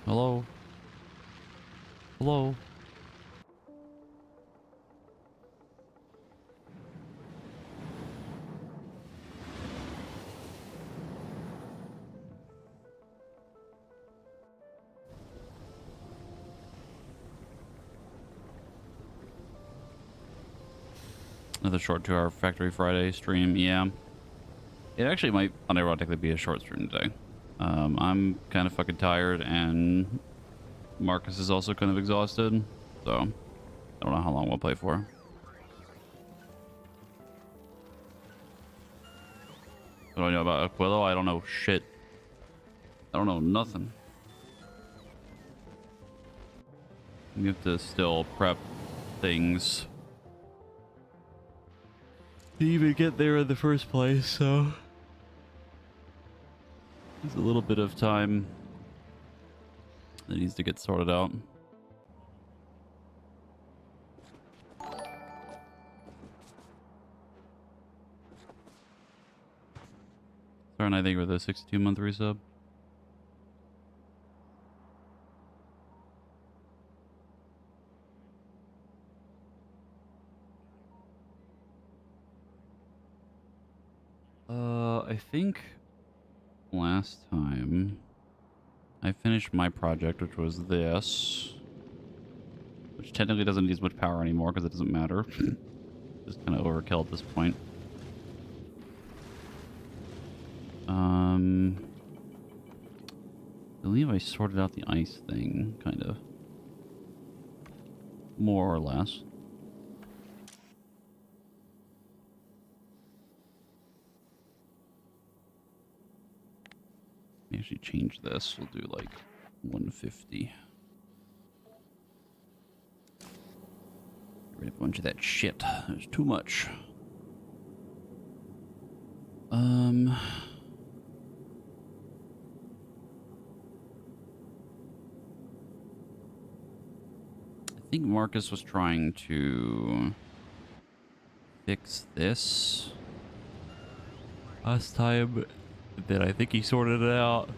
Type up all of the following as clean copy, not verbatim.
Hello? Hello? Another short 2-hour Factory Friday stream. Yeah. It actually might unironically be a short stream today. I'm kind of fucking tired, and Marcus is also kind of exhausted. So, I don't know how long we'll play for. What do I know about Aquilo? I don't know shit. I don't know nothing. You have to still prep things to even get there in the first place, so there's a little bit of time that needs to get sorted out. Sorry, I think with a 62-month resub. I think last time I finished my project, which was this, which technically doesn't need as much power anymore because it doesn't matter. Just kind of overkill at this point. I believe I sorted out the ice thing, kind of. More or less. Let me actually change this. We'll do like 150. Get rid of a bunch of that shit. There's too much. I think Marcus was trying to fix this last time, but then I think he sorted it out.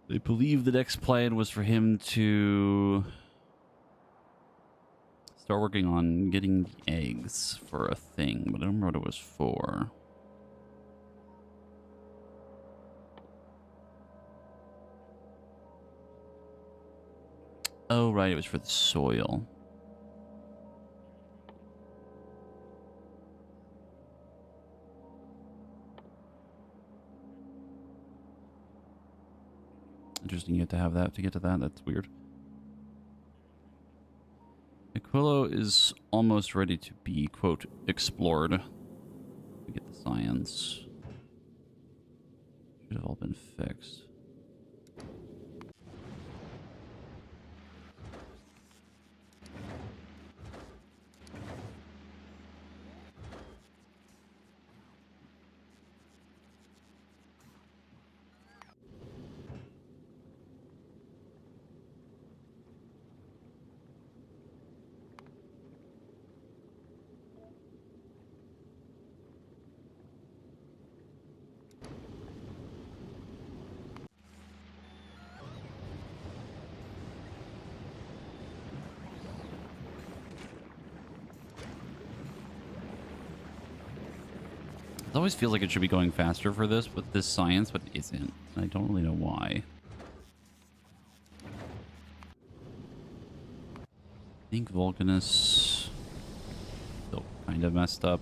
I believe the next plan was for him to start working on getting the eggs for a thing, but I don't remember what it was for. Oh, right, it was for the soil. Interesting, you have to have that to get to that. That's weird. Aquilo is almost ready to be, quote, explored. We get the science. Should have all been fixed. It always feels like it should be going faster for this with this science, but it isn't. I don't really know why. I think Vulcanus still kind of messed up.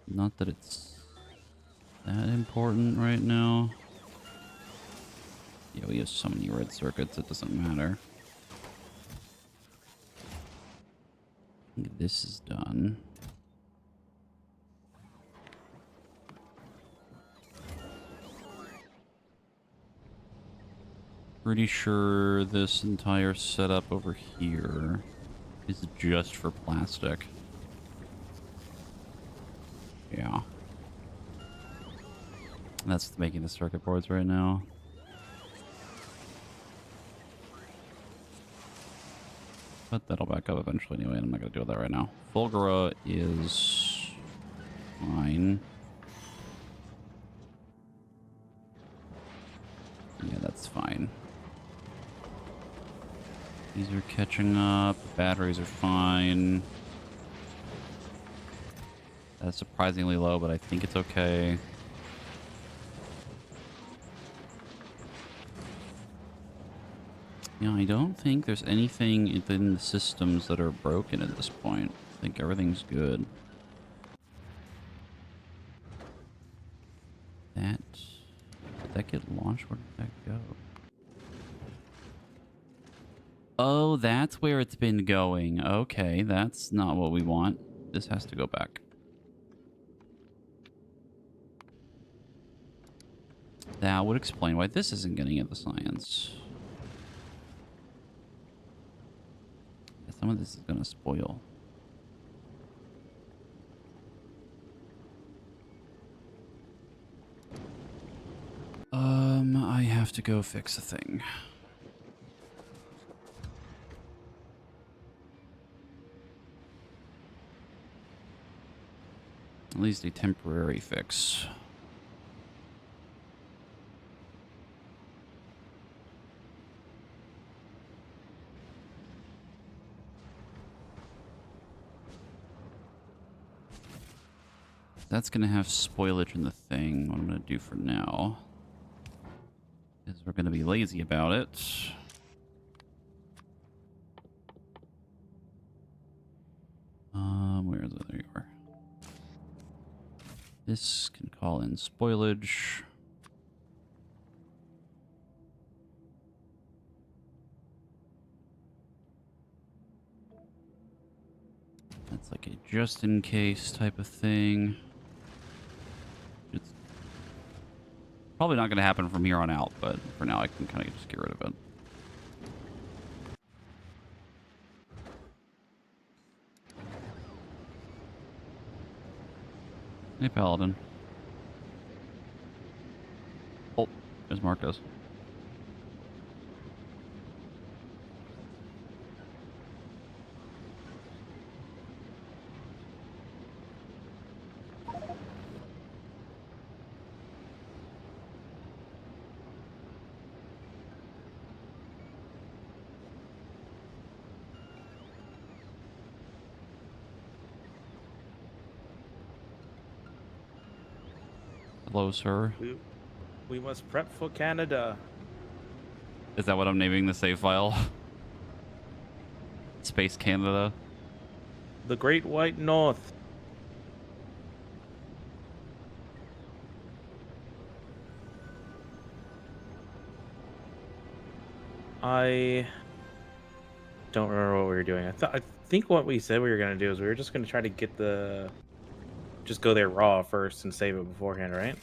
Not that it's that important right now. Yeah, we have so many red circuits, it doesn't matter. I think this is done. Pretty sure this entire setup over here is just for plastic. Yeah. That's making the circuit boards right now. But that'll back up eventually anyway, and I'm not going to deal with that right now. Fulgura is fine. Yeah, that's fine. These are catching up. Batteries are fine. That's surprisingly low, but I think it's okay. Yeah, I don't think there's anything within the systems that are broken at this point. I think everything's good. That... Did that get launched? Where did that go? Oh, that's where it's been going. Okay, that's not what we want. This has to go back. That would explain why this isn't getting at the science. Yeah, some of this is going to spoil. I have to go fix a thing. At least a temporary fix. That's going to have spoilage in the thing. What I'm going to do for now is we're going to be lazy about it. Where is it? There you are. This can call in spoilage. That's like a just in case type of thing. It's probably not going to happen from here on out, but for now I can kind of just get rid of it. Hey, Paladin. Oh, there's Marcos. Hello, sir. We must prep for Canada. Is that what I'm naming the save file? Space Canada. The Great White North. I don't remember what we were doing. I think what we said we were gonna do is we were just gonna try to get just go there raw first and save it beforehand, right?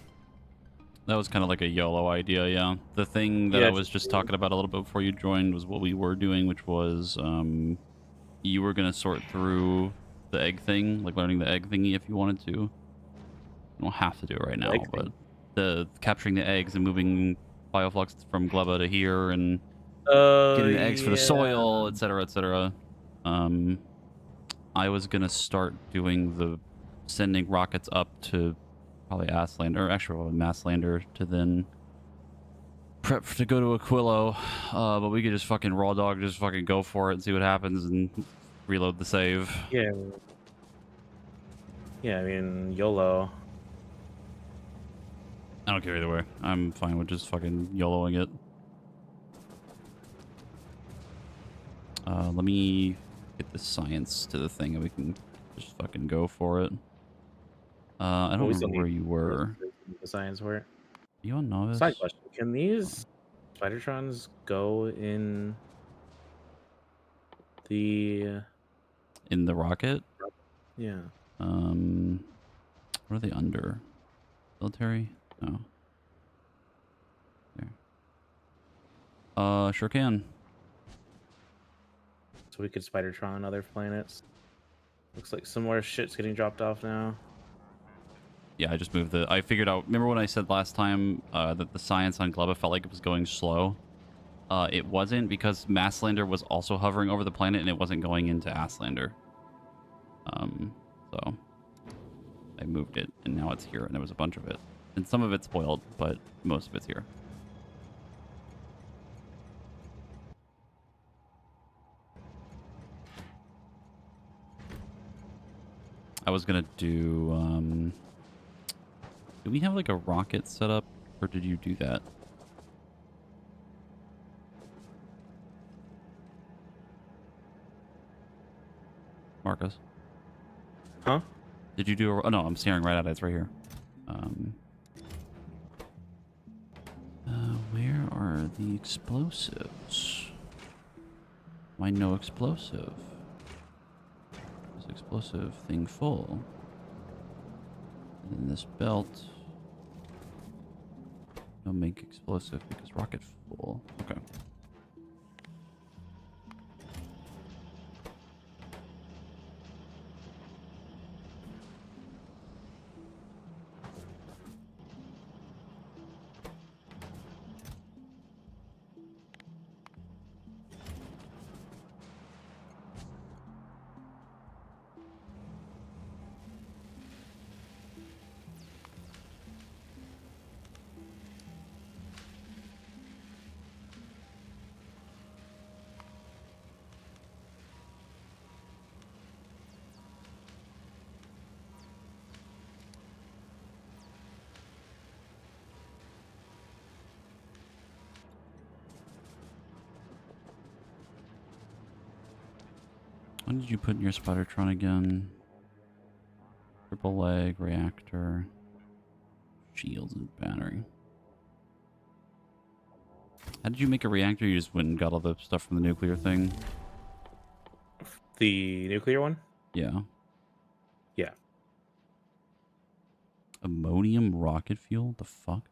That was kind of like a YOLO idea, yeah. The thing that I Yeah, was just talking about a little bit before you joined was what we were doing, which was you were going to sort through the egg thing, like learning the egg thingy if you wanted to. You don't have to do it right now, but the capturing the eggs and moving bioflux from Gleba to here and getting the eggs for the yeah. soil, etc., etc. I was going to start doing the sending rockets up to probably Asslander, or actually Masslander, to then prep to go to Aquilo, but we could just fucking raw dog, just fucking go for it and see what happens and reload the save. Yeah. Yeah, I mean YOLO. I don't care either way. I'm fine with just fucking YOLOing it. Let me get the science to the thing and we can just fucking go for it. I don't Well, we still remember where need you were. the science for it. Are you on Side Novice? question: can these Spidertrons go in the? In the rocket? Yeah. What are they under? Military? No. There. Sure can. So we could Spidertron other planets. Looks like some more shit's getting dropped off now. Yeah, I just moved the... I figured out... Remember when I said last time that the science on Gleba felt like it was going slow? It wasn't because Masslander was also hovering over the planet and it wasn't going into Asslander. So I moved it and now it's here and there was a bunch of it. And some of it's spoiled, but most of it's here. I was gonna do... do we have like a rocket set up or did you do that? Marcus? Huh? Did you do a... Oh, no, I'm staring right at it. It's right here. Um, where are the explosives? Why no explosive? Is explosive thing full? And then this belt... No, make explosive because rocket full. Okay. When did you put in your Spidertron again? Triple leg, reactor, shields, and battery. How did you make a reactor? You just went and got all the stuff from the nuclear thing? The nuclear one? Yeah. Yeah. Ammonium rocket fuel? The fuck?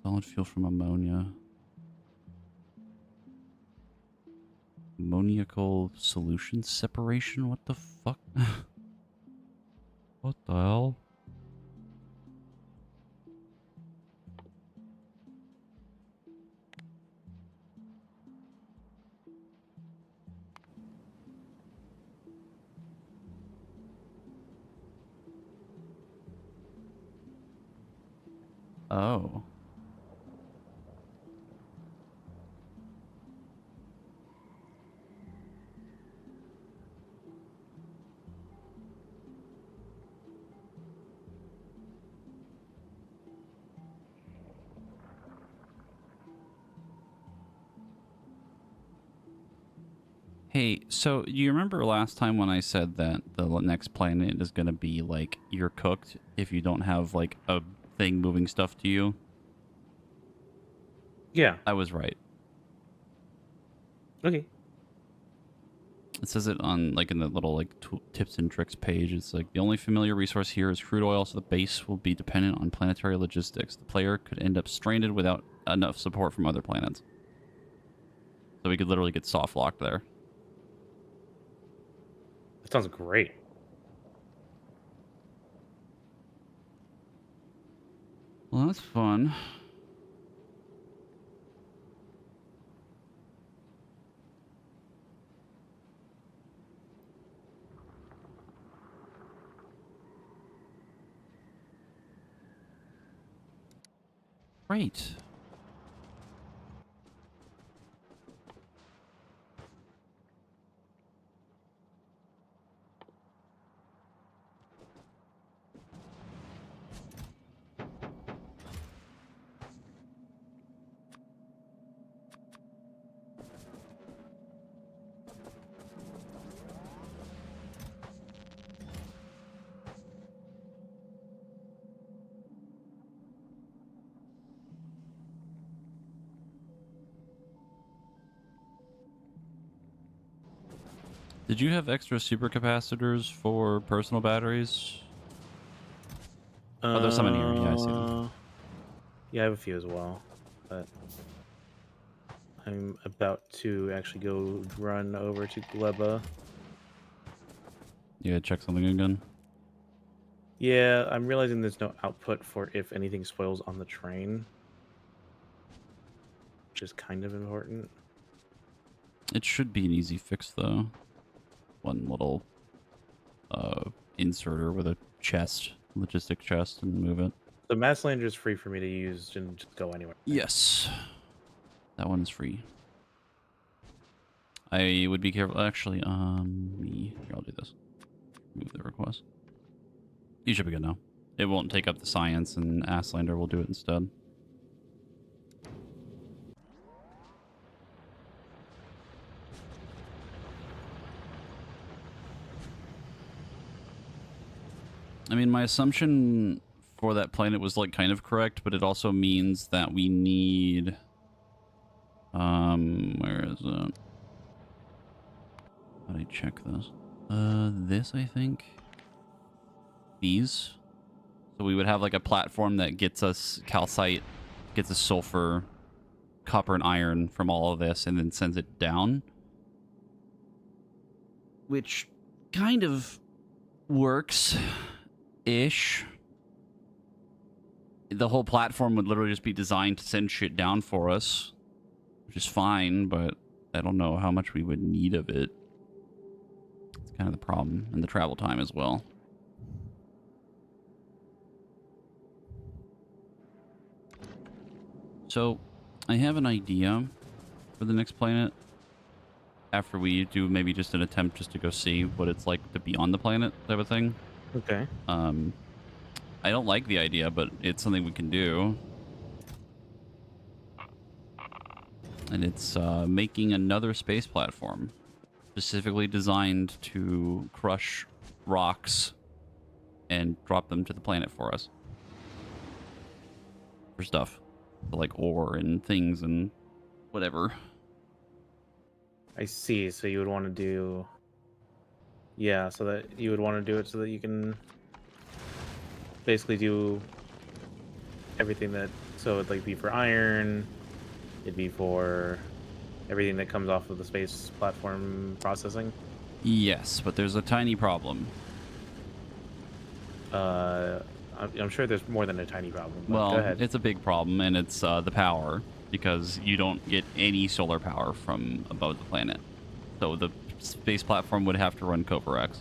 Solid fuel from ammonia. Ammoniacal solution separation? What the fuck? What the hell? Oh. Hey, so you remember last time when I said that the next planet is going to be like you're cooked if you don't have like a thing moving stuff to you? Yeah. I was right. Okay. It says it on like in the little like tips and tricks page. It's like the only familiar resource here is crude oil, so the base will be dependent on planetary logistics. The player could end up stranded without enough support from other planets. So we could literally get soft locked there. That sounds great. Well, that's fun. Great. Did you have extra supercapacitors for personal batteries? Oh, there's some in here. Yeah, I see them. Yeah, I have a few as well, but I'm about to actually go run over to Gleba. You gotta check something again. Yeah, I'm realizing there's no output for if anything spoils on the train, which is kind of important. It should be an easy fix, though. One little inserter with a chest, logistic chest, and move it. The Mass Lander is free for me to use and just go anywhere. Yes. That one is free. I would be careful. Actually, here, I'll do this. Move the request. You should be good now. It won't take up the science, and Asslander will do it instead. I mean, my assumption for that planet was like kind of correct, but it also means that we need where is it? How do I check this? This I think. These. So we would have like a platform that gets us calcite, gets us sulfur, copper and iron from all of this, and then sends it down. Which kind of works-ish. The whole platform would literally just be designed to send shit down for us, which is fine, but I don't know how much we would need of it. It's kind of the problem, and the travel time as well. So, I have an idea for the next planet. After we do maybe just an attempt just to go see what it's like to be on the planet type of thing. Okay. I don't like the idea, but it's something we can do. And it's making another space platform specifically designed to crush rocks and drop them to the planet for us. For stuff. Like ore and things and whatever. I see. So you would want to do... Yeah, so that you would want to do it so that you can basically do everything that... So it'd like be for iron, it'd be for everything that comes off of the space platform processing. Yes, but there's a tiny problem. I'm sure there's more than a tiny problem. But Well, go ahead. it's a big problem, and it's the power, because you don't get any solar power from above the planet. So the space platform would have to run Covarex.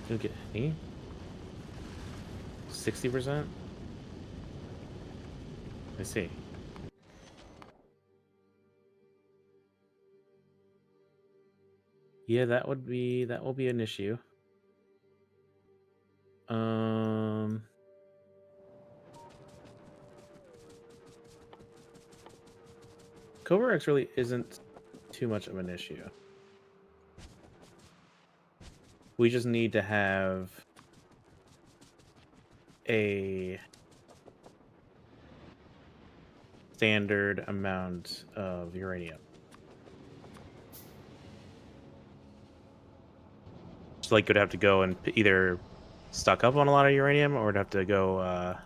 Didn't get any. 60%. I see. Yeah, that will be an issue. Coverx really isn't too much of an issue. We just need to have a standard amount of uranium. So like, would have to go and either stock up on a lot of uranium, or would have to go, on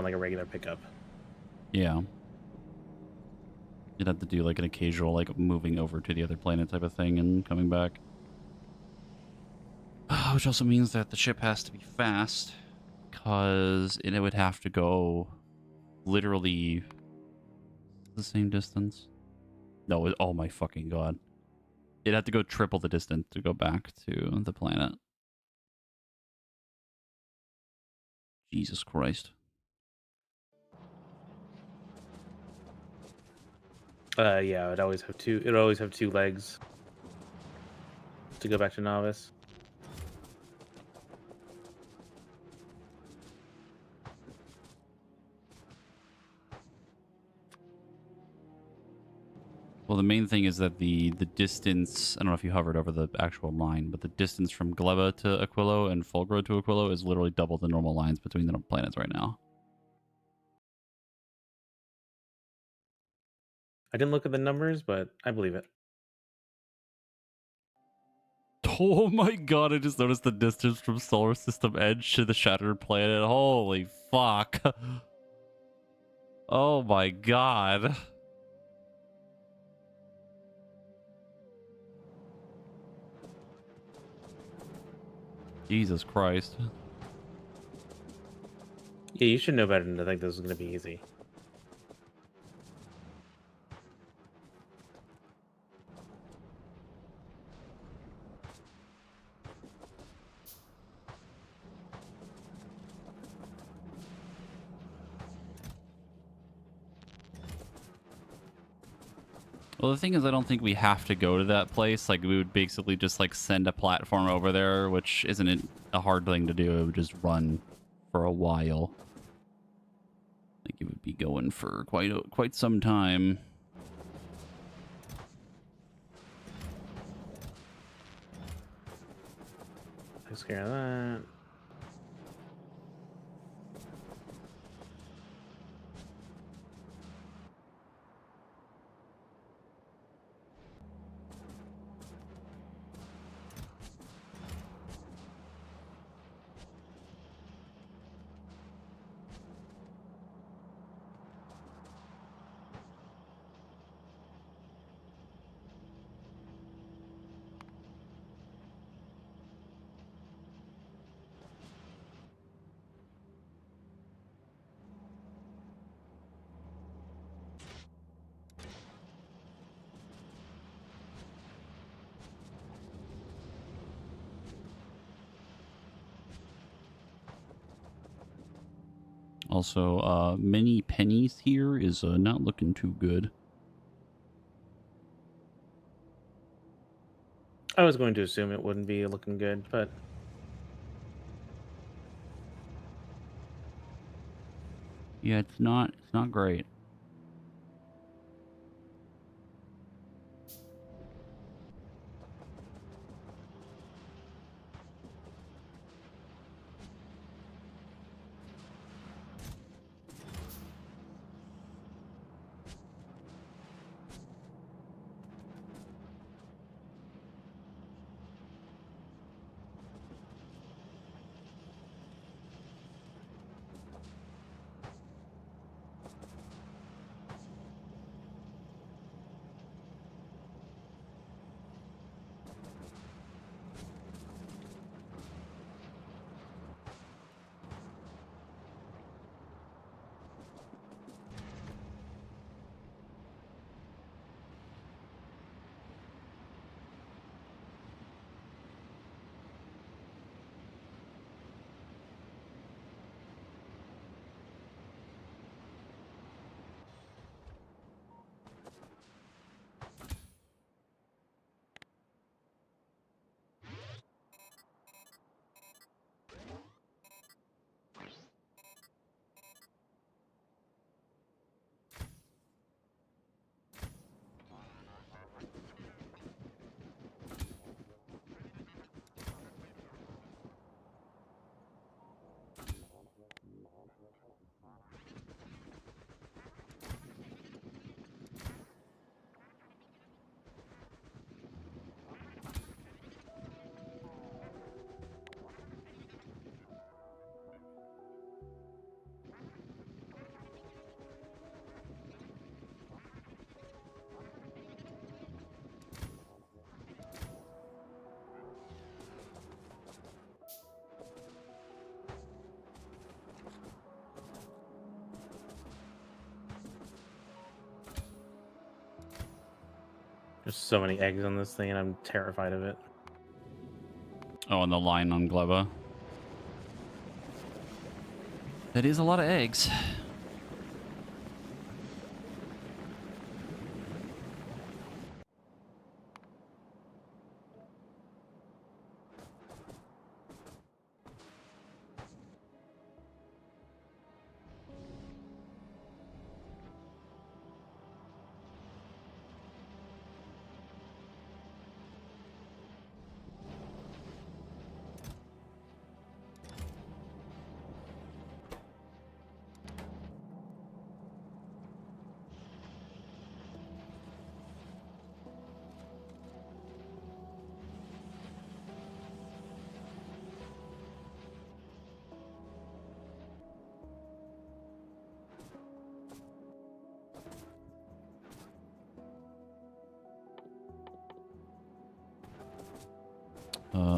like a regular pickup. Yeah. You'd have to do like an occasional like moving over to the other planet type of thing and coming back. Which also means that the ship has to be fast, because it would have to go literally the same distance. No, oh my fucking god. It'd have to go triple the distance to go back to the planet. Jesus Christ. Yeah, it'd always have two. It'd always have two legs to go back to novice. Well, the main thing is that the distance, I don't know if you hovered over the actual line, but the distance from Gleba to Aquilo and Fulgro to Aquilo is literally double the normal lines between the planets right now. I didn't look at the numbers, but I believe it. Oh my god, I just noticed the distance from solar system edge to the shattered planet. Holy fuck. Oh my god. Jesus Christ. Yeah, you should know better than to think this is going to be easy. Well, the thing is, I don't think we have to go to that place. Like, we would basically just, like, send a platform over there, which isn't a hard thing to do. It would just run for a while. I think it would be going for quite some time. Takes care of that. Also, many pennies here is not looking too good. I was going to assume it wouldn't be looking good, but Yeah, it's not great. there's so many eggs on this thing, and I'm terrified of it. Oh, and the line on Gleba. That is a lot of eggs.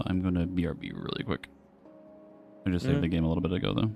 I'm going to BRB really quick. I just saved the game a little bit ago, though.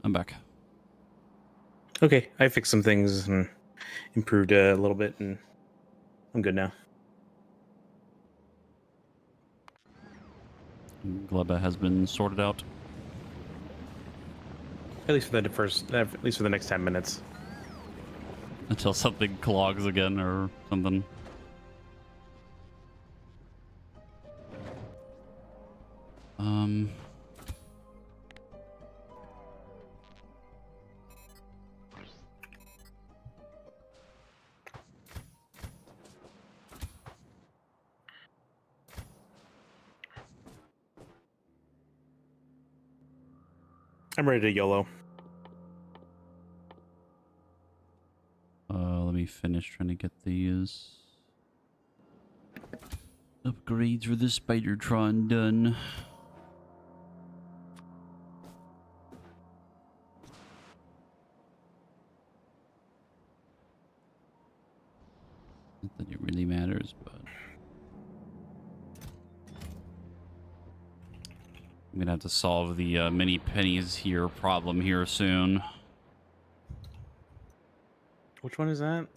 I'm back. Okay, I fixed some things and improved a little bit, and I'm good now. Gleba has been sorted out. At least for the first, at least for the next 10 minutes. Until something clogs again or something. Um... I'm ready to YOLO. Let me finish trying to get these upgrades for the Spidertron done. Not that it really matters, but I'm gonna have to solve the many pennies here problem here soon. Which one is that?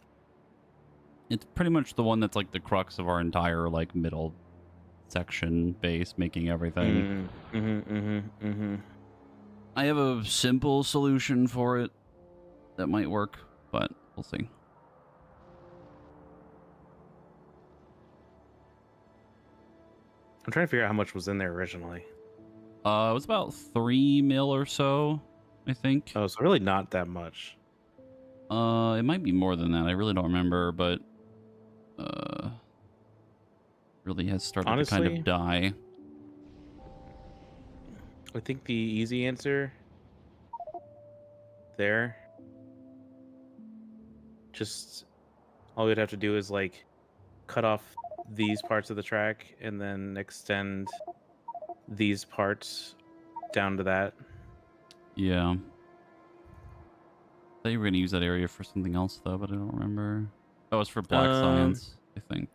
It's pretty much the one that's like the crux of our entire like middle section base making everything. I have a simple solution for it that might work, but we'll see. I'm trying to figure out how much was in there originally. It was about 3 mil or so, I think. Oh, so really not that much. It might be more than that. I really don't remember, but really has started to kind Honestly, of die. I think the easy answer there, just all we'd have to do is like cut off these parts of the track and then extend these parts down to that. Yeah. I thought you were going to use that area for something else, though, but I don't remember. Oh, it's for black science, I think.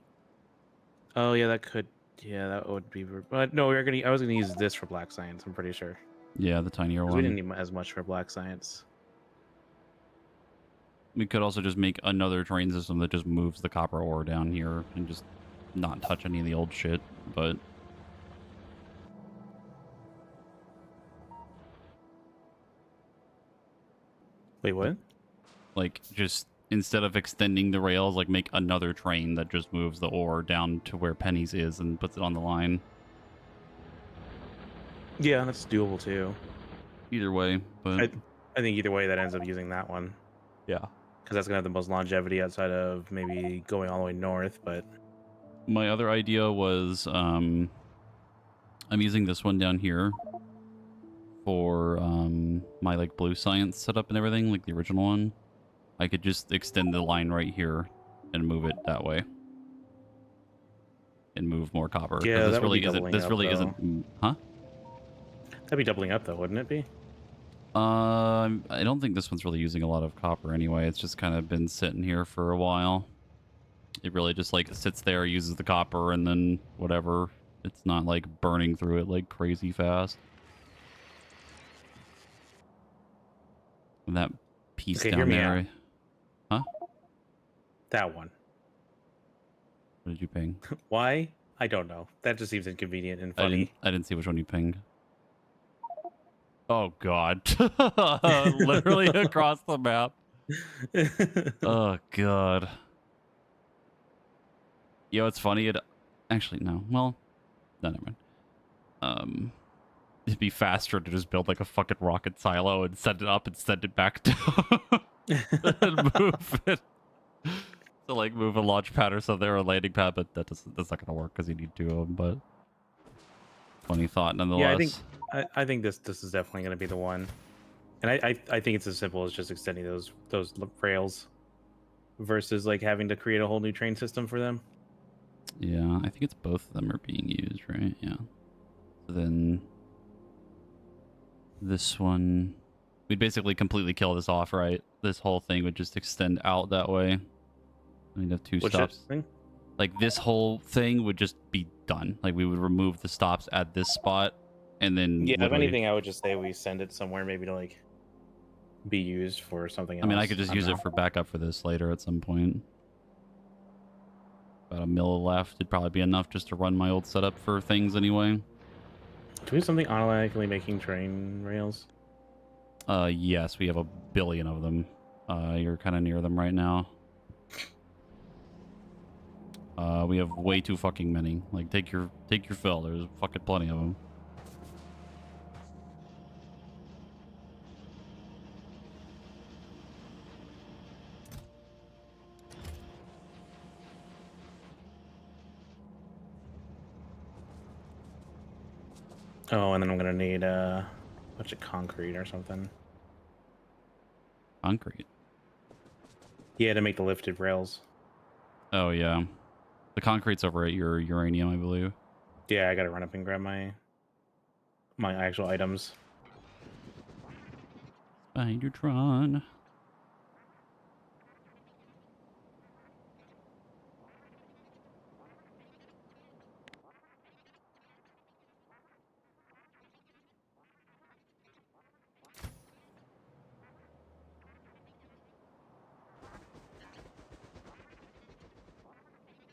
Oh yeah, that could. Yeah, that would be. But no, we were gonna. I was gonna use this for black science. I'm pretty sure. Yeah, the tinier 'Cause one. we didn't need as much for black science. We could also just make another train system that just moves the copper ore down here and just not touch any of the old shit, but... Wait, what? Like, just instead of extending the rails, like, make another train that just moves the ore down to where Penny's is and puts it on the line. Yeah, that's doable too. Either way, but... I think either way, that ends up using that one. Yeah. Because that's gonna have the most longevity outside of maybe going all the way north. But My other idea was, I'm using this one down here for my like blue science setup and everything, like the original one. I could just extend the line right here and move it that way and move more copper. yeah, This that would be really isn't. doubling This up, really though. isn't. Huh? That'd be doubling up, though, wouldn't it be? I don't think this one's really using a lot of copper anyway. It's just kind of been sitting here for a while. It really just like sits there, uses the copper, and then whatever. It's not like burning through it like crazy fast. And that piece Okay, down hear me there. out. Huh? That one. What did you ping? Why? I don't know. That just seems inconvenient and funny. I didn't see which one you pinged. Oh god. Literally across the map. Oh god. Yo, it's funny. It actually no. Well, no, never mind. It'd be faster to just build like a fucking rocket silo and send it up and send it back down and move it. To like move a launch pad or something or a landing pad, but that's not gonna work because you need 2 of them. But funny thought nonetheless. Yeah, I think this is definitely going to be the one, and I think it's as simple as just extending those rails versus like having to create a whole new train system for them. Yeah, I think it's both of them are being used, right? Yeah. So then this one, we'd basically completely kill this off, right? This whole thing would just extend out that way. We'd have 2 stops. Thing? Like this whole thing would just be done. Like we would remove the stops at this spot and then Yeah, if literally... anything, I would just say we send it somewhere maybe to like be used for something I mean, I else. could just I don't use know. it for backup for this later at some point. About a mil left. It'd probably be enough just to run my old setup for things anyway. Do we have something automatically making train rails? Yes, we have 1 billion of them. You're kind of near them right now. We have way too fucking many. Like, take your fill. There's fucking plenty of them. Oh, and then I'm gonna need a bunch of concrete or something. Concrete. Yeah, to make the lifted rails. Oh yeah, the concrete's over at your uranium, I believe. Yeah, I gotta run up and grab my actual items. Spidertron.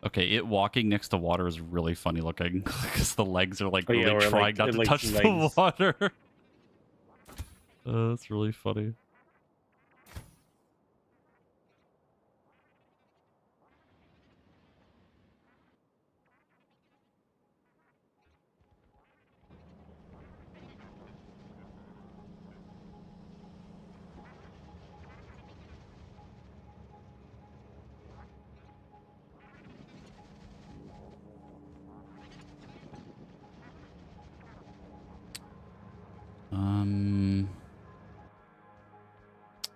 Okay, it walking next to water is really funny looking because the legs are like Oh, yeah, really or, trying like, not it, to like, touch the legs. water. That's really funny.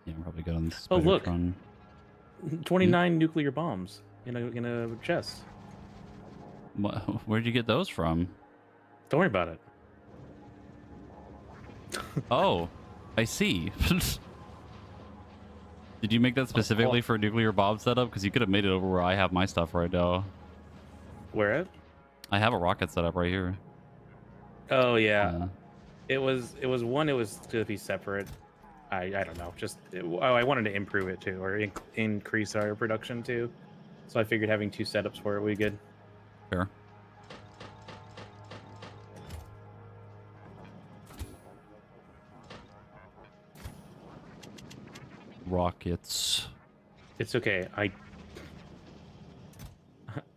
Yeah, I'm probably good on the Oh, look, Spidertron. 29 nuclear bombs in a chest. Where'd you get those from? Don't worry about it. Oh, I see. Did you make that specifically for a nuclear bomb setup? Because you could have made it over where I have my stuff right now. Where at? I have a rocket setup right here. Oh yeah, it was one. It was to be separate. I don't know. I wanted to improve it too, or increase our production too. So I figured having 2 setups for it would be good. Fair. Rockets. It's okay.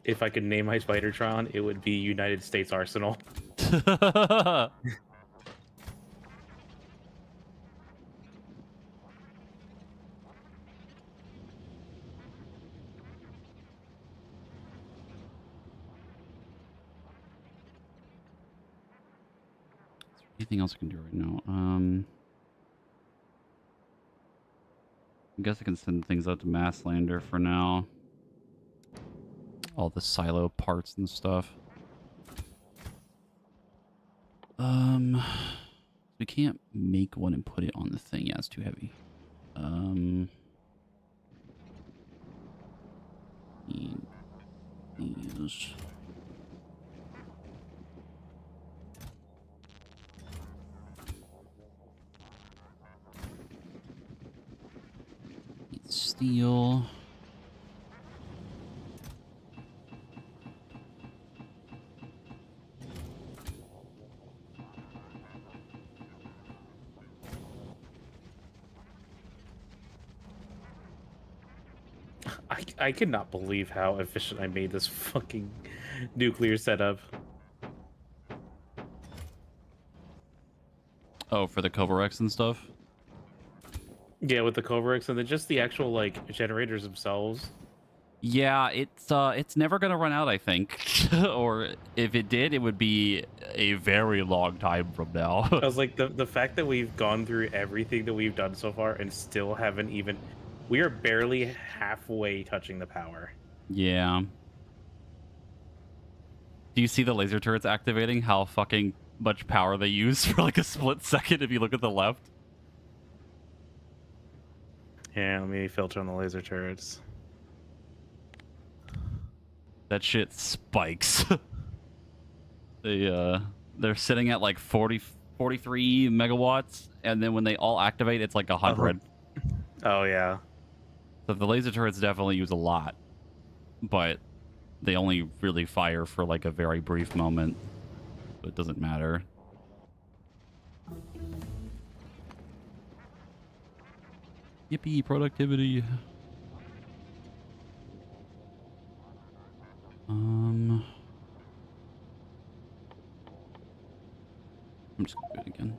If I could name my Spidertron, it would be United States Arsenal. Anything else I can do right now? I guess I can send things out to Masslander for now. All the silo parts and stuff. We can't make one and put it on the thing. Yeah, it's too heavy. Need these. Need steel. I cannot believe how efficient I made this fucking nuclear setup. Oh, for the Kovarex and stuff? Yeah, with the Coverx and then just the actual like generators themselves. Yeah, it's never gonna run out, I think. Or if it did, it would be a very long time from now. I was like, the fact that we've gone through everything that we've done so far and still haven't even, we are barely halfway touching the power. Yeah. Do you see the laser turrets activating? How fucking much power they use for like a split second if you look at the left? Yeah, let me filter on the laser turrets. That shit spikes. They're sitting at like 40 43 megawatts, and then when they all activate, it's like 100. Oh yeah. So the laser turrets definitely use a lot, but they only really fire for like a very brief moment, so it doesn't matter. Yippee, productivity. I'm just gonna do it again.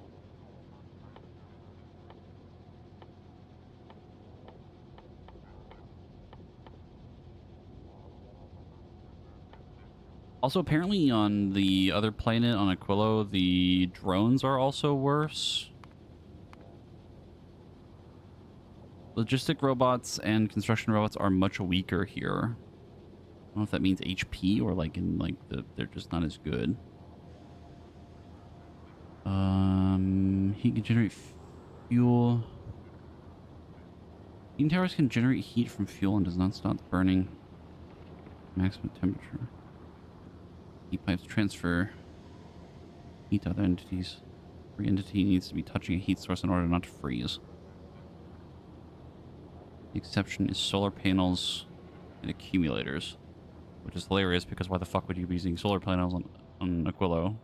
Also, apparently on the other planet, on Aquilo, the drones are also worse. Logistic robots and construction robots are much weaker here. I don't know if that means HP or like in like they're just not as good. Heat can generate fuel. Heating towers can generate heat from fuel and does not stop burning. Maximum temperature. Heat pipes transfer heat to other entities. Every entity needs to be touching a heat source in order not to freeze. The exception is solar panels and accumulators, which is hilarious because why the fuck would you be using solar panels on Aquilo?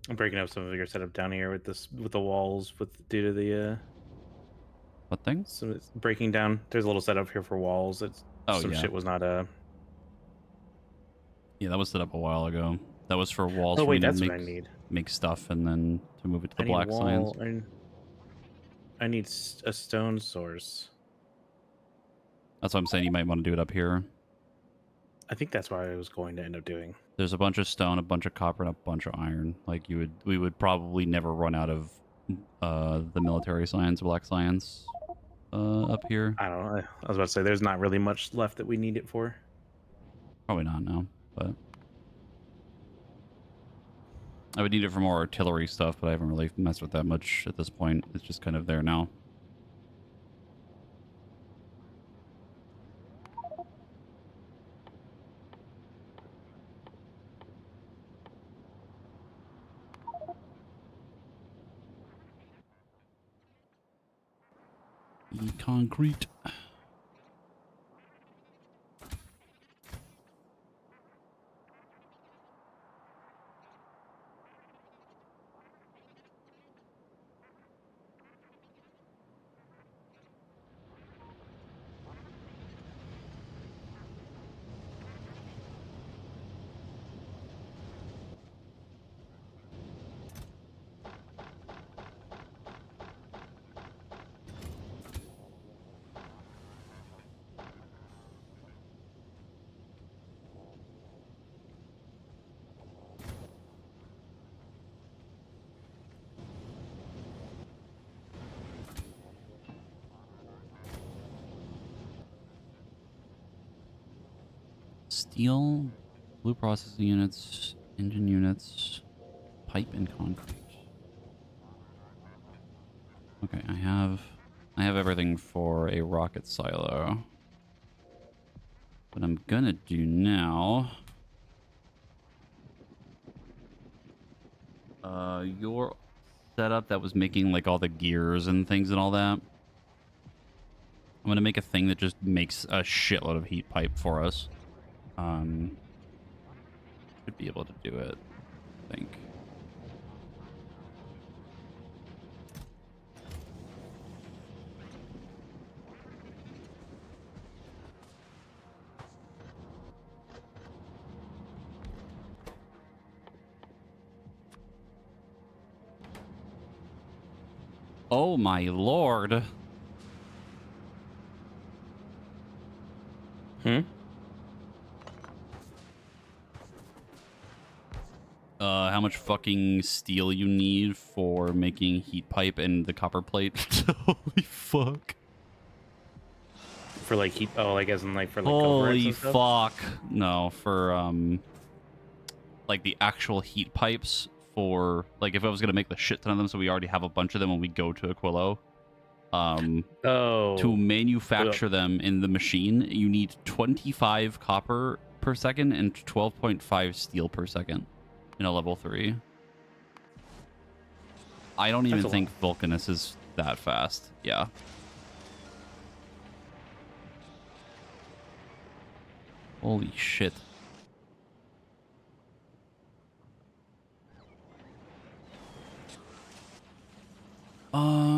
I'm breaking up some of your setup down here with the walls due to the What thing? some it's breaking down. There's a little setup here for walls. It's Oh, some yeah. shit was not Yeah, that was set up a while ago. That was for walls. Oh for wait, me to that's what I need. make stuff and then to move it to the I need black science. wall. I need a stone source. That's what I'm saying. You might want to do it up here. I think that's what I was going to end up doing. There's a bunch of stone, a bunch of copper, and a bunch of iron. Like we would probably never run out of the military science, black science, up here. I don't know. I was about to say there's not really much left that we need it for. Probably not now, but I would need it for more artillery stuff. But I haven't really messed with that much at this point. It's just kind of there now. Concrete. Steel, blue processing units, engine units, pipe and concrete. Okay, I have everything for a rocket silo. What I'm gonna do now, your setup that was making like all the gears and things and all that, I'm gonna make a thing that just makes a shitload of heat pipe for us. Should be able to do it, I think. Oh my lord. How much fucking steel you need for making heat pipe and the copper plate? Holy fuck. For like heat, oh, like as in like for like holy and stuff? fuck. No, for like the actual heat pipes for like if I was gonna make the shit ton of them, so we already have a bunch of them when we go to Aquilo. To manufacture them in the machine, you need 25 copper per second and 12.5 steel per second in a level 3. I don't even think Vulcanus is that fast. Yeah. Holy shit.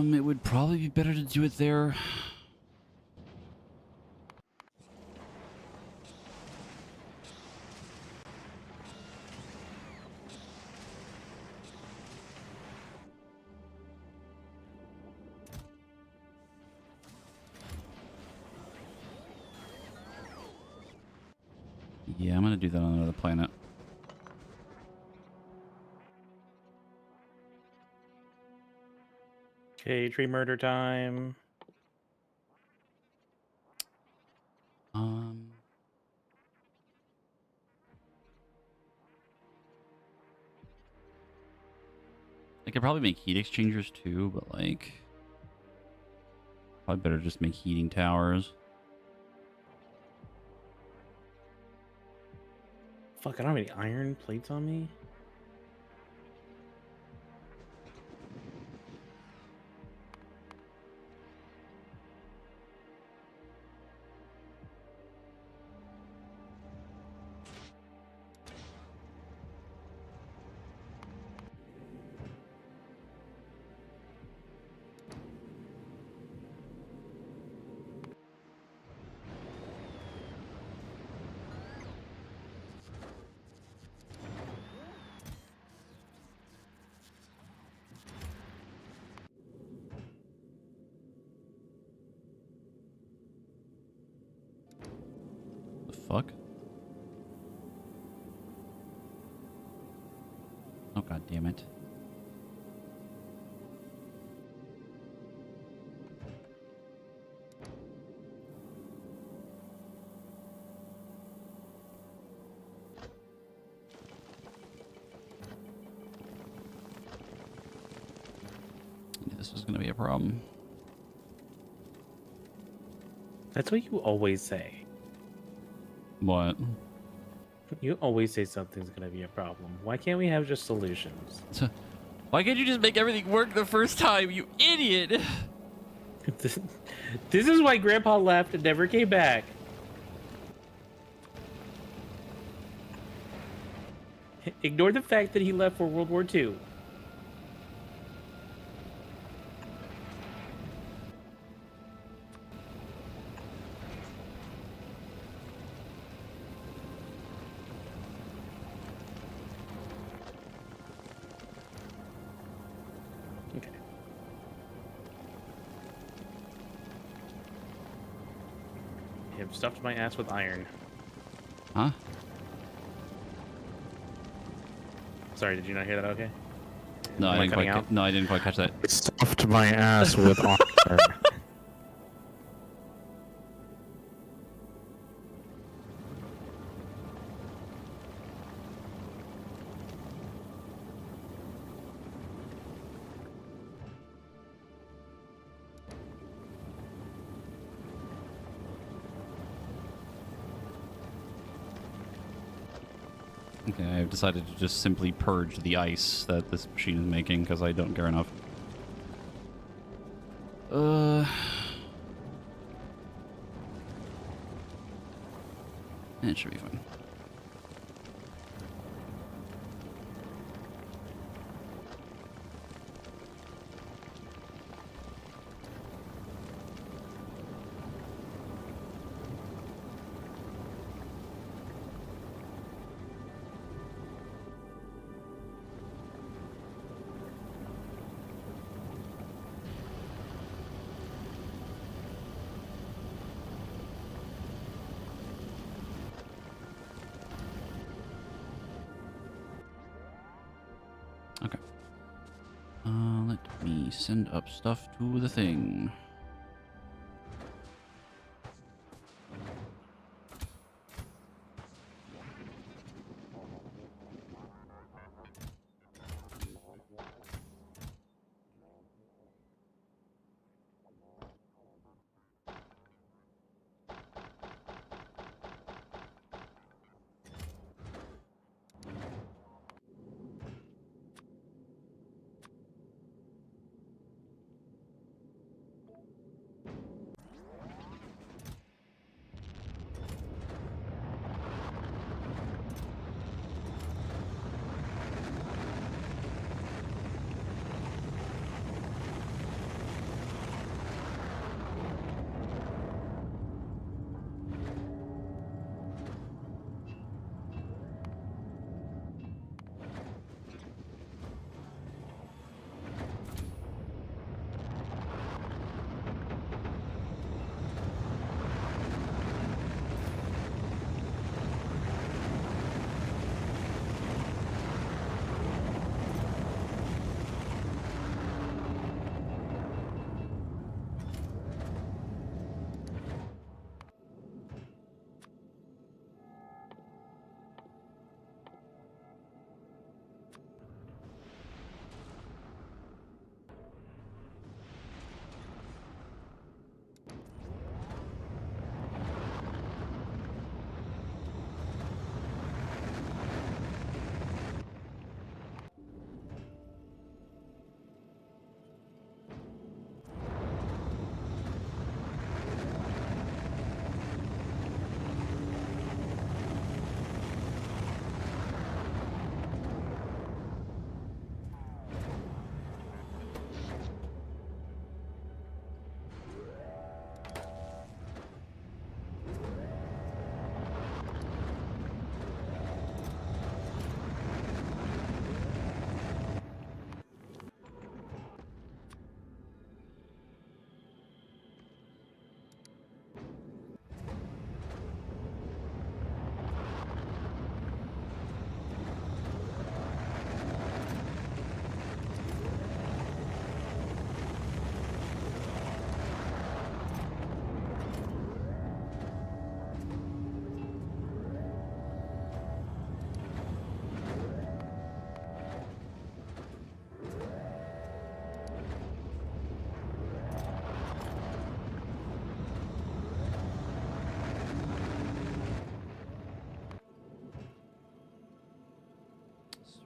It would probably be better to do it there. Yeah, I'm gonna do that on another planet. Okay, tree murder time. I could probably make heat exchangers too, but like, probably better just make heating towers. Fuck, I don't have any iron plates on me. The fuck? Oh, god damn it. This was gonna be a problem. That's what you always say. What? You always say something's gonna be a problem. Why can't we have just solutions? Why can't you just make everything work the first time, you idiot? This is why Grandpa left and never came back. Ignore the fact that he left for World War II. Okay. I've stuffed my ass with iron. Huh? Sorry, did you not hear that? Okay. No, I didn't quite catch that. I stuffed my ass with iron. Okay, I've decided to just simply purge the ice that this machine is making because I don't care enough. It should be fine. Okay. Let me send up stuff to the thing.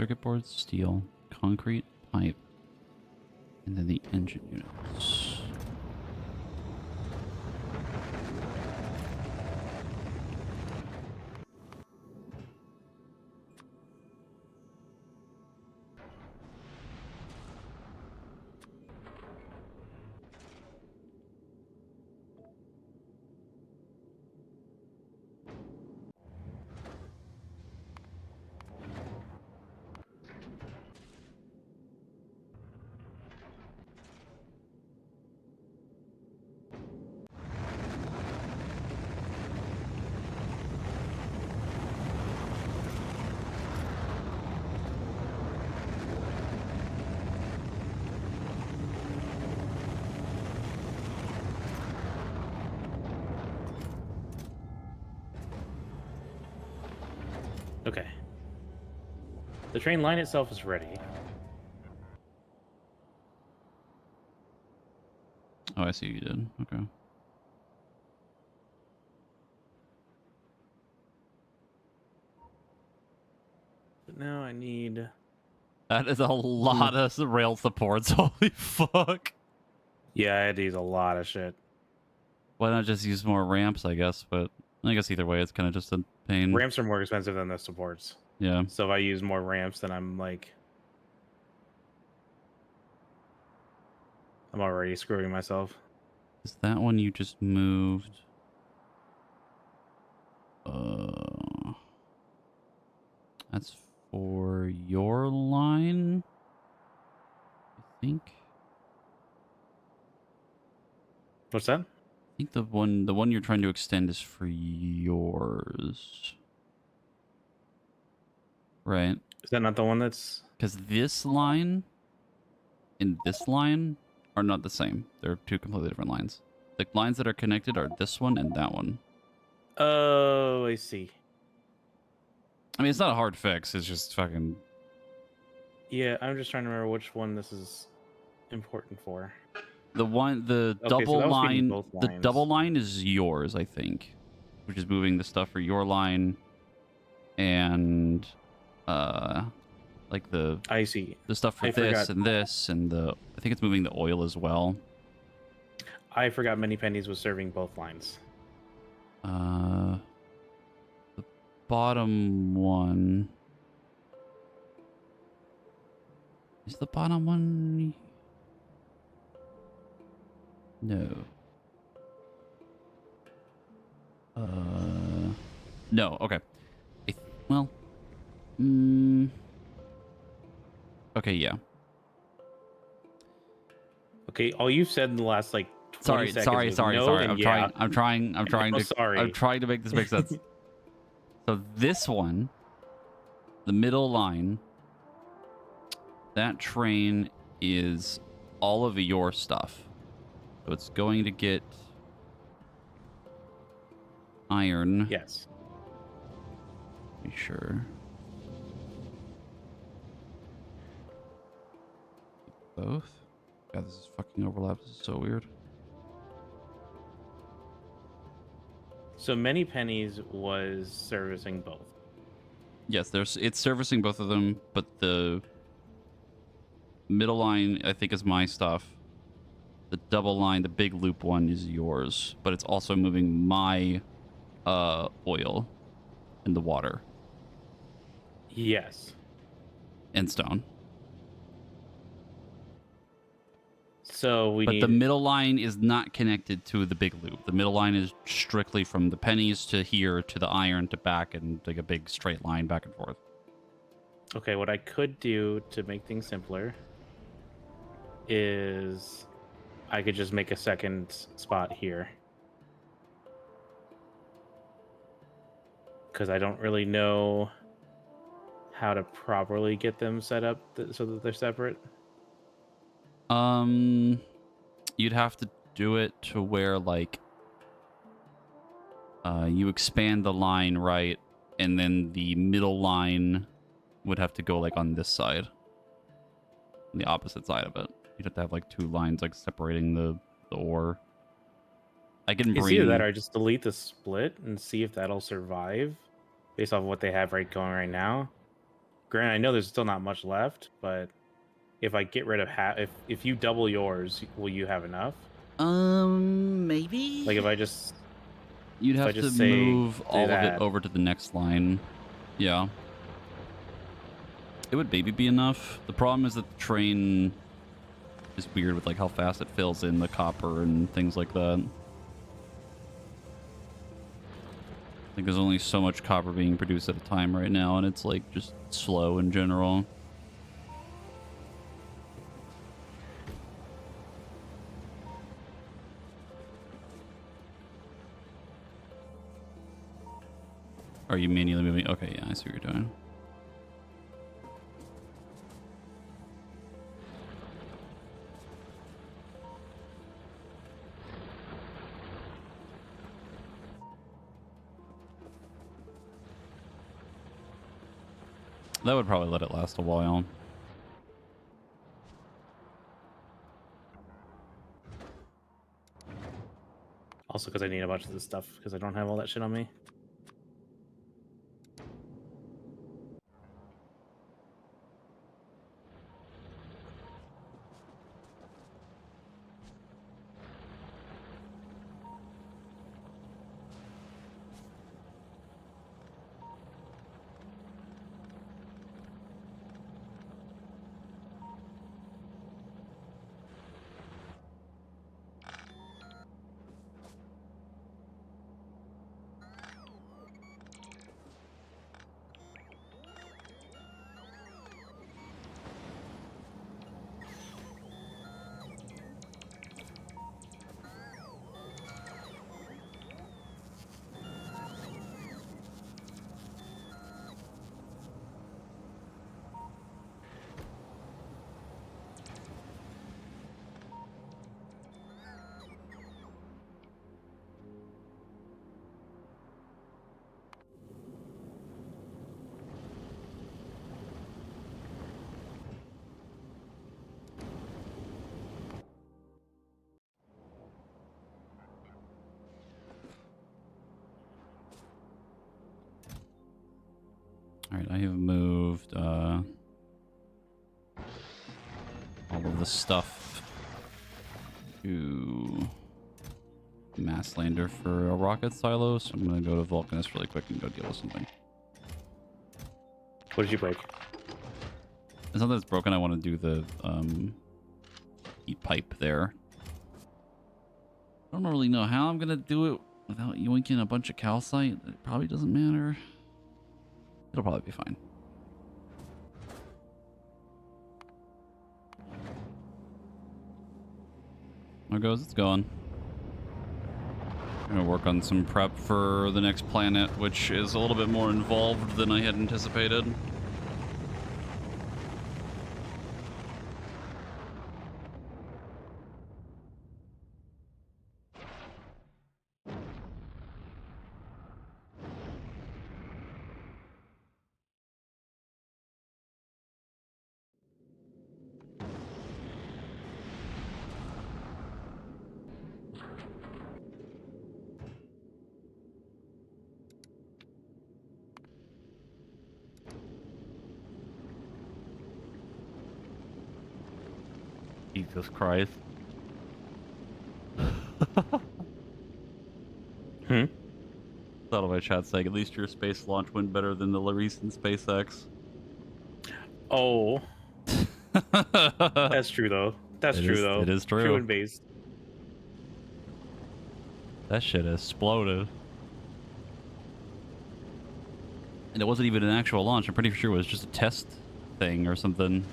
Circuit boards, steel, concrete, pipe, and then the engine units. Okay. The train line itself is ready. Oh, I see you did. Okay. But now I need... That is a lot of rail supports. Holy fuck. Yeah, I had to use a lot of shit. Why not just use more ramps, I guess? But I guess either way, it's kind of just a pain. Ramps are more expensive than the supports. Yeah. So if I use more ramps, then I'm already screwing myself. Is that one you just moved? That's for your line, I think. What's that? I think the one you're trying to extend is for yours. Right. Is that not the one that's... Because this line and this line are not the same. They're two completely different lines. The lines that are connected are this one and that one. Oh, I see. I mean, it's not a hard fix. It's just fucking... Yeah, I'm just trying to remember which one this is important for. The Okay, so double that was feeding line, both the lines. double line is yours, I think, which is moving the stuff for your line, and like I see. the stuff for I this forgot. and this, and I think it's moving the oil as well. I forgot Many Pennies was serving both lines. The bottom one is the bottom one. No. No. Okay. Well. Okay. Yeah. Okay, all you've said in the last 20 seconds was Sorry. no and I'm yeah. trying No, to. sorry. I'm trying to make this make sense. So this one, the middle line, that train is all of your stuff. So it's going to get iron. Yes. Be sure. Both? God, this is fucking overlap. This is so weird. So Many Pennies was servicing both. Yes, it's servicing both of them, but the middle line, I think, is my stuff. The double line, the big loop one, is yours, but it's also moving my oil in the water Yes. and stone. So we But need... the middle line is not connected to the big loop. The middle line is strictly from the pennies to here to the iron to back, and like a big straight line back and forth. Okay, what I could do to make things simpler is I could just make a second spot here. Because I don't really know how to properly get them set up so that they're separate. You'd have to do it to where you expand the line, right, and then the middle line would have to go on this side, on the opposite side of it. You'd have to have two lines separating the ore. I can It's bring either that or I just delete the split and see if that'll survive based off of what they have going right now. granted, I know there's still not much left, but if I get rid of if you double yours, will you have enough? Maybe Like you'd if I have to just say move do all of it that. over to the next line. Yeah, it would maybe be enough. The problem is that the train is weird with like how fast it fills in the copper and things like that. Like there's only so much copper being produced at a time right now, and it's like just slow in general. Are you manually moving? Okay, yeah, I see what you're doing. That would probably let it last a while. Also, because I need a bunch of this stuff because I don't have all that shit on me. All right, I have moved all of the stuff to Mass Lander for a rocket silo, so I'm gonna go to Vulcanus really quick and go deal with something. What did you break? It's something that's broken. I want to do the heat pipe there. I don't really know how I'm gonna do it without yoinking a bunch of calcite. It probably doesn't matter. It'll probably be fine. There it goes. It's going. I'm gonna work on some prep for the next planet, which is a little bit more involved than I had anticipated. Jesus Christ. Hmm. Thought of my chat saying, at least your space launch went better than the recent SpaceX. Oh, that's true though. That's true though. It is True true. and based. That shit exploded. And it wasn't even an actual launch. I'm pretty sure it was just a test thing or something.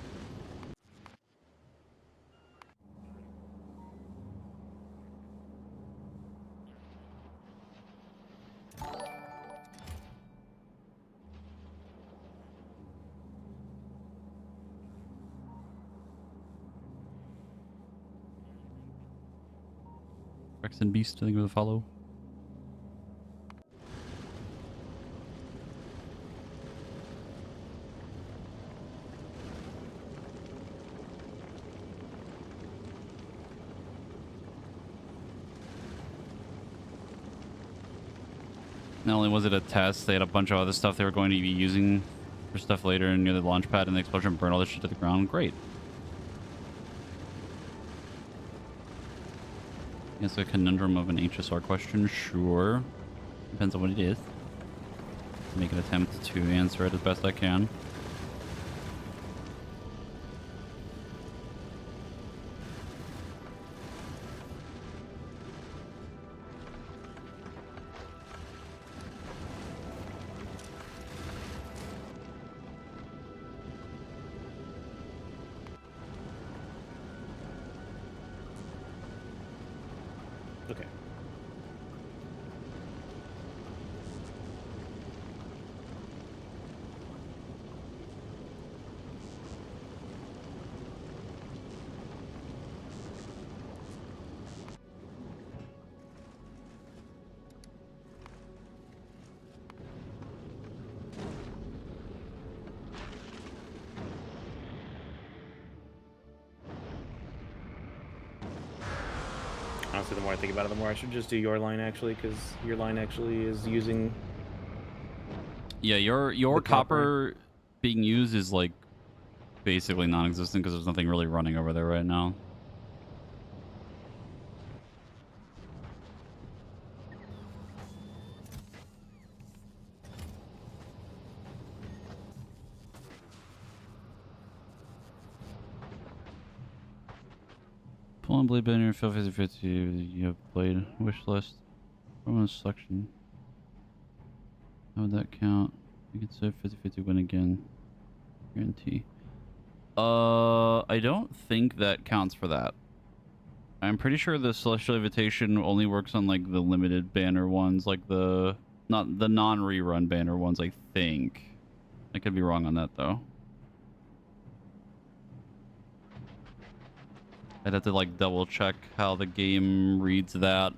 Rex and Beast, I think, with a follow. Not only was it a test, they had a bunch of other stuff they were going to be using for stuff later near the launch pad and the explosion burn all this shit to the ground. Great. It's a conundrum of an HSR question. Sure. Depends on what it is. Make an attempt to answer it as best I can. Okay. Honestly, the more I think about it, the more I should just do your line actually, because your line actually is using. Yeah, your The copper being used is like basically non-existent because there's nothing really running over there right now. Pull and blade banner, fill 50-50. You have blade wish list. From a selection. How would that count? You can say 50-50 win again. Guarantee. I don't think that counts for that. I'm pretty sure the Celestial Invitation only works on like the limited banner ones, like the not the non-rerun banner ones, I think. I could be wrong on that though. I'd have to like double check how the game reads that.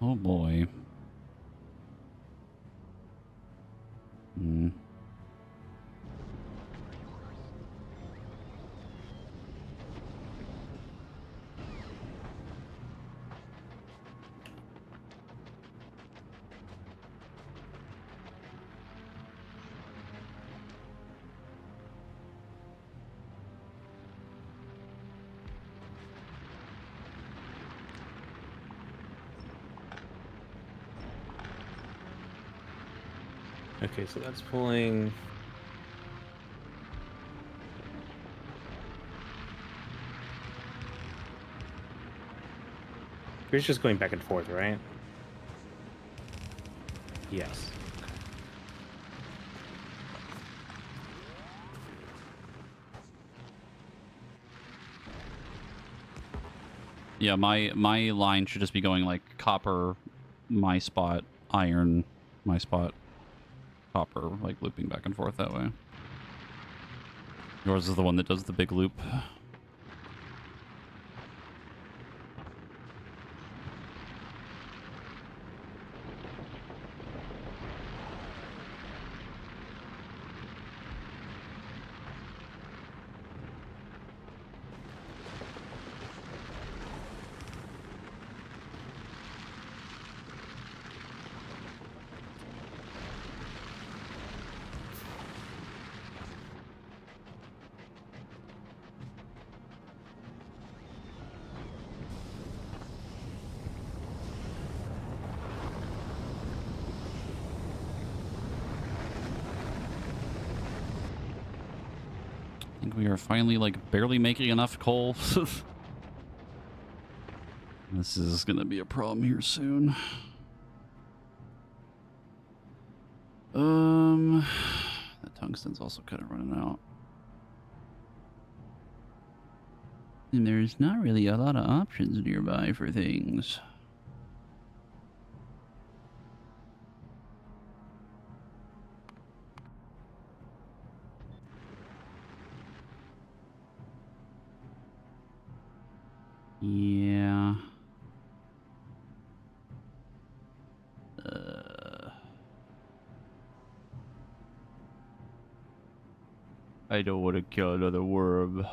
Oh boy. Hmm. Okay, so that's pulling. You're just going back and forth, right? Yes. Yeah, my line should just be going like copper, my spot, iron, my spot, copper, like looping back and forth that way. Yours is the one that does the big loop. think we are finally, like, barely making enough coal. This is gonna be a problem here soon. The tungsten's also kind of running out. And there's not really a lot of options nearby for things. Yeah. I don't want to kill another worm.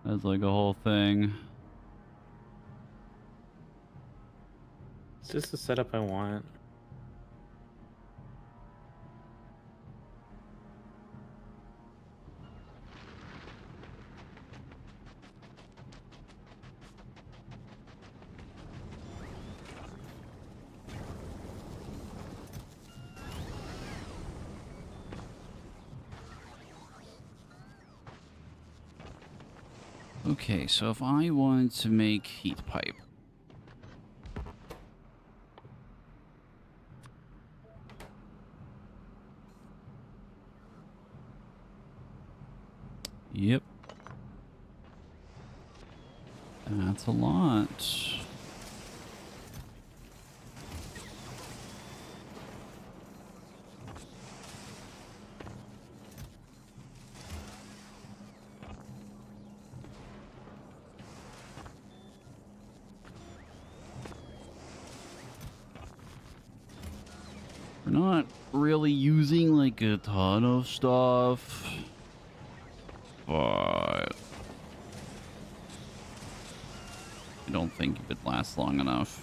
That's like a whole thing. It's just the setup I want. Okay, so if I want to make heat pipe. Yep. That's a lot. We're not really using like a ton of stuff, but I don't think it would last long enough.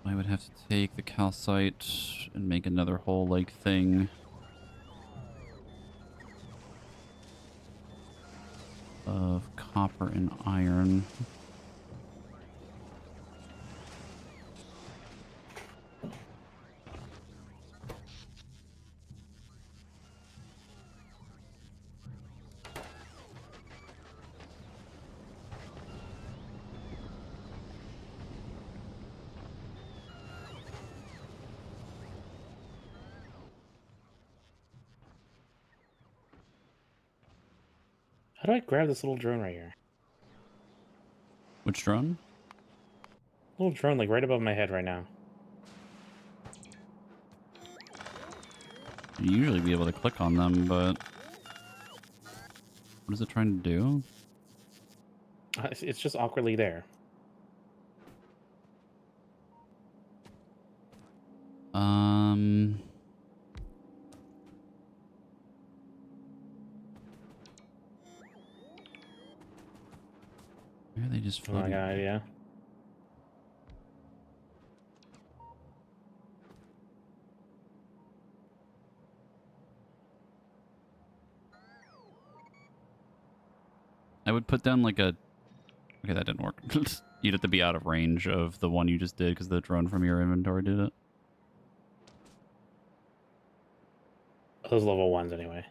I would have to take the calcite and make another whole like thing of copper and iron. How do I grab this little drone right here? Which drone? Little drone, like right above my head right now. You usually be able to click on them, but what is it trying to do? It's just awkwardly there. Um, where are they just Oh, I floating? got an idea. I would put down like a... Okay, that didn't work. You'd have to be out of range of the one you just did because the drone from your inventory did it. Those level ones anyway.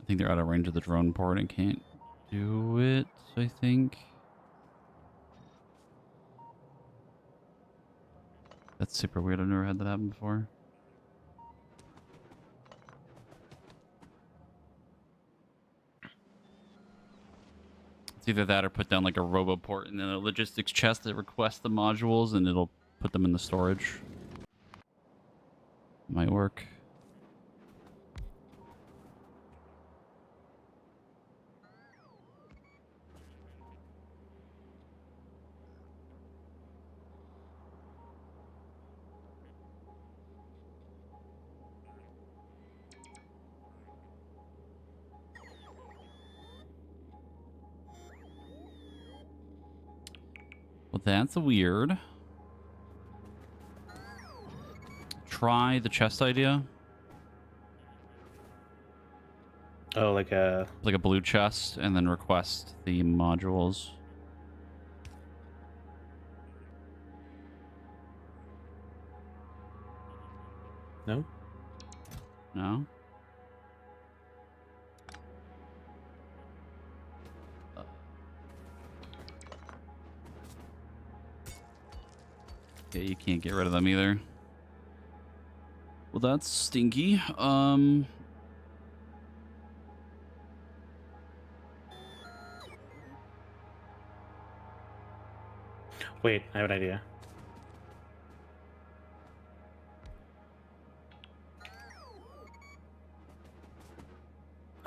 I think they're out of range of the drone port and can't do it, I think. That's super weird. I've never had that happen before. It's either that or put down like a roboport and then a logistics chest that requests the modules and it'll put them in the storage. Might work. Well, that's weird. Try the chest idea. Oh, like a... Like a blue chest, and then request the modules. No? No? Yeah, you can't get rid of them either. Well, that's stinky. Wait, I have an idea.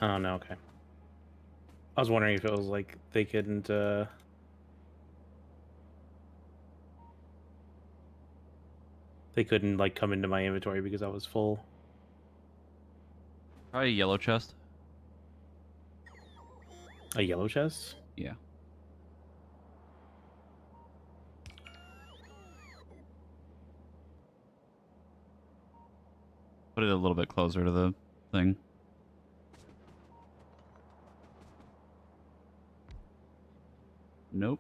Oh, no, okay. I was wondering if it was like they couldn't, they couldn't, like, come into my inventory because I was full. Try a yellow chest. A yellow chest? Yeah. Put it a little bit closer to the thing. Nope.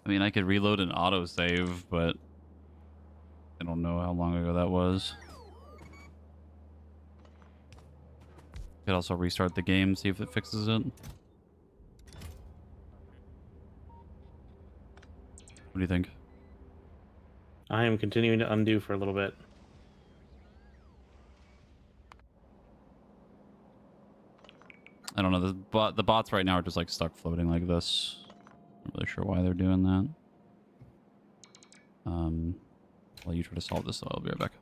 I mean, I could reload an autosave, but I don't know how long ago that was. Could also restart the game, see if it fixes it. What do you think? I am continuing to undo for a little bit. I don't know. The bots right now are just like stuck floating like this. Not really sure why they're doing that. While you try to solve this, I'll be right back.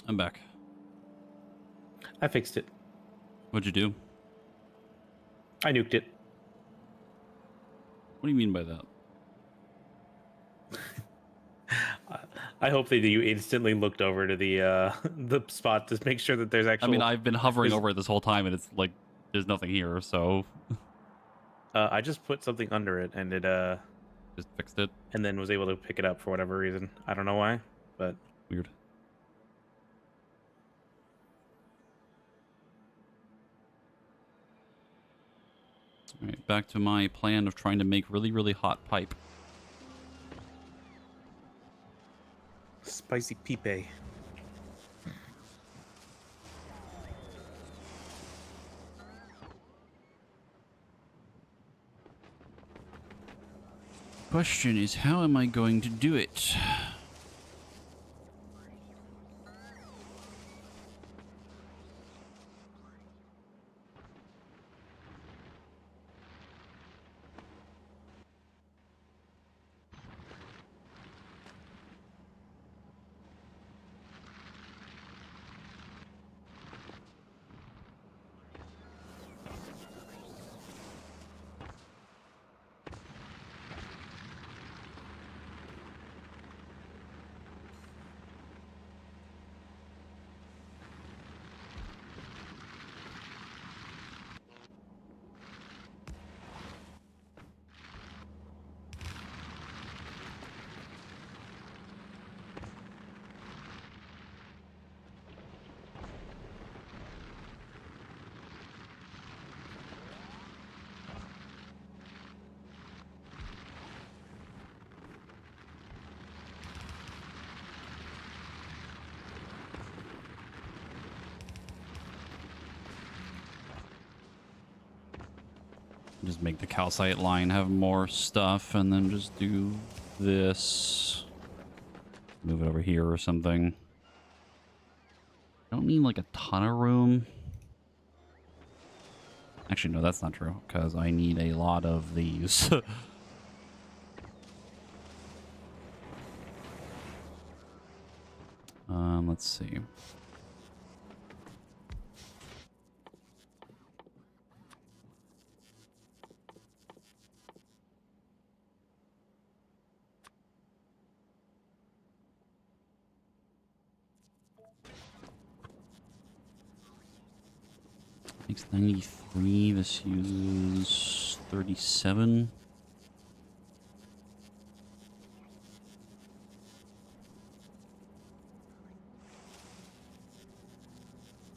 I'm back. I fixed it. What'd you do? I nuked it. What do you mean by that? I hope that you instantly looked over to the the spot to make sure that there's I mean, actual. I've been hovering There's, over it this whole time, and it's like there's nothing here, so I just put something under it, and it just fixed it. and then was able to pick it up for whatever reason. I don't know why, but Weird. All right, back to my plan of trying to make really, really hot pipe. spicy pipe. Question is, how am I going to do it? Just make the calcite line have more stuff, and then just do this. Move it over here or something. I don't need like a ton of room. Actually, no, that's not true, because I need a lot of these. Let's see. Makes 93. This uses 37.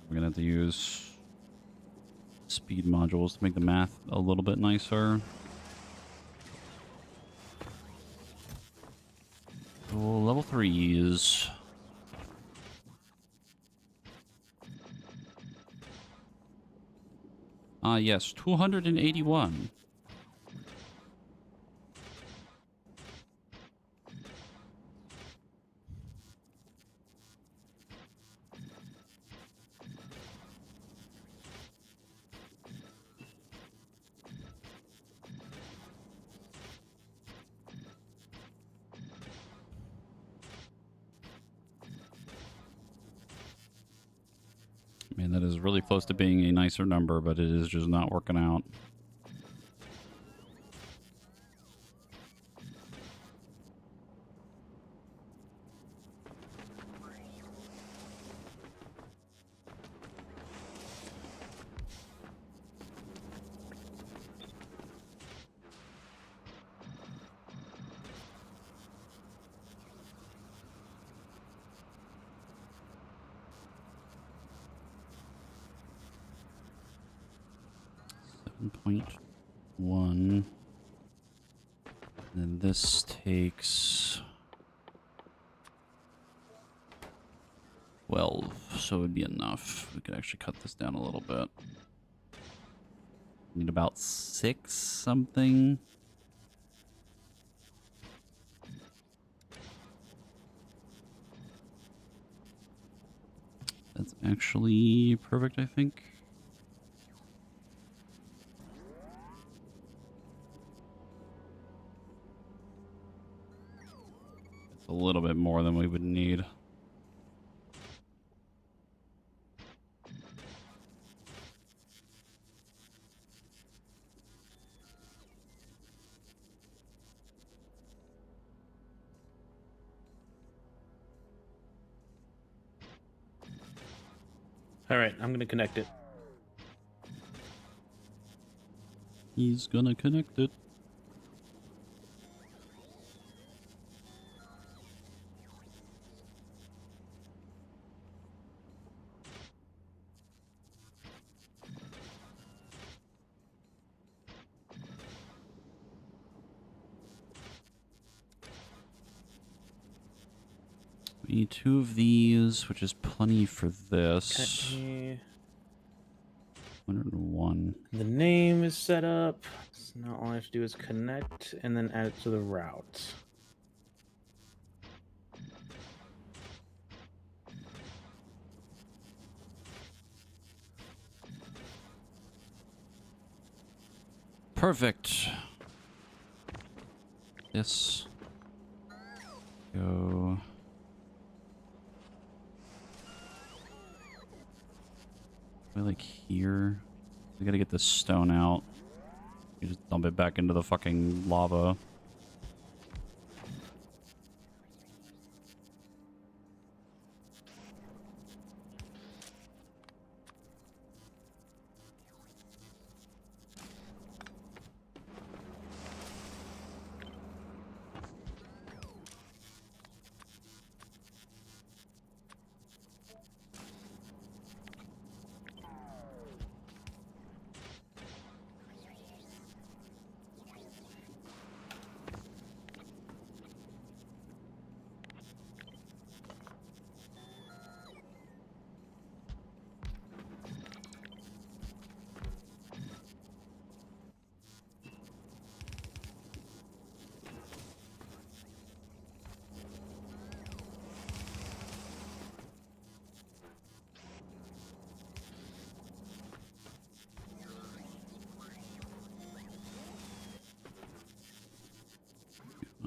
We're gonna have to use speed modules to make the math a little bit nicer. So level 3s. Yes, 281. I mean, that is really close to being a nicer number, but it is just not working out. Point 1. Then this takes 12, so it would be enough. We could actually cut this down a little bit. Need about 6 something. That's actually perfect, I think. A little bit more than we would need. All right, I'm gonna connect it. He's gonna connect it. We need 2 of these, which is plenty for this. Okay. 101. The name is set up. So now all I have to do is connect and then add it to the route. Perfect. This. Go. I like here. We gotta get this stone out. You just dump it back into the fucking lava.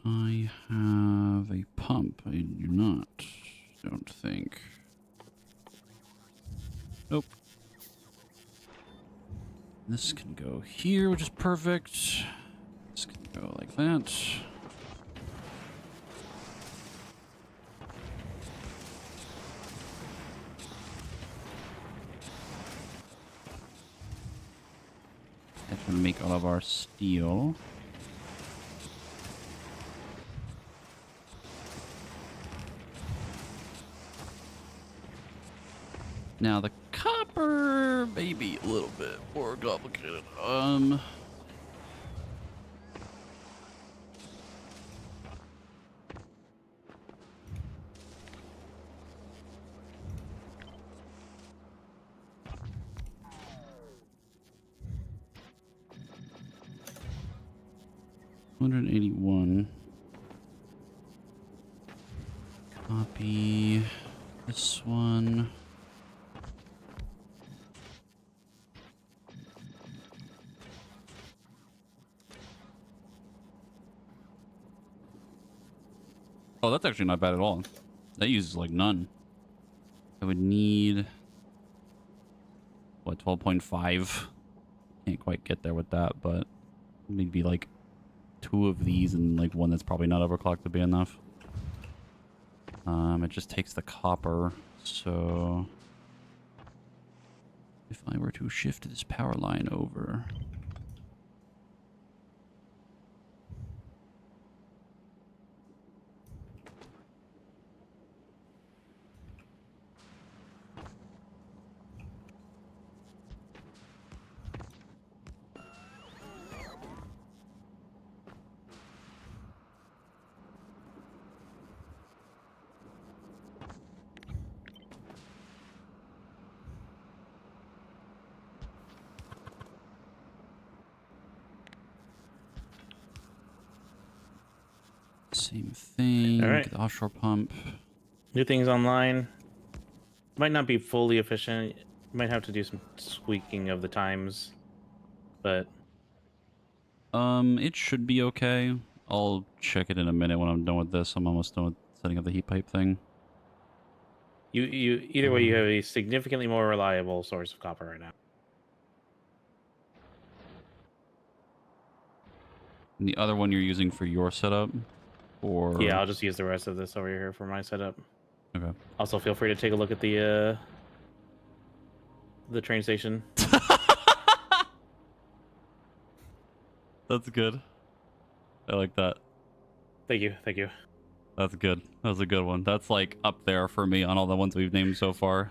I have a pump. I do not. Don't think. Nope. This can go here, which is perfect. This can go like that. That's gonna make all of our steel. Now the copper may be a little bit more complicated. 181. Copy this one. Oh, that's actually not bad at all. That uses like none. I would need what, 12.5? Can't quite get there with that, but maybe like 2 of these and like one that's probably not overclocked to be enough. It just takes the copper, so if I were to shift this power line over. Same thing. All right. Get the offshore pump. New things online. Might not be fully efficient. Might have to do some tweaking of the times, but It should be okay. I'll check it in a minute when I'm done with this. I'm almost done with setting up the heat pipe thing. you either way, you have a significantly more reliable source of copper right now. And the other one you're using for your setup? Or... Yeah, I'll just use the rest of this over here for my setup. Okay. Also, feel free to take a look at the the train station. That's good. I like that. Thank you, thank you. That's good. That was a good one. That's like up there for me on all the ones we've named so far.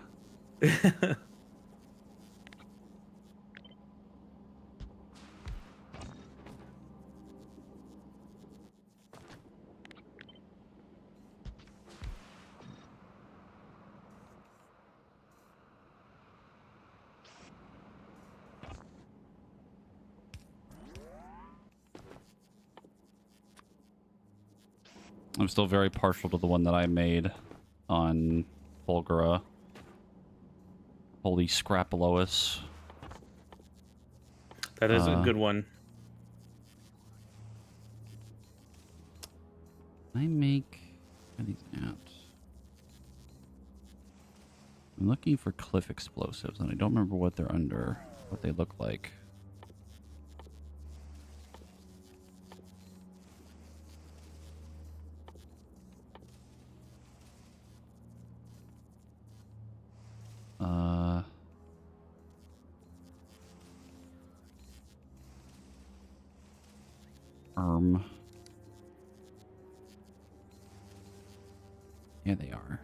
I'm still very partial to the one that I made on Fulgura. Holy scrap, Lois. That is a good one. Can I make these out? I'm looking for cliff explosives, and I don't remember what they're under, what they look like. Here they are.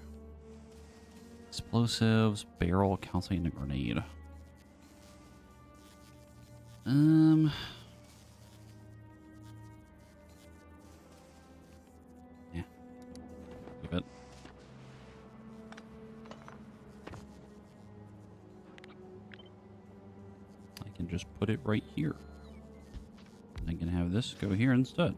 Explosives, barrel, calcite, and a grenade. Yeah. Leave it. I can just put it right here. I can have this go here instead.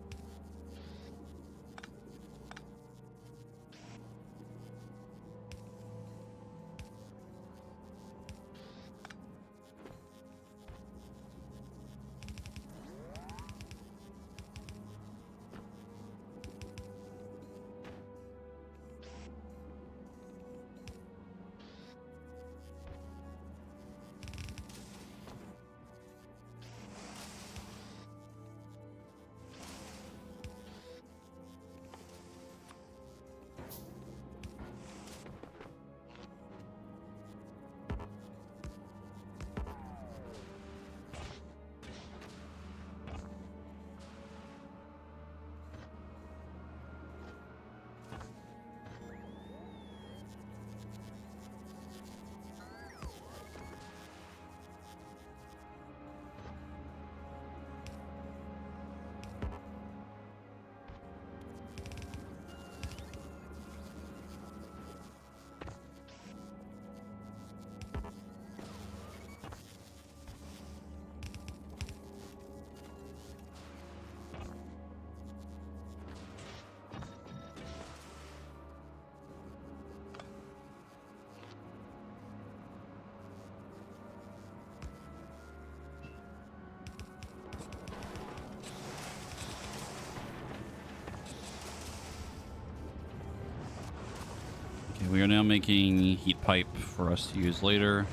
We are now making heat pipe for us to use later.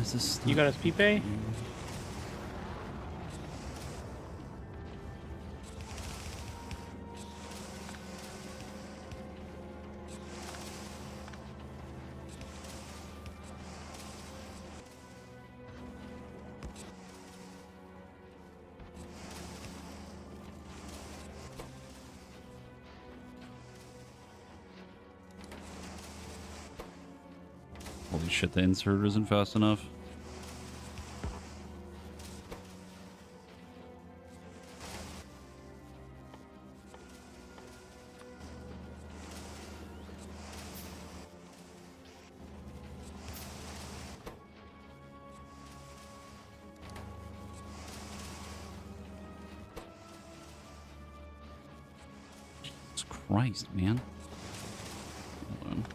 Is this... You got us Pipe? Holy shit, the insert isn't fast enough. Jesus Christ, man. Hold on.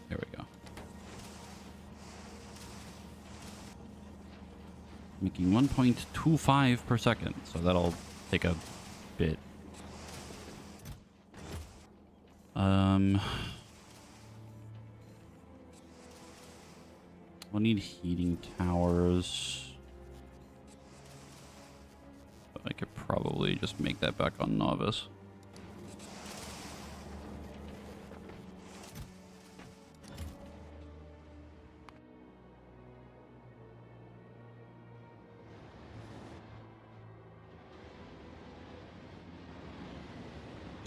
There we go. Making 1.25 per second, so that'll take a bit. We'll need heating towers. But I could probably just make that back on novice.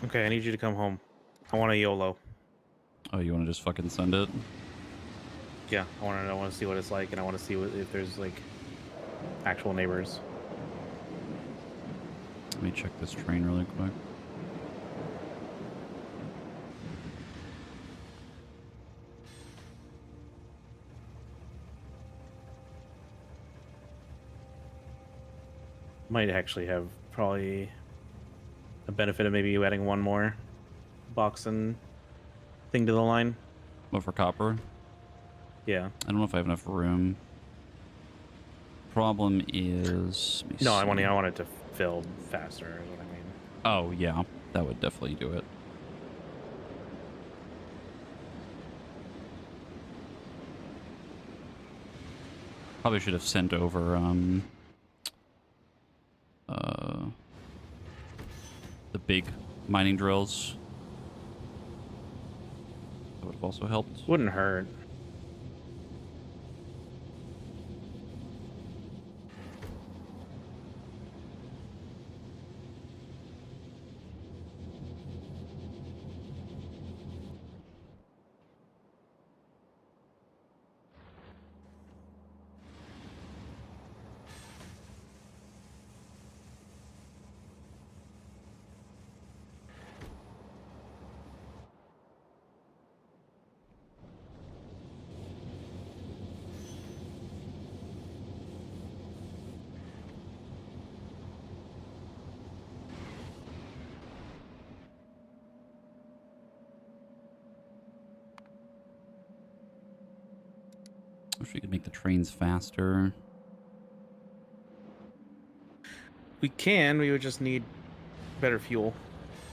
Okay, I need you to come home. I want a YOLO. Oh, you want to just fucking send it? Yeah, I want to see what it's like, and I want to see if there's like actual neighbors. Let me check this train really quick. Might actually have probably a benefit of maybe you adding one more box and thing to the line. What, for copper? Yeah. I don't know if I have enough room. Problem is... let me No, see. I want it to fill faster, is what I mean. Oh, yeah. That would definitely do it. Probably should have sent over, the big mining drills. That would have also helped. Wouldn't hurt. Wish we could make the trains faster. We can. We would just need better fuel.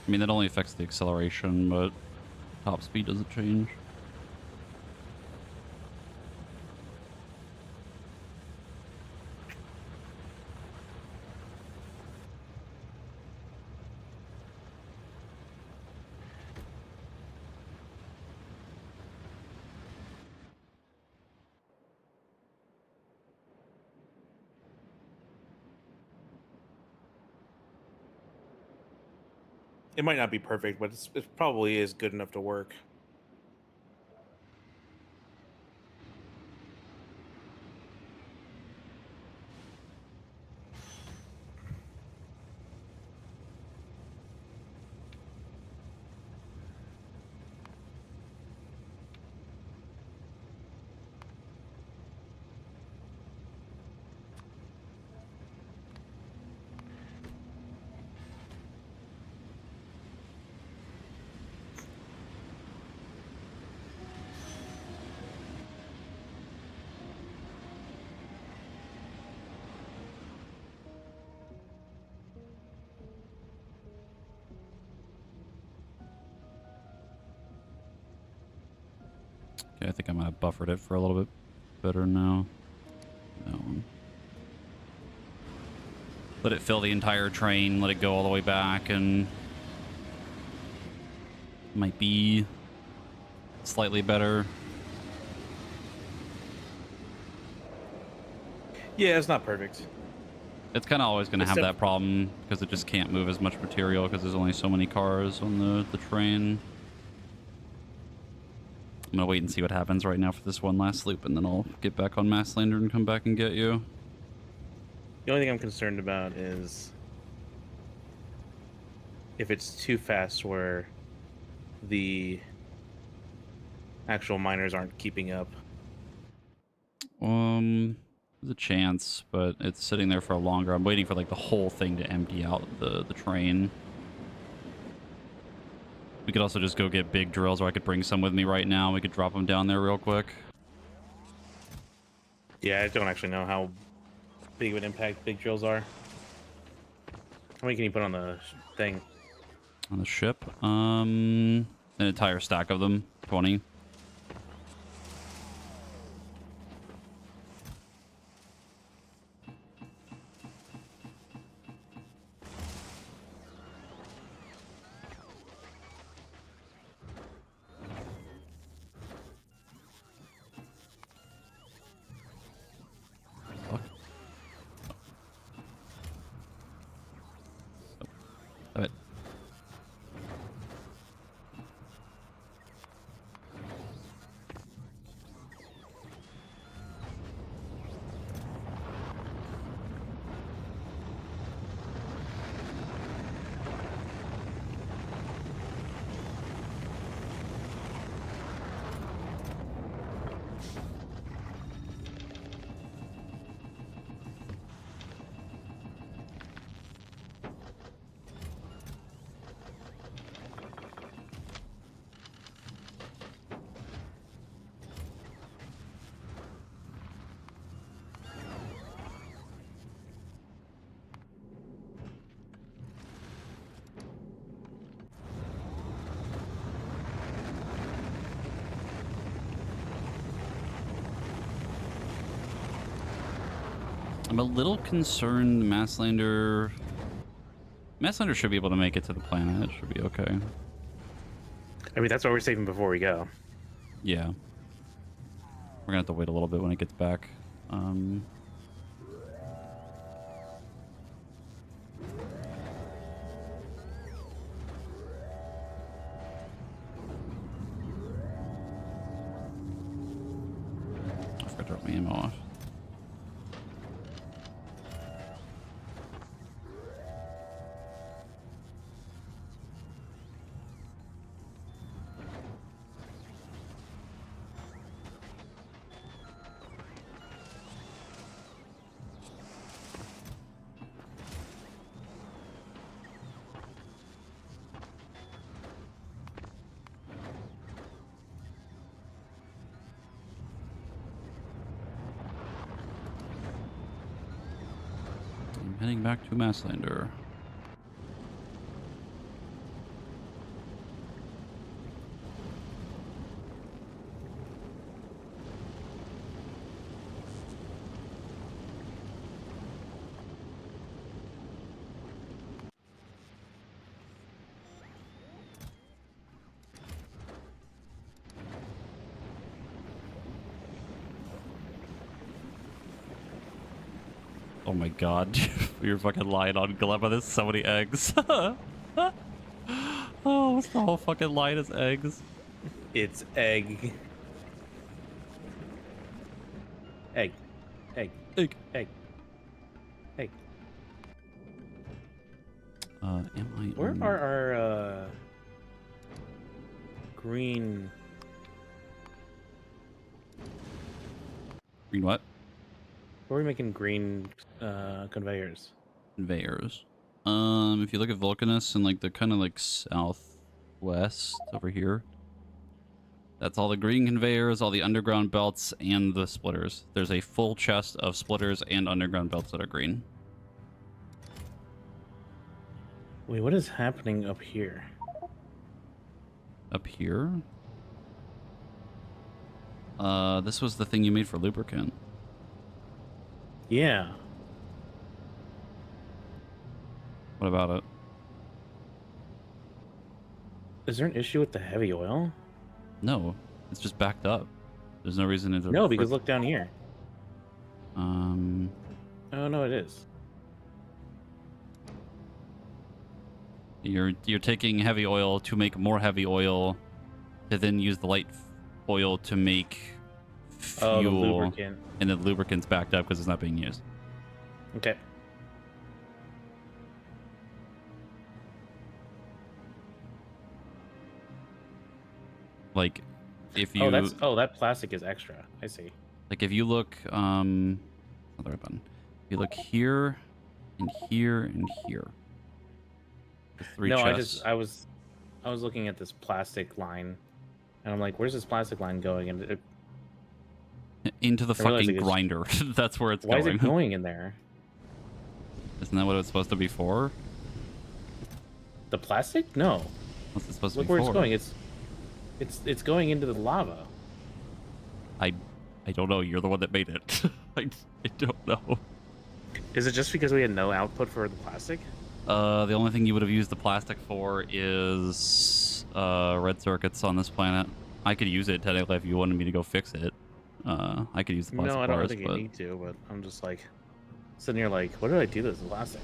I mean, that only affects the acceleration, but top speed doesn't change. It might not be perfect, but it probably is good enough to work. Okay, I think I might have buffered it for a little bit better now. That one. Let it fill the entire train, let it go all the way back, and might be slightly better. Yeah, it's not perfect. It's kind of always going to have Except- that problem because it just can't move as much material because there's only so many cars on the train. I'm going to wait and see what happens right now for this one last loop, and then I'll get back on Mass Lander and come back and get you. The only thing I'm concerned about is if it's too fast where the actual miners aren't keeping up. There's a chance, but it's sitting there for longer. I'm waiting for like the whole thing to empty out the train. We could also just go get big drills, or I could bring some with me right now. We could drop them down there real quick. Yeah, I don't actually know how big of an impact big drills are. How many can you put on the thing? On the ship? An entire stack of them. 20. I'm a little concerned Masslander should be able to make it to the planet. It should be okay. I mean, that's what we're saving before we go. Yeah. We're gonna have to wait a little bit when it gets back. I forgot to drop my ammo off. I'm heading back to Masslander. Oh my god, you're fucking lying on Glemma. There's so many eggs. Oh, what's the whole fucking line is eggs? It's egg. Egg. Egg. Egg. Egg. Egg. Am I Where on... are our green? Green what? Where are we making green conveyors? Conveyors. If you look at Vulcanus and like the kind of like southwest over here, that's all the green conveyors, all the underground belts, and the splitters. There's a full chest of splitters and underground belts that are green. Wait, what is happening up here? Up here? This was the thing you made for lubricant. Yeah. What about it? Is there an issue with the heavy oil? No, it's just backed up. There's no reason to... No, because look down here. Oh no, it is. You're taking heavy oil to make more heavy oil, to then use the light oil to make fuel. Oh, the lubricant. And the lubricant's backed up because it's not being used. Okay. Like, if you... that plastic is extra. I see. Like, if you look... not the right button. If you look here, and here, and here. The three chests. I was looking at this plastic line, and I'm like, where's this plastic line going? And into the I realized fucking grinder. That's where it's why going. is it going in there? Isn't that what it's supposed to be for? The plastic? No. What's it supposed to Look be where for? it's going. It's going into the lava. I don't know. You're the one that made it. I don't know. Is it just because we had no output for the plastic? The only thing you would have used the plastic for is red circuits on this planet. I could use it technically if you wanted me to go fix it. I could use the plastic. No, I don't bars, think you but need to, but I'm just like sitting here like, what did I do to this plastic?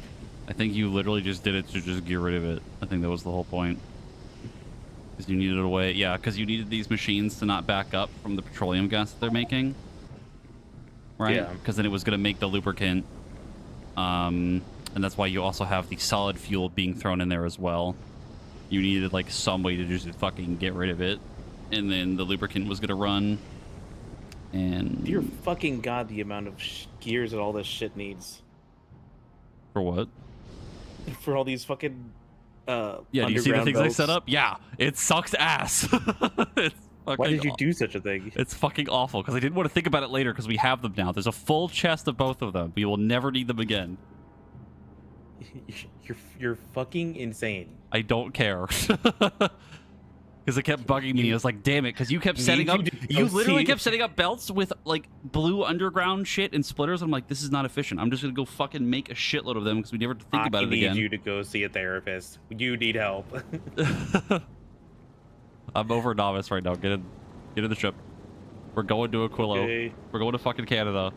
I think you literally just did it to just get rid of it. I think that was the whole point. Because you needed a way, yeah, because you needed these machines to not back up from the petroleum gas that they're making. Right? Yeah. Because then it was going to make the lubricant. And that's why you also have the solid fuel being thrown in there as well. You needed like some way to just fucking get rid of it. And then the lubricant was going to run. And Dear fucking god, the amount of gears that all this shit needs. For what? For all these fucking yeah, do you see the things I set up? Yeah, it sucks ass. It's Why did you do such a thing? It's fucking awful because I didn't want to think about it later because we have them now. There's a full chest of both of them. We will never need them again. You're fucking insane. I don't care. Because because it kept bugging me. I was like, damn it, because you kept setting up. You literally kept setting up belts with like blue underground shit and splitters. I'm like, this is not efficient. I'm just gonna go fucking make a shitload of them because we never think about it again. I need you to go see a therapist. You need help. I'm over novice right now. Get in the ship. We're going to Aquilo. Okay. We're going to fucking Canada.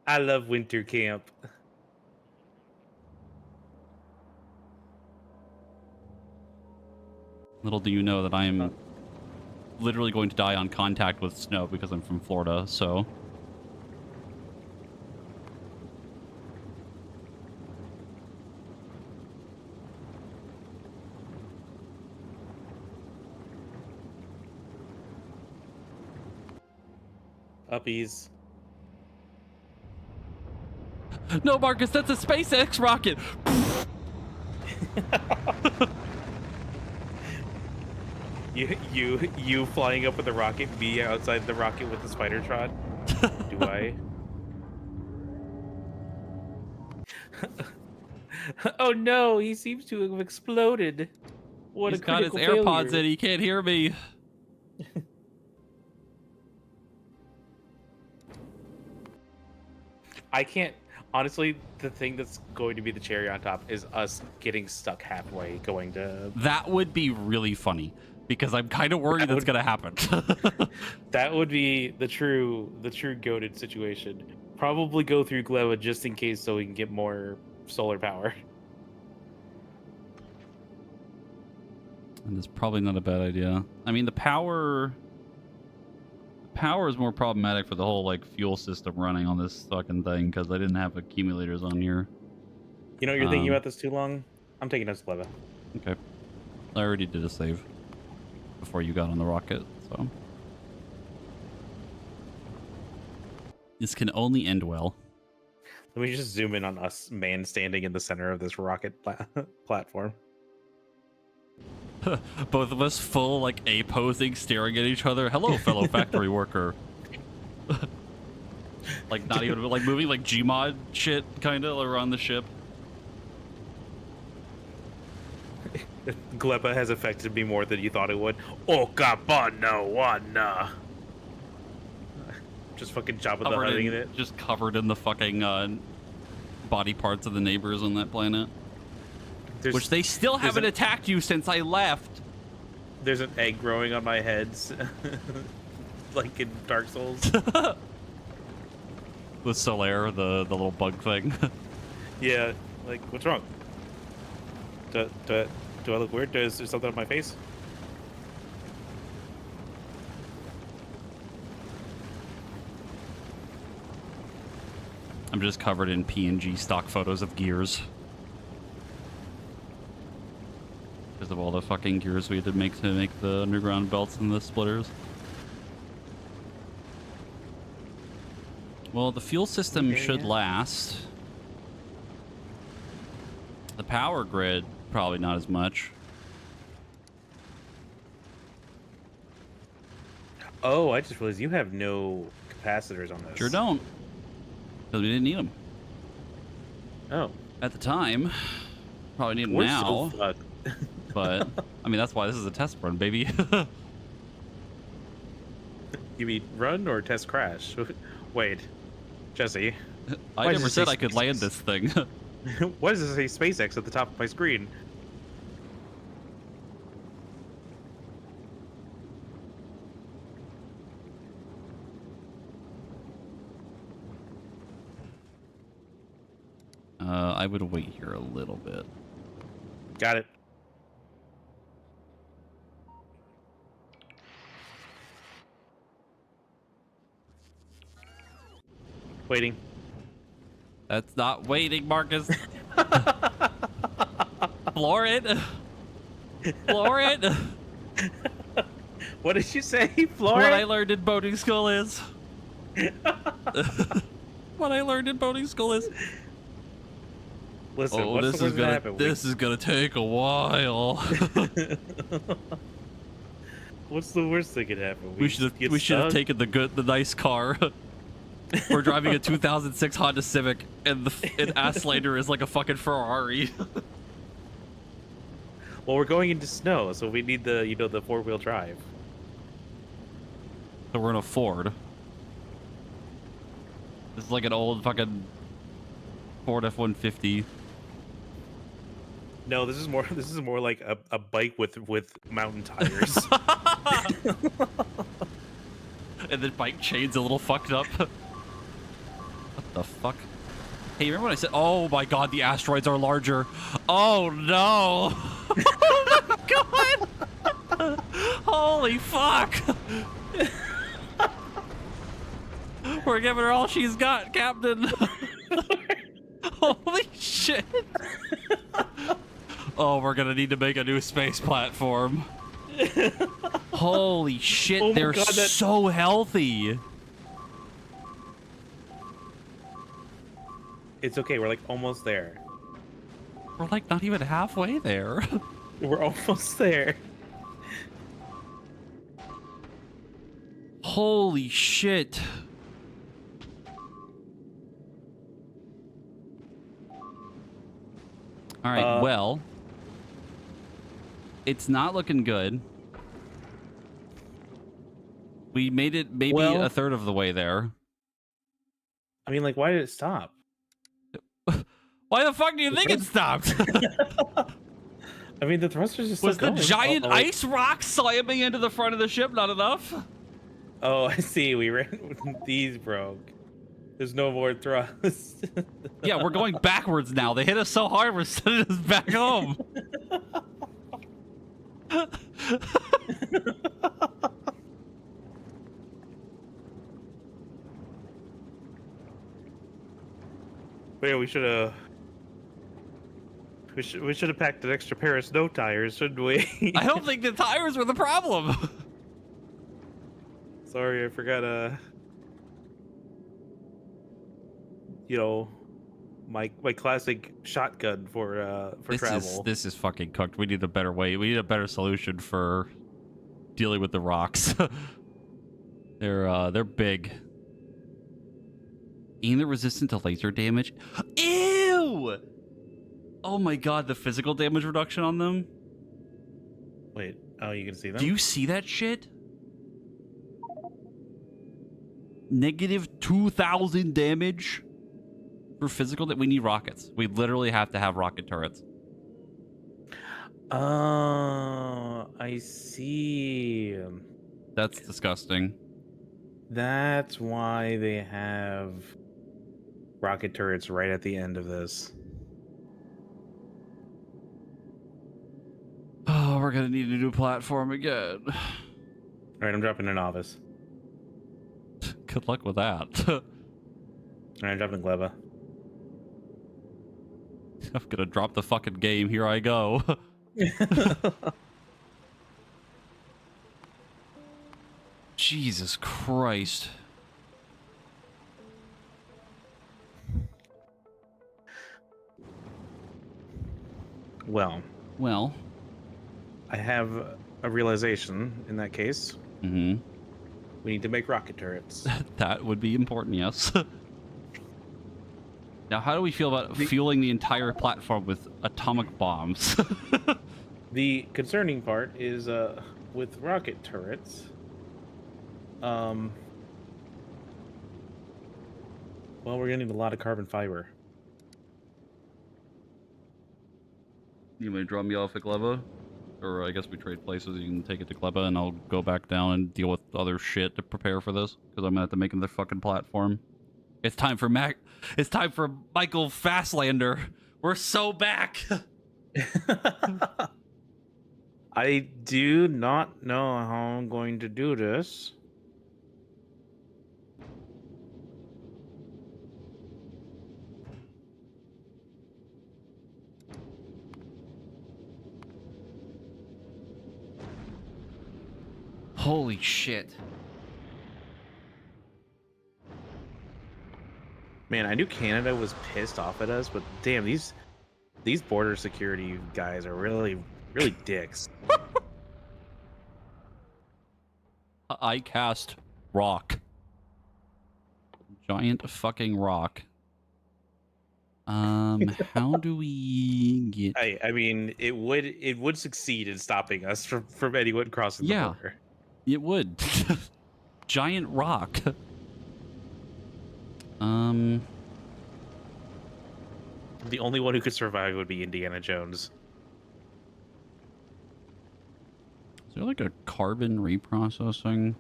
I love winter camp. Little do you know that I am literally going to die on contact with snow because I'm from Florida, so... Uppies. No, Marcus, that's a SpaceX rocket! You flying up with the rocket, me outside the rocket with the Spider-Tron? Do I? Oh no, he seems to have exploded. What He's a got his critical AirPods failure. in, he can't hear me. I can't. Honestly, the thing that's going to be the cherry on top is us getting stuck halfway going to... That would be really funny, because I'm kind of worried that's gonna happen. That would be the true goated situation. Probably go through Gleba just in case so we can get more solar power. And it's probably not a bad idea. I mean, the power is more problematic for the whole like fuel system running on this fucking thing because I didn't have accumulators on here. You know, you're thinking about this too long. I'm taking us to Gleba. Okay. I already did a save before you got on the rocket, so this can only end well. Let me just zoom in on us, man, standing in the center of this rocket platform. Both of us full like A posing, staring at each other. Hello, fellow factory worker. Like not even like moving like Gmod shit kind of around the ship. Gleba has affected me more than you thought it would. Oh, no one. Just fucking Jabba the Hutting in it. Just covered in the fucking body parts of the neighbors on that planet. Which they still haven't attacked you since I left. There's an egg growing on my head, like in Dark Souls. With Solaire, the little bug thing. Yeah, like, what's wrong? Do I look weird? Is there something on my face? I'm just covered in PNG stock photos of gears. Because of all the fucking gears we had to make the underground belts and the splitters. Well, the fuel system should last. The power grid, probably not as much. Oh, I just realized you have no capacitors on this. Sure don't. Because we didn't need them. Oh. At the time. Probably need them We're now. so fucked. But, I mean, that's why this is a test run, baby. You mean run or test crash? Wait, Jesse. I never said I could land this thing. Why does it say SpaceX at the top of my screen? I would wait here a little bit. Got it. Waiting. That's not waiting, Marcus. Floor it. Floor it. What did you say, Floor What it? I learned in boating school is... What I learned in boating school is... Listen, oh, what's the worst that happen? This is gonna take a while. What's the worst that could happen? We should have taken the nice car. We're driving a 2006 Honda Civic, and the Aslander is like a fucking Ferrari. Well, we're going into snow, so we need the the 4-wheel drive. So we're in a Ford. This is like an old fucking Ford F-150. No, this is more. This is more like a bike with mountain tires. And the bike chain's a little fucked up. What the fuck? Hey, remember when I said, oh my god, the asteroids are larger? Oh no! Oh my god! Holy fuck! We're giving her all she's got, Captain. Holy shit! Oh, we're gonna need to make a new space platform. Holy shit, Oh my they're God, so healthy. It's okay. We're like almost there. We're like not even halfway there. We're almost there. Holy shit. All right, well, it's not looking good. We made it maybe a third of the way there. I mean, like, why did it stop? Why the fuck do you think it stopped? I mean, the thrusters just Was still the going. giant ice rock slamming into the front of the ship not enough? Oh, I see. We ran. These broke. There's no more thrust. Yeah, we're going backwards now. They hit us so hard, we're sending us back home. Yeah, we should have. We should have packed an extra pair of snow tires, shouldn't we? I don't think the tires were the problem. Sorry, I forgot. You know, my classic shotgun for travel. This is fucking cooked. We need a better way. We need a better solution for dealing with the rocks. They're big. And they're resistant to laser damage. Ew! Oh my god, the physical damage reduction on them. Wait, oh, you can see them? Do you see that shit? Negative 2,000 damage for physical. That we need rockets. We literally have to have rocket turrets. I see. That's disgusting. That's why they have rocket turrets right at the end of this. Oh, we're gonna need a new platform again. All right, I'm dropping a novice. Good luck with that. All right, I'm dropping Gleba. I'm gonna drop the fucking game. Here I go. Jesus Christ. Well, I have a realization in that case. Mm-hmm. We need to make rocket turrets. That would be important, yes. Now, how do we feel about fueling the entire platform with atomic bombs? The concerning part is with rocket turrets. Well, we're gonna need a lot of carbon fiber. You may drop me off at Gleba? Or I guess we trade places. You can take it to Gleba and I'll go back down and deal with other shit to prepare for this. Because I'm gonna have to make another fucking platform. It's time for It's time for Michael Fastlander. We're so back. I do not know how I'm going to do this. Holy shit. Man, I knew Canada was pissed off at us, but damn, these border security guys are really dicks. I cast rock. Giant fucking rock. How do we get... I mean, it would succeed in stopping us from anyone crossing the Yeah, border. it would. Giant rock. Um, The only one who could survive would be Indiana Jones. is there like a carbon reprocessing?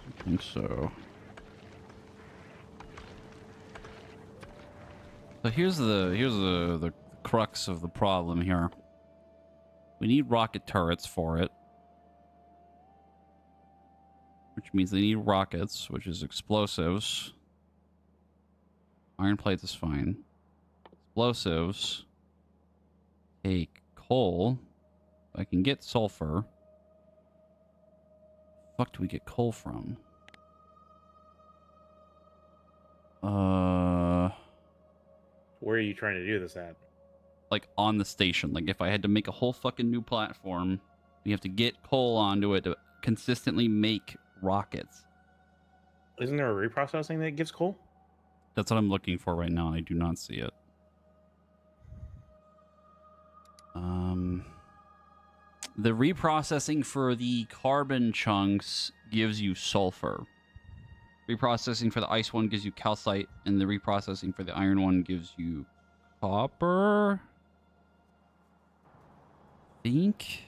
I think so. So here's the crux of the problem here. We need rocket turrets for it, which means they need rockets, which is explosives. Iron plate is fine. Explosives. Take coal. I can get sulfur. Fuck do we get coal from? Where are you trying to do this at? Like on the station. Like if I had to make a whole fucking new platform, we have to get coal onto it to consistently make rockets. Isn't there a reprocessing that gives coal? That's what I'm looking for right now, and I do not see it. The reprocessing for the carbon chunks gives you sulfur. Reprocessing for the ice one gives you calcite, and the reprocessing for the iron one gives you copper. I think.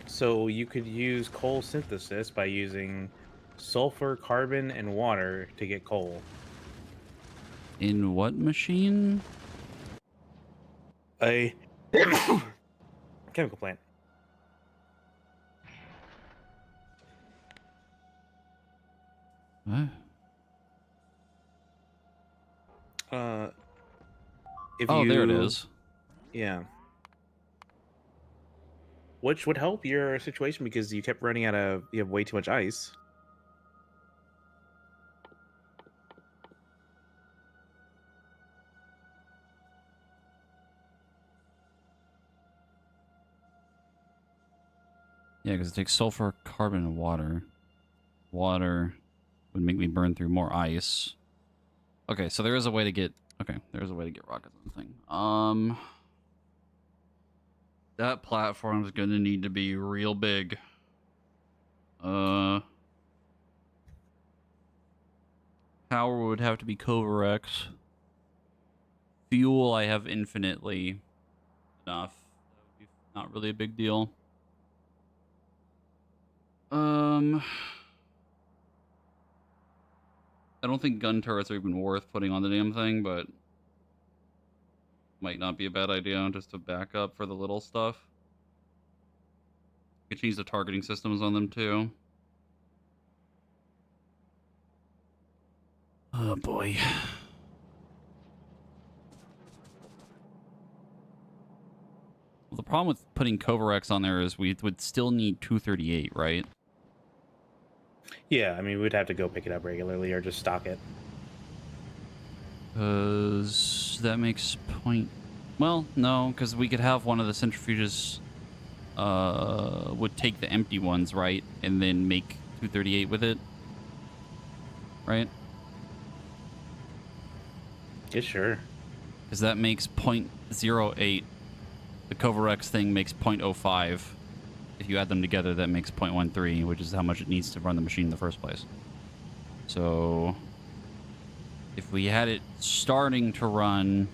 So you could use coal synthesis by using sulfur, carbon, and water to get coal. In what machine? A chemical plant. What? Uh, if Oh, you, there it is. Yeah. Which would help your situation because you kept running out of, you have way too much ice. Yeah, because it takes sulfur, carbon, and water. Water would make me burn through more ice. Okay, so there is a way to get... Okay, there's a way to get rockets on the thing. That platform is going to need to be real big. Power would have to be Covarex. Fuel, I have infinitely enough. That would be not really a big deal. I don't think gun turrets are even worth putting on the damn thing, but might not be a bad idea just to back up for the little stuff. You could change the targeting systems on them too. Oh boy. Well, the problem with putting Covarex on there is we would still need 238, right? Yeah, I mean, we'd have to go pick it up regularly or just stock it. Because that makes point... Well, no, because we could have one of the centrifuges would take the empty ones, right? And then make 238 with it. Right? Yeah, sure. Because that makes 0.08. The Covarex thing makes 0.05. If you add them together, that makes 0.13, which is how much it needs to run the machine in the first place. So if we had it starting to run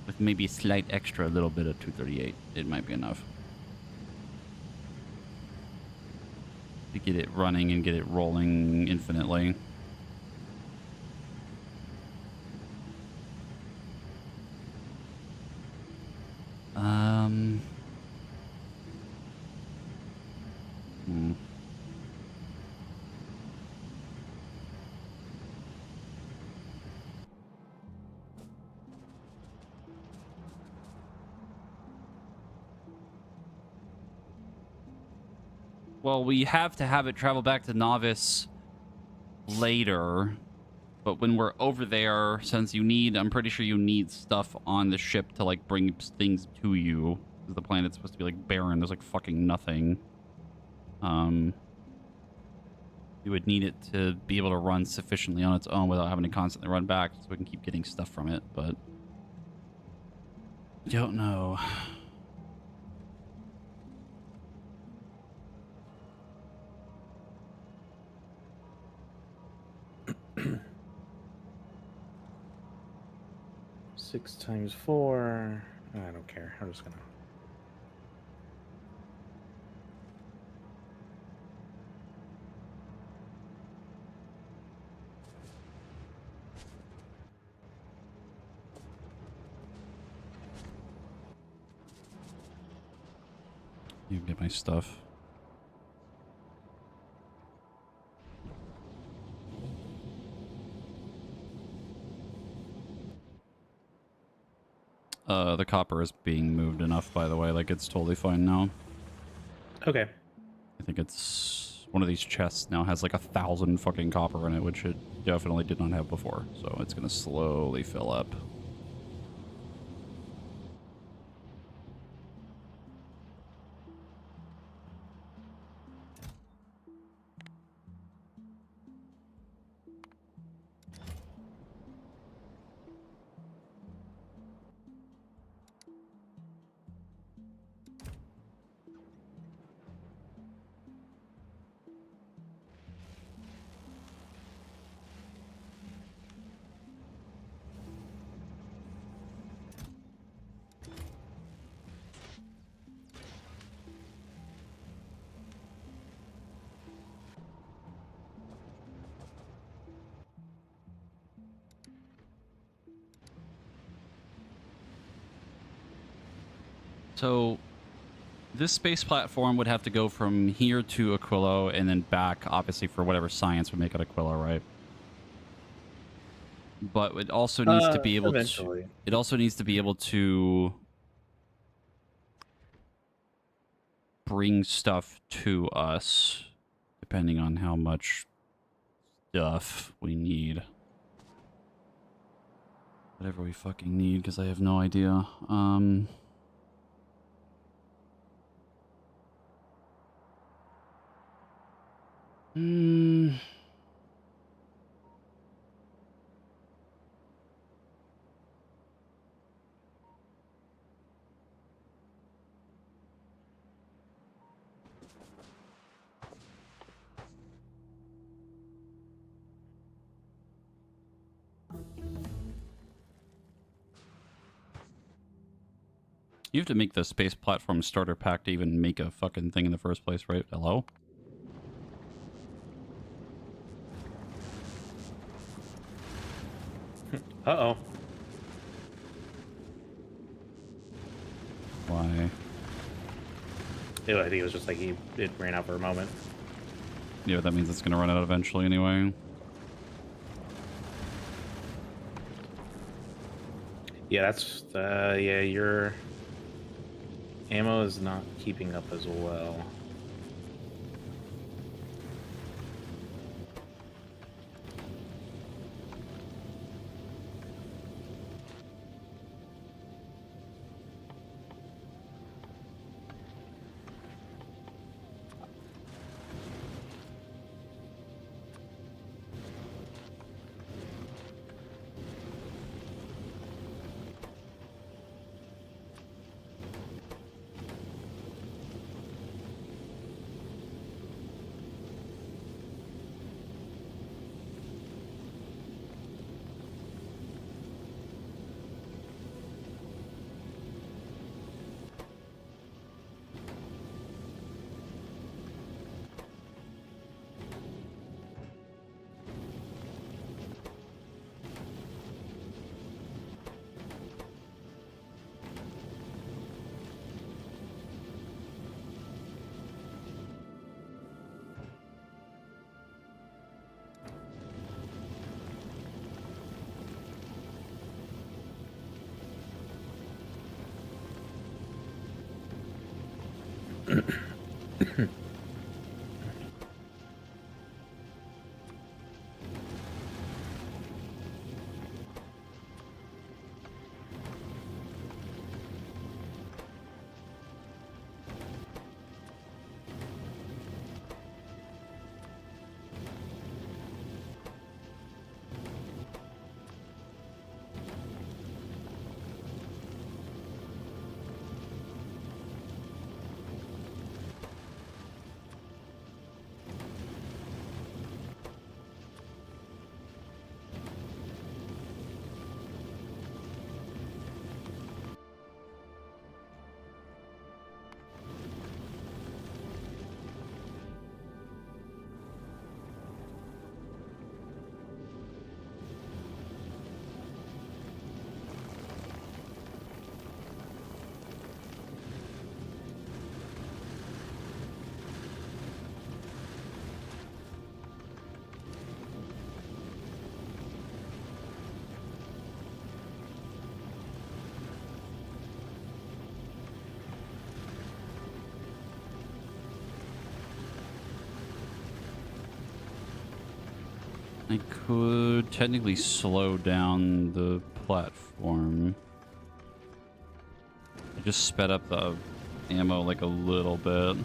with maybe a slight extra little bit of 238, it might be enough to get it running and get it rolling infinitely. Well, we have to have it travel back to Novice later. But when we're over there, since you need, I'm pretty sure you need stuff on the ship to, like, bring things to you. Because the planet's supposed to be, like, barren. There's, like, fucking nothing. we would need it to be able to run sufficiently on its own without having to constantly run back, so we can keep getting stuff from it. But don't know. 6 times 4. I don't care. I'm just gonna. You can get my stuff. The copper is being moved enough, by the way. Like, it's totally fine now. Okay. I think it's... one of these chests now has like 1,000 fucking copper in it, which it definitely did not have before. So it's gonna slowly fill up. So this space platform would have to go from here to Aquilo and then back, obviously, for whatever science would make it Aquilo, right? But it also needs to be able to... Eventually. it also needs to be able to bring stuff to us, depending on how much stuff we need. Whatever we fucking need, because I have no idea. You have to make the space platform starter pack to even make a fucking thing in the first place, right? Hello? Uh-oh. Why? Ew, I think it was just like it ran out for a moment. Yeah, but that means it's gonna run out eventually anyway. Yeah, that's yeah, your ammo is not keeping up as well. I could technically slow down the platform. I just sped up the ammo like a little bit.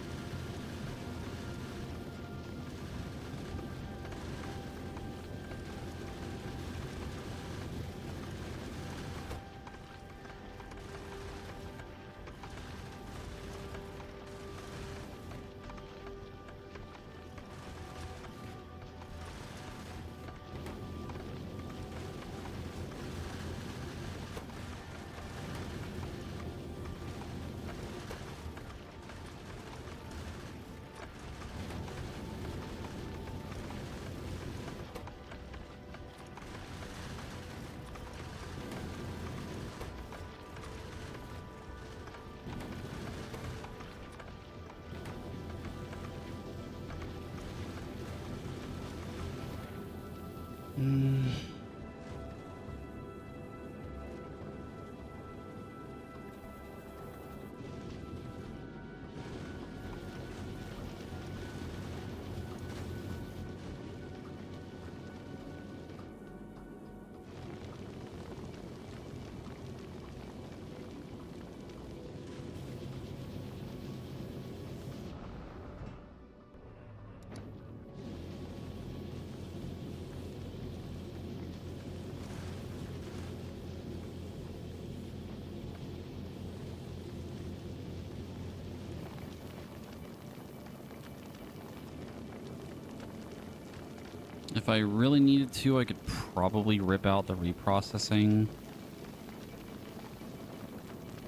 If I really needed to, I could probably rip out the reprocessing.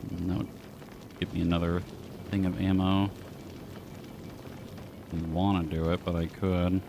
And that would give me another thing of ammo. I want to do it, but I could.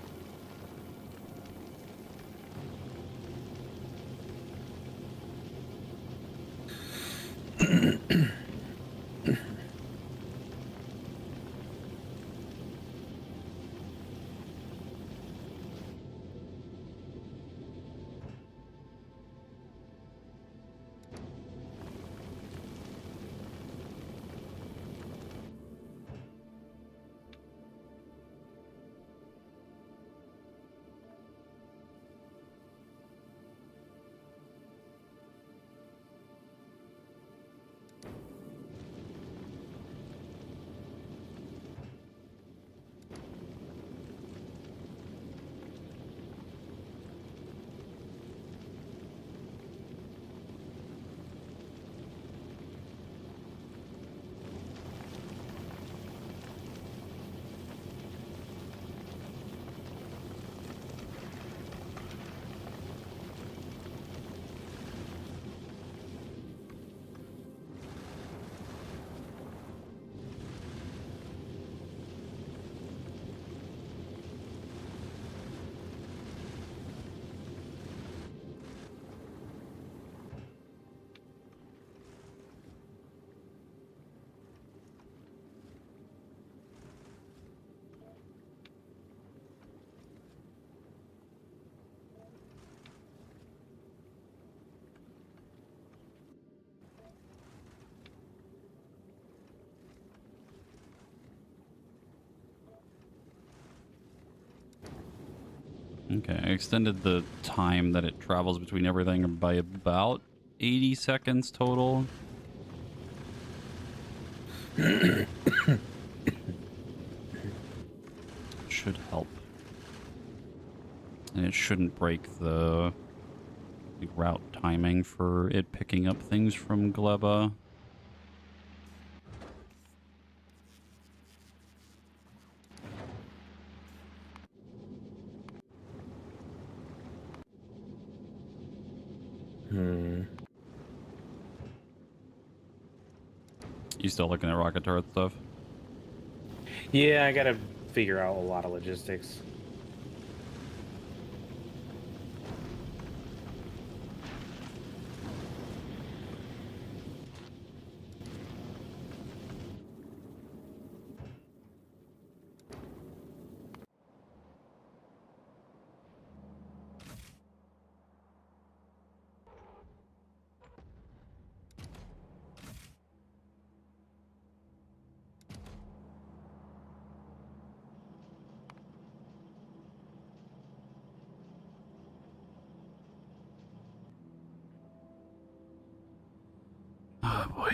Okay, I extended the time that it travels between everything by about 80 seconds total. Should help. And it shouldn't break the route timing for it picking up things from Gleba. You still looking at rocket turret stuff? Yeah, I gotta figure out a lot of logistics. boy.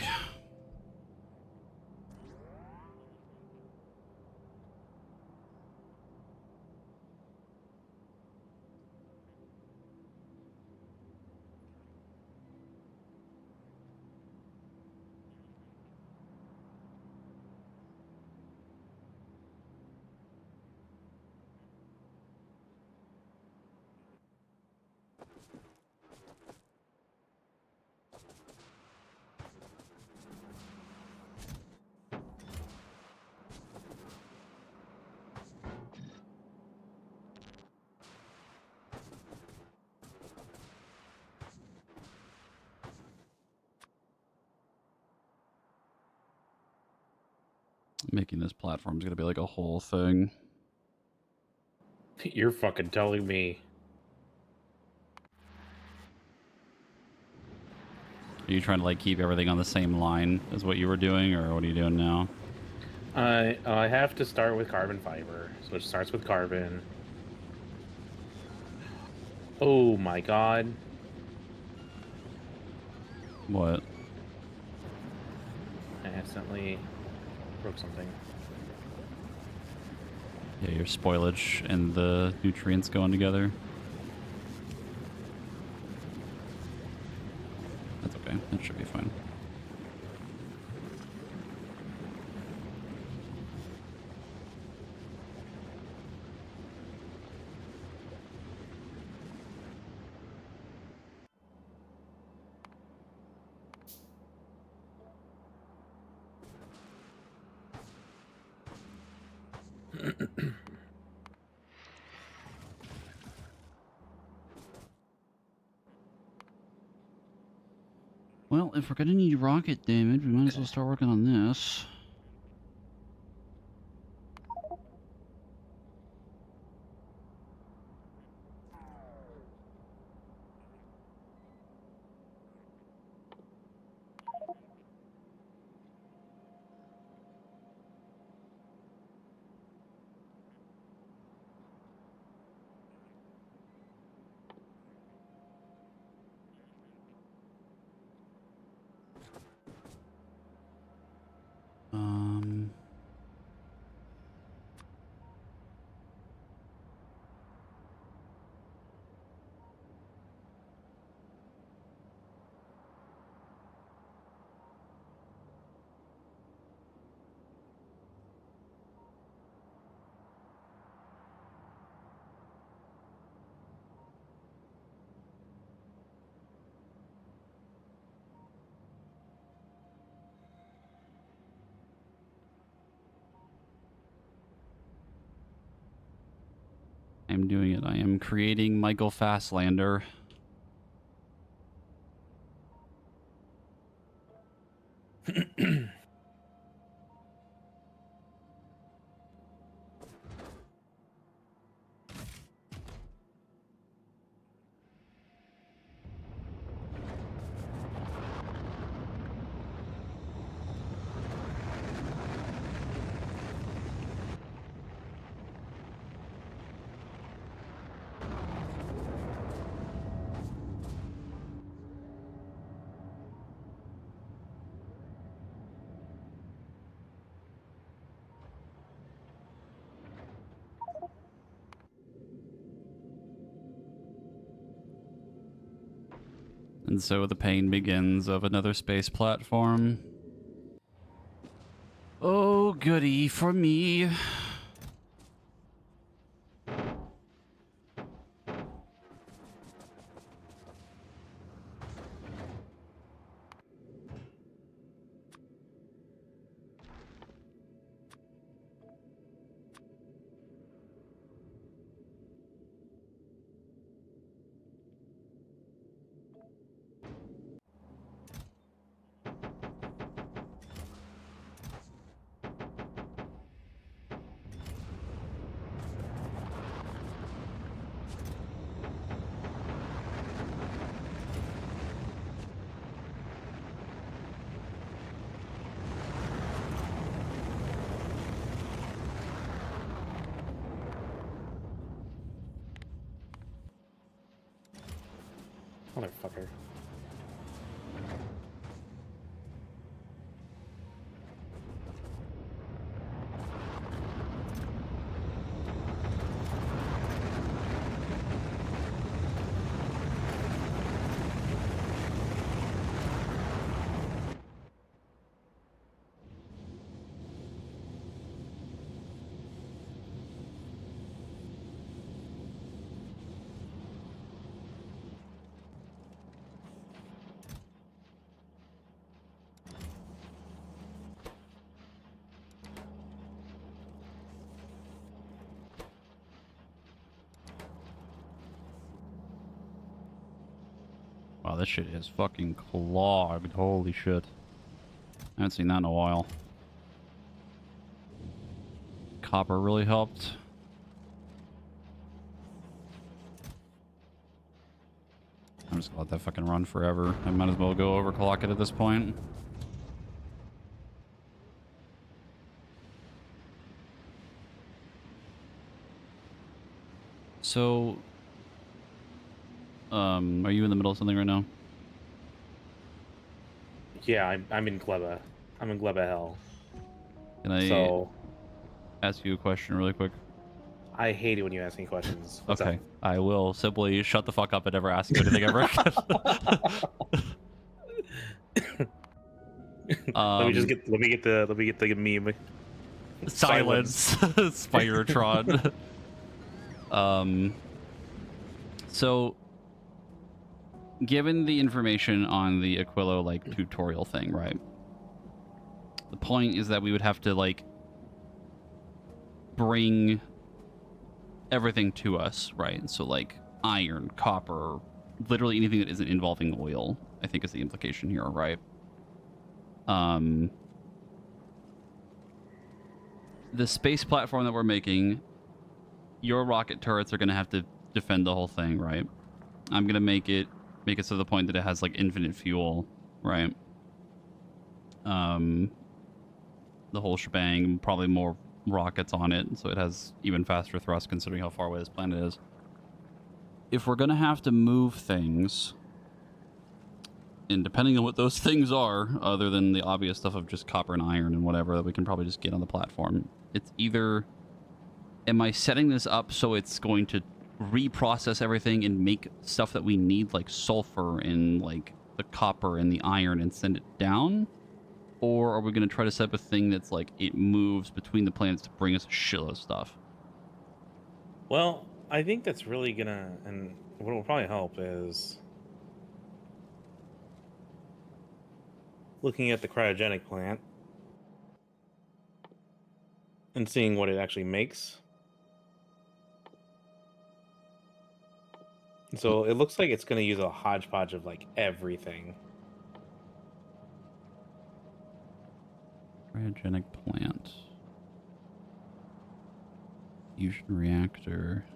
Making this platform is gonna be like a whole thing. You're fucking telling me. Are you trying to like keep everything on the same line as what you were doing, or what are you doing now? I have to start with carbon fiber, so it starts with carbon. Oh my god. What? I accidentally broke something. Yeah, your spoilage and the nutrients going together. That's okay. That should be fine. Well, if we're gonna need rocket damage, we might as well start working on this. Um... I'm doing it. I am creating Michael Fastlander. And so the pain begins of another space platform. Oh, goody for me. Motherfucker. Wow, this shit is fucking clogged. Holy shit. I haven't seen that in a while. Copper really helped. I'm just gonna let that fucking run forever. I might as well go overclock it at this point. So, are you in the middle of something right now? Yeah, I'm in Gleba. I'm in Gleba Hell. Can I So ask you a question really quick? I hate it when you ask me questions. What's up? Okay, I will simply shut the fuck up and never ask you anything ever again. um, let me get the meme. silence, Spirotron. um, so given the information on the Aquilo like tutorial thing, right? The point is that we would have to like bring everything to us, right? So like iron, copper, literally anything that isn't involving oil, I think is the implication here, right? The space platform that we're making, your rocket turrets are going to have to defend the whole thing, right? I'm going to make it to the point that it has like infinite fuel, right? The whole shebang, probably more rockets on it, so it has even faster thrust considering how far away this planet is. If we're going to have to move things, and depending on what those things are, other than the obvious stuff of just copper and iron and whatever that we can probably just get on the platform, it's either, am I setting this up so it's going to reprocess everything and make stuff that we need, like sulfur and like the copper and the iron, and send it down? Or are we going to try to set up a thing that's like it moves between the planets to bring us a shitload of stuff? Well, I think that's really gonna, and what will probably help is looking at the cryogenic plant and seeing what it actually makes. So it looks like it's going to use a hodgepodge of like everything. Cryogenic plant. Fusion reactor.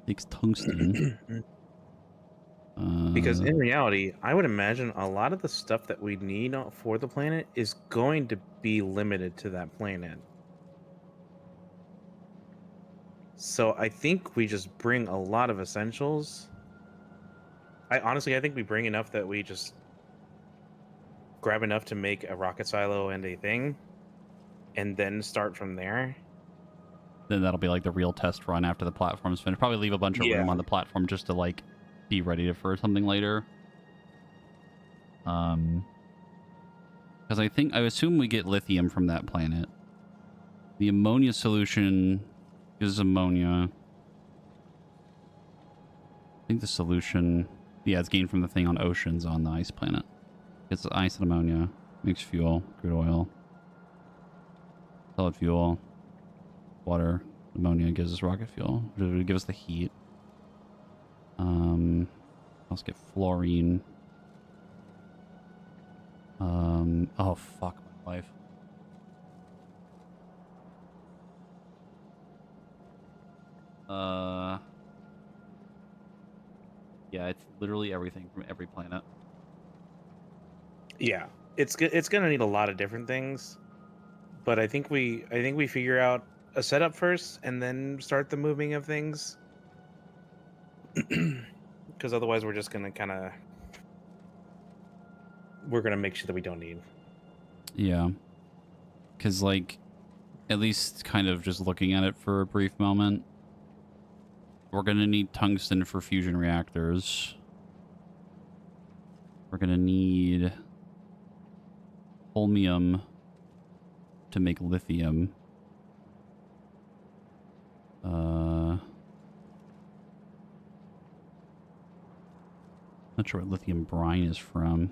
Takes tungsten. Because in reality, I would imagine a lot of the stuff that we need for the planet is going to be limited to that planet. So I think we just bring a lot of essentials. I think we bring enough that we just grab enough to make a rocket silo and a thing, and then start from there. Then that'll be like the real test run after the platform's finished. Probably leave a bunch of room Yeah. on the platform just to like be ready for something later. Because I assume we get lithium from that planet. The ammonia solution is ammonia. I think the solution, yeah, it's gained from the thing on oceans on the ice planet. It's ice and ammonia, makes fuel, crude oil, solid fuel, water, ammonia gives us rocket fuel, which would give us the heat. Let's get fluorine. Oh fuck my life. Yeah, it's literally everything from every planet. Yeah. It's going to need a lot of different things, but I think we figure out a setup first and then start the moving of things. Because otherwise we're just going to we're going to make sure that we don't need. Yeah. Because, like, at least kind of just looking at it for a brief moment, we're going to need tungsten for fusion reactors. We're going to need holmium to make lithium. Not sure what lithium brine is from.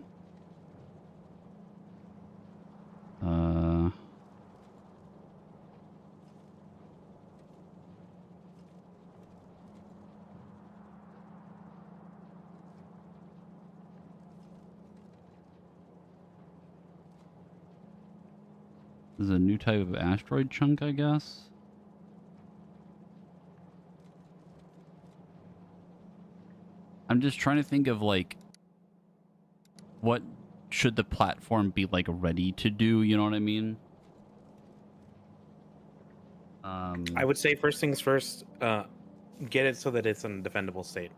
This is a new type of asteroid chunk, I guess. I'm just trying to think of, like, what should the platform be, like, ready to do, you know what I mean? I would say first things first, get it so that it's in a defendable state.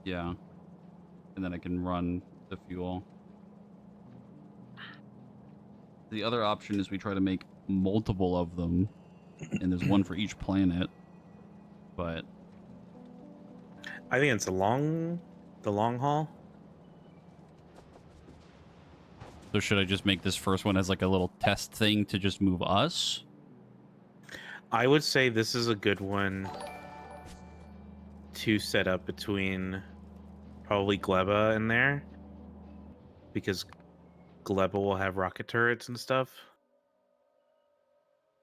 Yeah. And then I can run the fuel. The other option is we try to make multiple of them, and there's one for each planet. But I think it's the long haul. so should I just make this first one as like a little test thing to just move us? I would say this is a good one to set up between probably Gleba in there, because Gleba will have rocket turrets and stuff.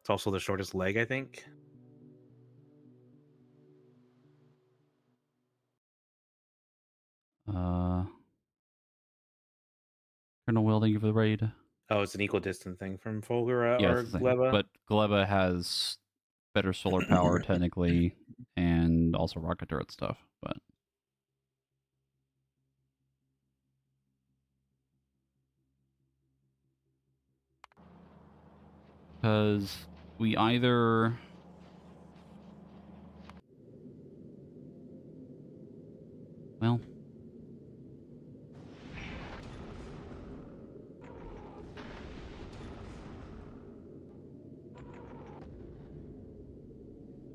It's also the shortest leg, I think. Colonel Will, thank you for the raid. Oh, it's an equidistant thing from Fulgura Yeah, or it's the thing. Gleba. But Gleba has better solar power technically, and also rocket turret stuff. But because we either well.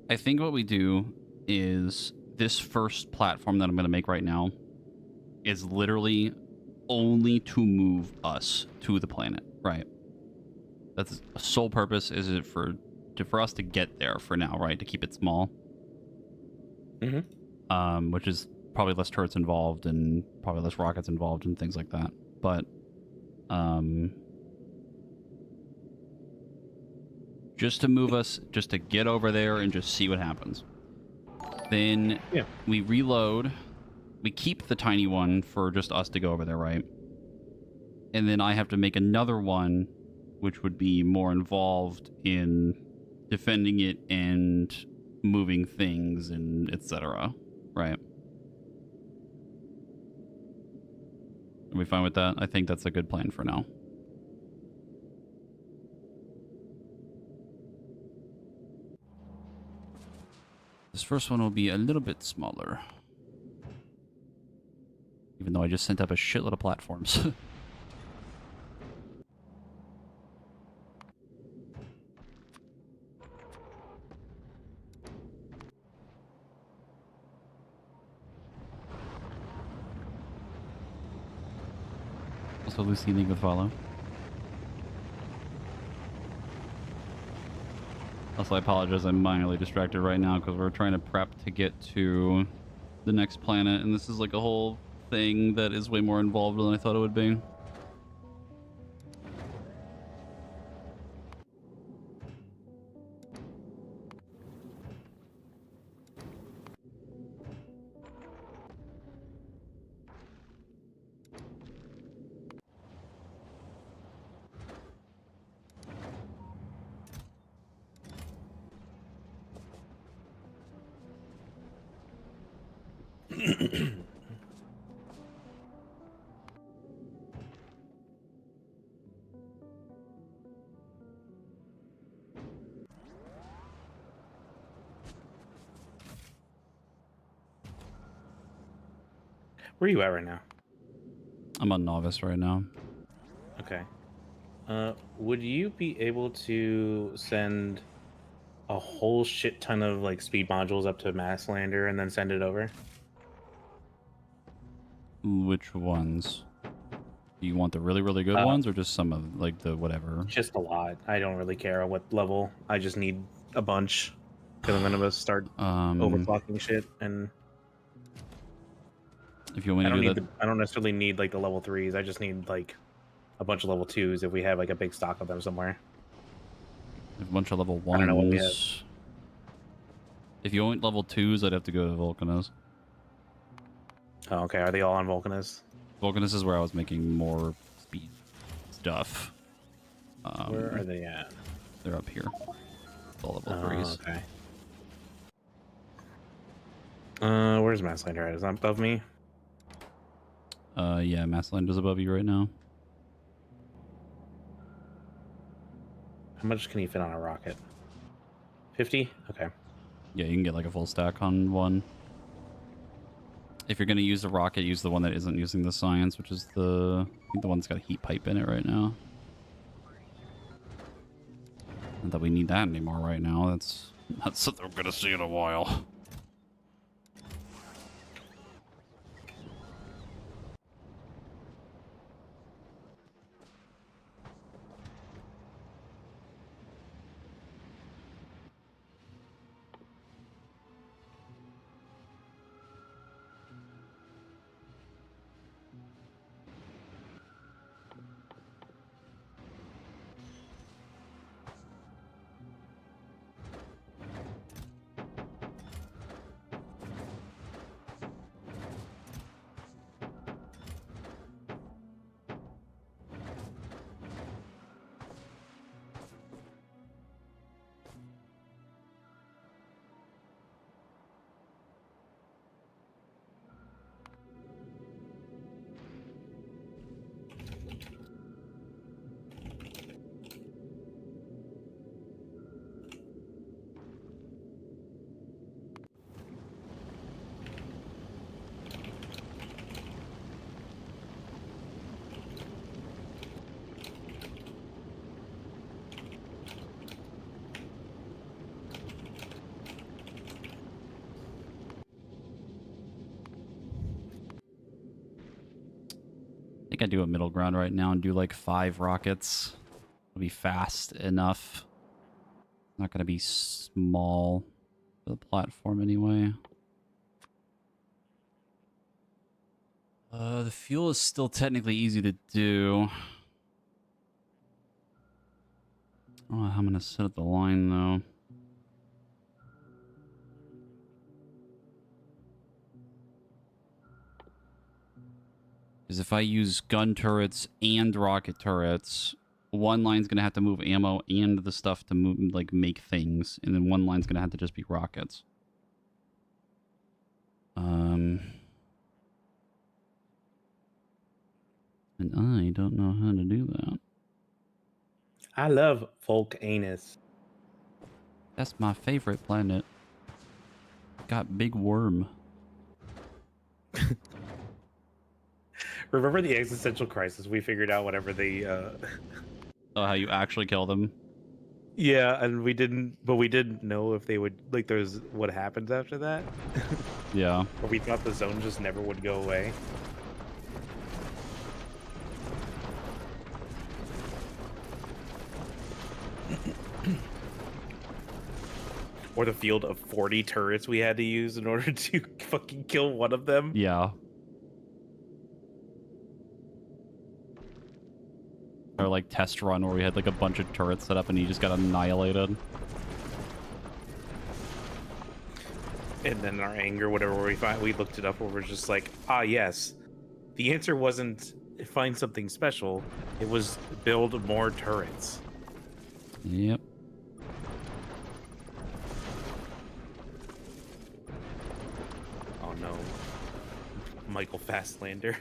I think what we do is this first platform that I'm going to make right now is literally only to move us to the planet, right? That's the sole purpose. Is it for us to get there for now, right? To keep it small, which is probably less turrets involved and probably less rockets involved and things like that. But just to move us, just to get over there and just see what happens. Then we reload. We keep the tiny one for just us to go over there, right? And then I have to make another one, which would be more involved in defending it and moving things and etc. Right? Are we fine with that? I think that's a good plan for now. This first one will be a little bit smaller. Even though I just sent up a shitload of platforms. Also, Lucy, thank you for the follow. Also, I apologize. I'm minorly distracted right now because we're trying to prep to get to the next planet, and this is like a whole thing that is way more involved than I thought it would be. Where are you at right now? I'm on novice right now. Okay. Would you be able to send a whole shit ton of like speed modules up to Mass Lander and then send it over? Which ones? Do you want the really, really good ones or just some of like the whatever? Just a lot. I don't really care what level. I just need a bunch because I'm gonna start overclocking shit, and if you want me to do that, I don't necessarily need like the level 3s. I just need like a bunch of level 2s if we have like a big stock of them somewhere. a bunch of level I don't know what we have. 1s. If you want level 2s, I'd have to go to Vulcanus. Oh, okay. Are they all on Vulcanus? Vulcanus is where I was making more speed stuff. Where are they at? They're up here. All level Oh, 3s. okay. Where's Masslander at? Is that above me? Yeah, Massland is above you right now. How much can he fit on a rocket? 50? Okay. Yeah, you can get like a full stack on one. If you're going to use the rocket, use the one that isn't using the science, which is I think the one that's got a heat pipe in it right now. Not that we need that anymore right now. That's not something we're going to see in a while. I think I do a middle ground right now and do like 5 rockets. It'll be fast enough. Not going to be small for the platform anyway. The fuel is still technically easy to do. I don't know how I'm going to set up the line though. Because if I use gun turrets and rocket turrets, one line's going to have to move ammo and the stuff to move, like, make things. And then one line's going to have to just be rockets. And I don't know how to do that. I love Volcanus. That's my favorite planet. Got big worm. Remember the existential crisis we figured out whenever they Oh, how you actually kill them? Yeah, and we didn't know if they would, like, there's what happens after that. Yeah. Or we thought the zone just never would go away. Or the field of 40 turrets we had to use in order to fucking kill one of them. Yeah. Or like test run where we had like a bunch of turrets set up and he just got annihilated. And then in our anger, whatever we looked it up, where we're just like, ah, yes, the answer wasn't find something special; it was build more turrets. Yep. Oh no, Michael Fastlander.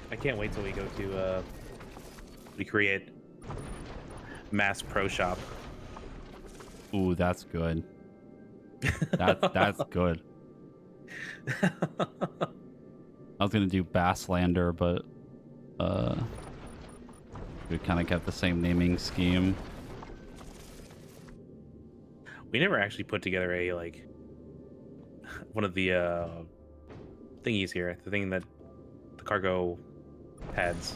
I can't wait till we go to we create mass pro shop. Ooh, that's good. That's good. I was gonna do Basslander, but we kind of kept the same naming scheme. We never actually put together a like one of the thingies here, the thing that the cargo pads.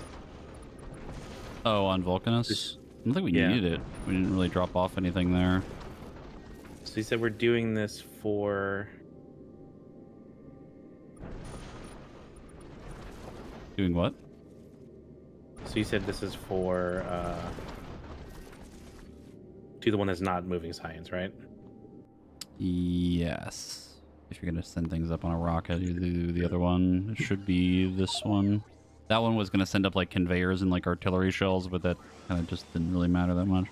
Oh, on Vulcanus? I don't think we needed it. We didn't really drop off anything there. So he said we're doing this for... Doing what? So you said this is for To the one that's not moving science, right? Yes. If you're gonna send things up on a rocket, you do the other one. It should be this one. That one was gonna send up like conveyors and like artillery shells, but that kind of just didn't really matter that much.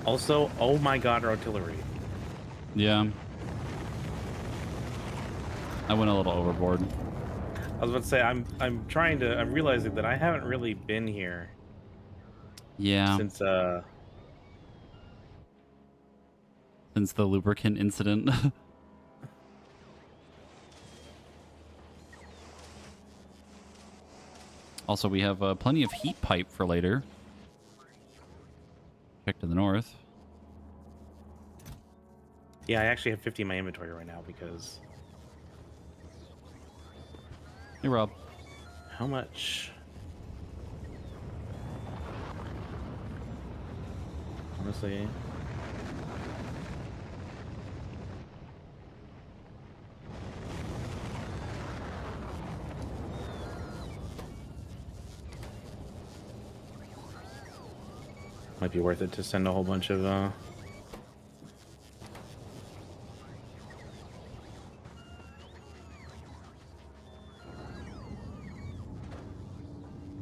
Also, oh my god, artillery. Yeah. I went a little overboard. I was about to say I'm realizing that I haven't really been here Yeah. since Since the lubricant incident. Also, we have plenty of heat pipe for later. Check to the north. yeah, I actually have 50 in my inventory right now because Hey, Rob. how much? Honestly, might be worth it to send a whole bunch of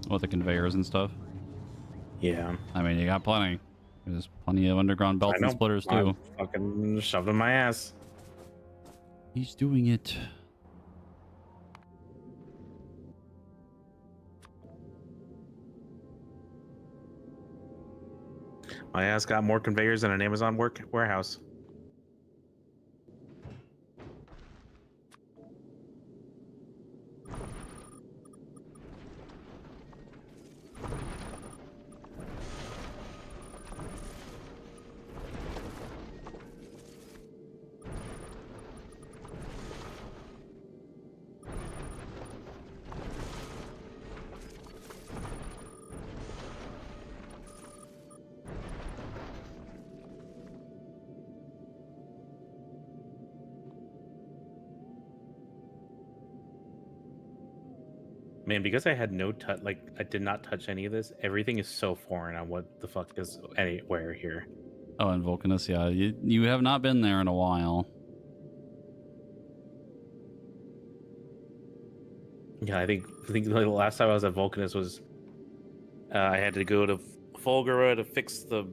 With the conveyors and stuff. yeah. I mean, you got plenty. There's plenty of underground belts I know. and splitters, I too. fucking shoved in my ass. He's doing it. My ass got more conveyors than an Amazon warehouse. Man, because I had no touch, like I did not touch any of this. Everything is so foreign on what the fuck is anywhere here. Oh, and Vulcanus, yeah. You have not been there in a while. Yeah, I think the last time I was at Vulcanus was I had to go to Fulgura to fix the.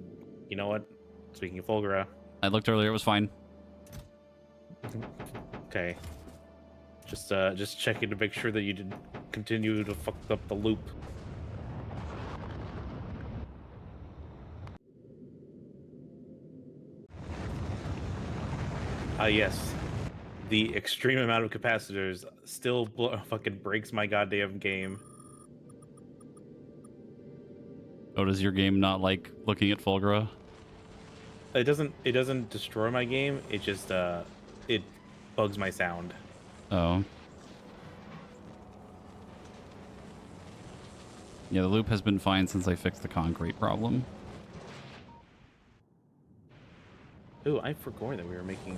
You know what? Speaking of Fulgura, I looked earlier, it was fine. okay, just checking to make sure that you didn't continue to fuck up the loop. Yes, the extreme amount of capacitors still fucking breaks my goddamn game. Oh, does your game not like looking at Fulgura? It doesn't destroy my game. It just it bugs my sound. Oh. Yeah, the loop has been fine since I fixed the concrete problem. Ooh, I forgot that we were making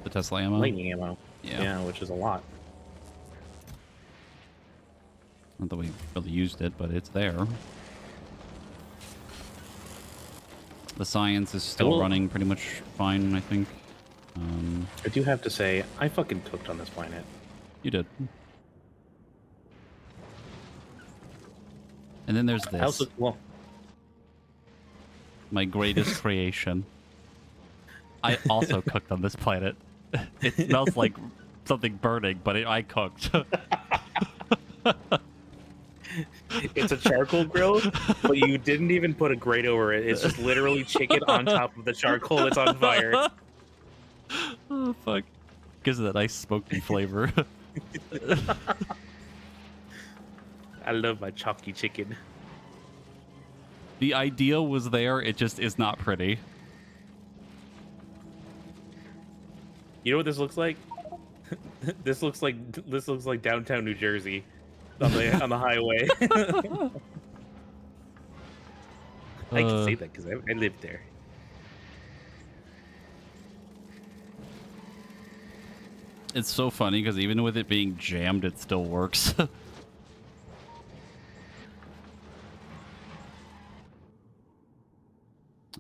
The Tesla ammo? lightning ammo. Yeah. Yeah, which is a lot. Not that we really used it, but it's there. The science is still running pretty much fine, I think. I do have to say, I fucking cooked on this planet. You did. And then there's this. I also, well, My greatest creation. I also cooked on this planet. It smells like something burning, but I cooked. it's a charcoal grill, but you didn't even put a grate over it. It's just literally chicken on top of the charcoal that's on fire. Oh, fuck. Gives it that nice smoky flavor. I love my chalky chicken. The idea was there, it just is not pretty. You know what this looks like? This looks like downtown New Jersey. on the highway. I can say that because I lived there. It's so funny because even with it being jammed, it still works.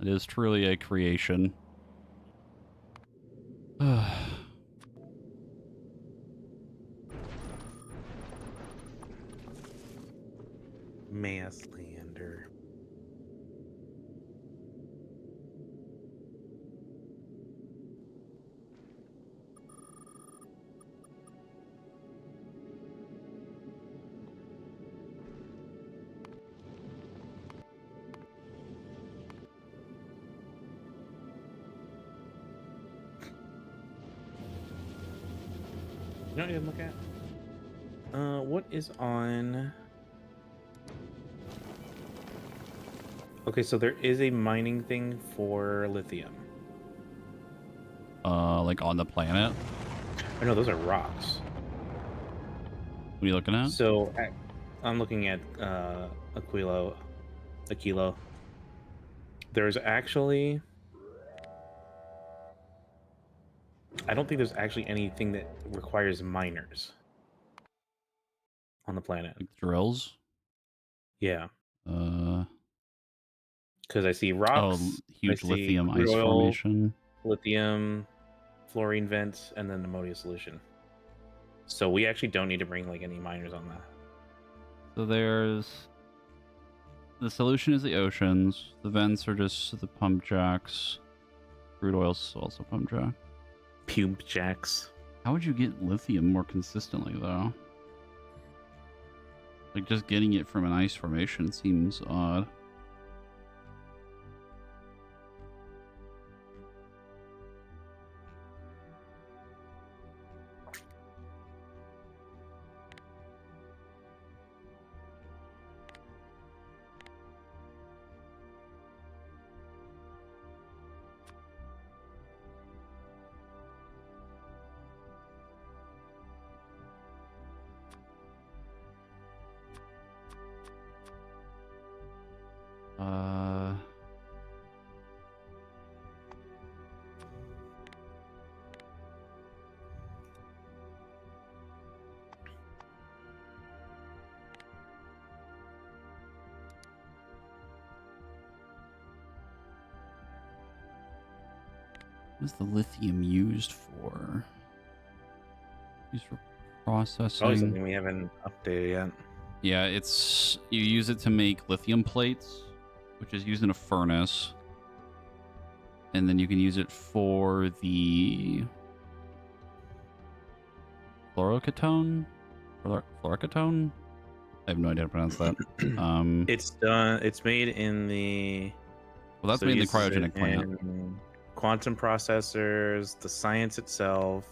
It is truly a creation. Masslander. You know what I didn't look at? What is on? Okay, so there is a mining thing for lithium. Like on the planet. Oh no, those are rocks. What are you looking at? So I'm looking at Aquilo. There's actually, I don't think there's actually anything that requires miners on the planet. Like drills. Yeah, Uh because I see oh, rocks, I huge see lithium crude ice oil, formation. lithium, fluorine vents, and then ammonia solution. So we actually don't need to bring like any miners on that. So there's the solution is the oceans. The vents are just the pump jacks. Crude oil's also pump jack. Pump jacks. How would you get lithium more consistently though? Like just getting it from an ice formation seems odd. What is the lithium used for? Used for processing. Probably something we haven't updated yet. Yeah, it's you use it to make lithium plates, which is used in a furnace. And then you can use it for the fluorocatone? Fluorocatone? I have no idea how to pronounce that. It's done. It's made in the. Well, that's so made in the uses it cryogenic plant. in quantum processors, the science itself.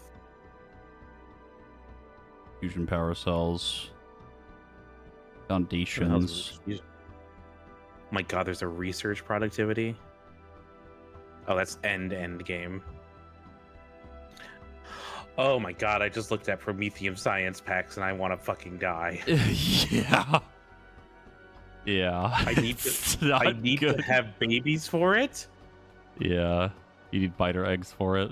Fusion power cells. What the hell is Foundations. this? My God, there's a research productivity. Oh, that's end game. Oh my God, I just looked at Prometheum science packs and I want to fucking die. Yeah. Yeah. I need to have babies for it. Yeah. You need biter eggs for it.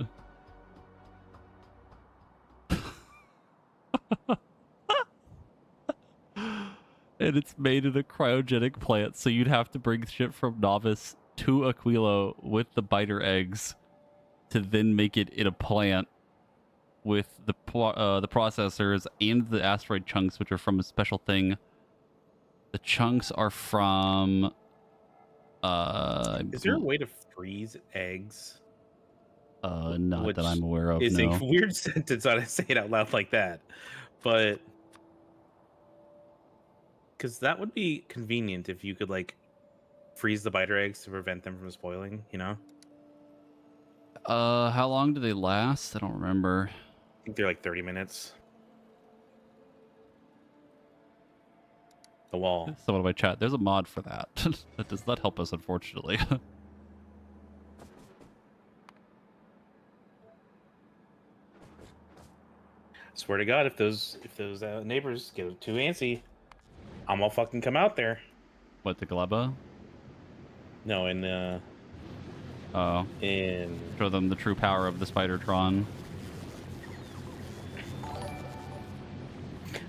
And it's made in a cryogenic plant, so you'd have to bring shit from Novice to Aquilo with the biter eggs to then make it in a plant with the processors and the asteroid chunks, which are from a special thing. The chunks are from Is there a way to freeze eggs? not that I'm aware of. It's No. a weird sentence when I say it out loud like that, but because that would be convenient if you could like freeze the biter eggs to prevent them from spoiling, you know? How long do they last? I don't remember. I think they're like 30 minutes. The wall. Someone in my chat, there's a mod for that. That does not help us, unfortunately. Swear to God, if those neighbors get too antsy, I'm gonna fucking come out there. What, the Gleba? No, Oh, in show them the true power of the Spidertron. Hi,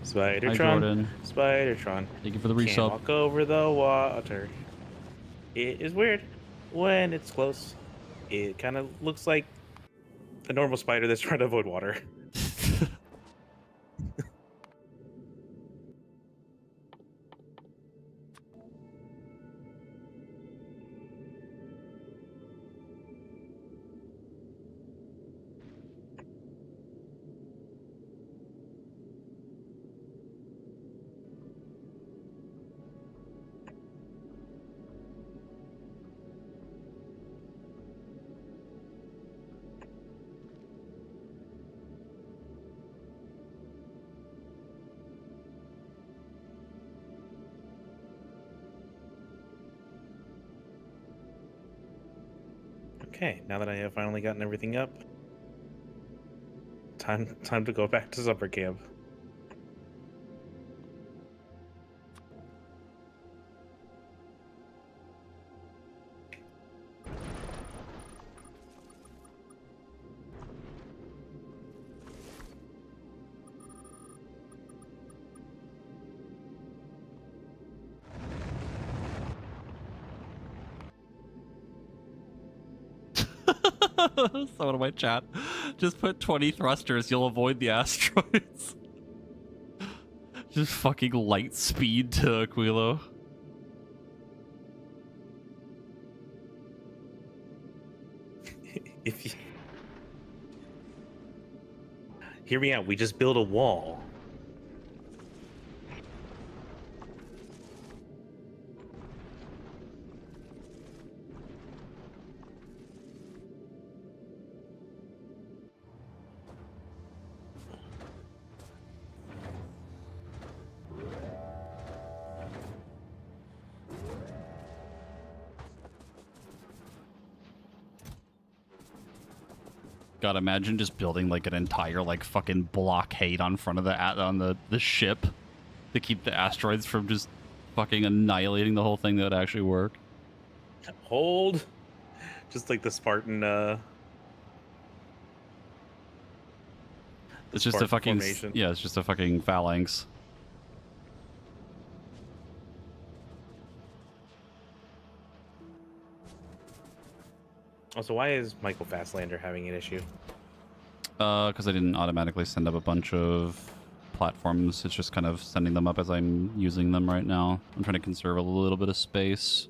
Spidertron, Jordan. Spidertron. Thank you for the Can't resub. walk over the water. It is weird when it's close. It kind of looks like a normal spider that's trying to avoid water. Okay, now that I have finally gotten everything up, time to go back to summer camp. Someone in my chat just put 20 thrusters, you'll avoid the asteroids. Just fucking light speed to Aquilo. If you hear me out, we just build a wall. God, imagine just building like an entire like fucking blockade on front of the ship to keep the asteroids from just fucking annihilating the whole thing. That would actually work. Hold, just like the Spartan. It's just a fucking formation. yeah. It's just a fucking phalanx. Also, why is Michael Fastlander having an issue? Because I didn't automatically send up a bunch of platforms. It's just kind of sending them up as I'm using them right now. I'm trying to conserve a little bit of space.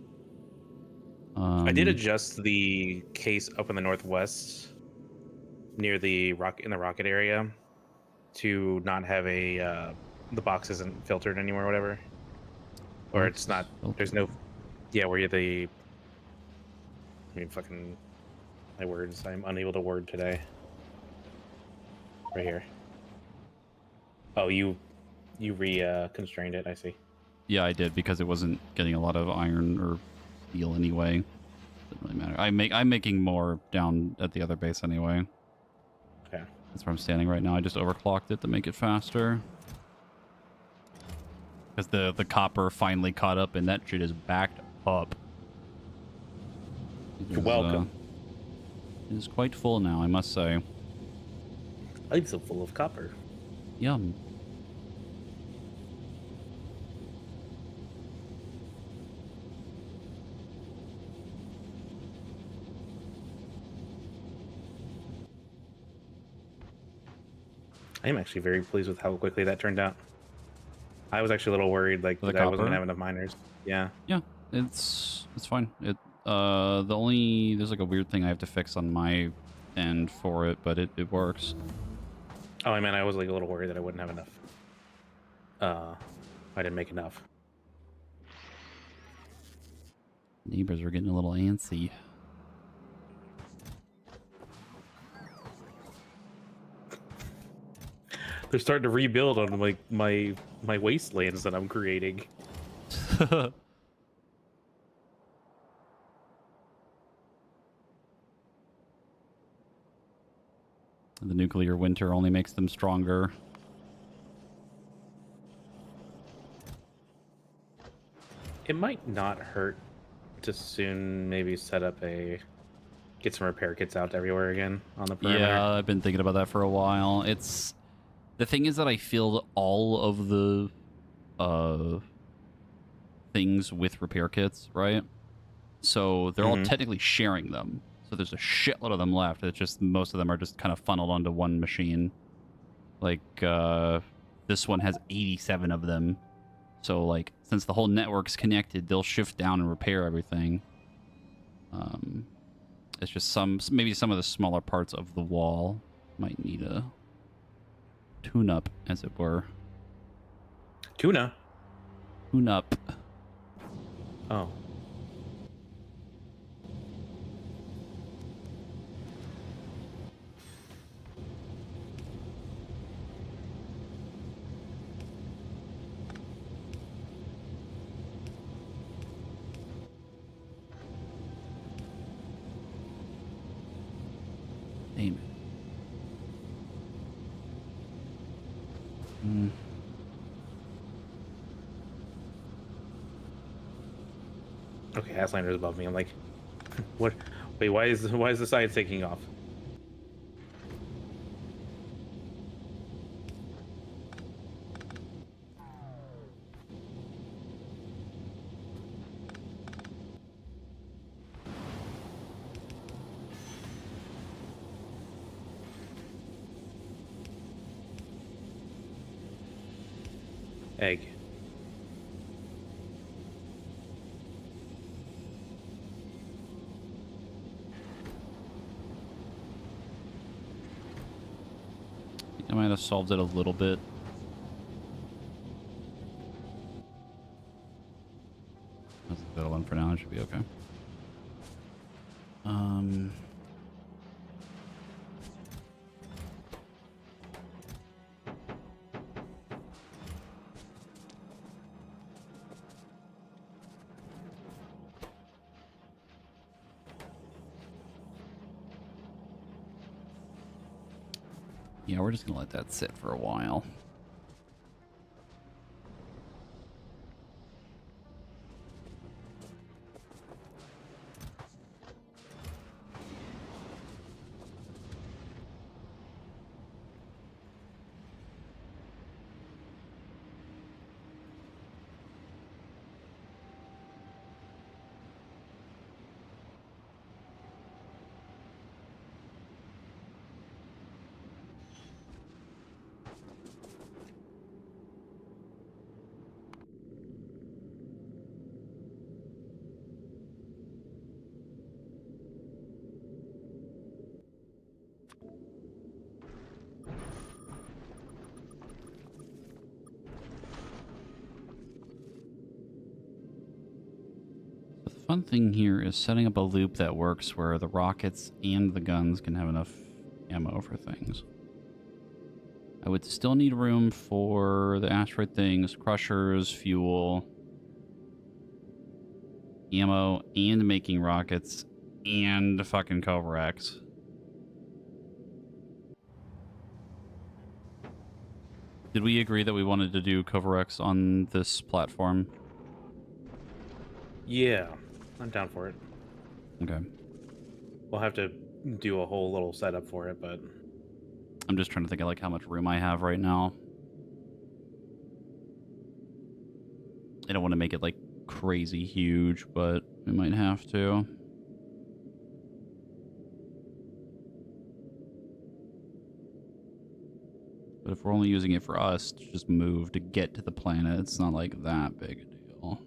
I did adjust the case up in the northwest near the rocket area to not have the box isn't filtered anymore or whatever. Or it's not, there's no, yeah, where you're fucking, my words, I'm unable to word today. Right here. Oh, you constrained it, I see. Yeah, I did, because it wasn't getting a lot of iron or steel anyway. Doesn't really matter. I'm making more down at the other base anyway. Okay. That's where I'm standing right now. I just overclocked it to make it faster. Because the copper finally caught up and that shit is backed up. You're welcome. It is quite full now, I must say. I'm so full of copper. Yum. I am actually very pleased with how quickly that turned out. I was actually a little worried, like, The that I wasn't copper? gonna have enough miners. Yeah. Yeah, it's fine. There's like a weird thing I have to fix on my end for it, but it works. Oh, I mean, I was like a little worried that I wouldn't have enough. I didn't make enough. Neighbors are getting a little antsy. They're starting to rebuild on like my wastelands that I'm creating. The nuclear winter only makes them stronger. It might not hurt to soon maybe set up get some repair kits out everywhere again on the perimeter. Yeah, I've been thinking about that for a while. It's the thing is that I filled all of the uh things with repair kits, right? So they're all Hmm. technically sharing them. So there's a shitload of them left. It's just most of them are just kind of funneled onto one machine. Like this one has 87 of them. So like since the whole network's connected, they'll shift down and repair everything. Um, it's just maybe some of the smaller parts of the wall might need a tune-up, as it were. Tuna. Tune-up. Oh. Damn it. Mm. Okay, Aslander's above me. I'm like, what? Wait, why is the side taking off? Egg. I might have solved it a little bit. That's the better one for now. It should be okay. Yeah, we're just gonna let that sit for a while. The fun thing here is setting up a loop that works where the rockets and the guns can have enough ammo for things. I would still need room for the asteroid things, crushers, fuel, ammo, and making rockets, and fucking Cobra X. Did we agree that we wanted to do Cobra X on this platform? Yeah, I'm down for it. Okay. We'll have to do a whole little setup for it, but I'm just trying to think of like how much room I have right now. I don't want to make it like crazy huge, but we might have to. But if we're only using it for us to just move to get to the planet, it's not like that big a deal.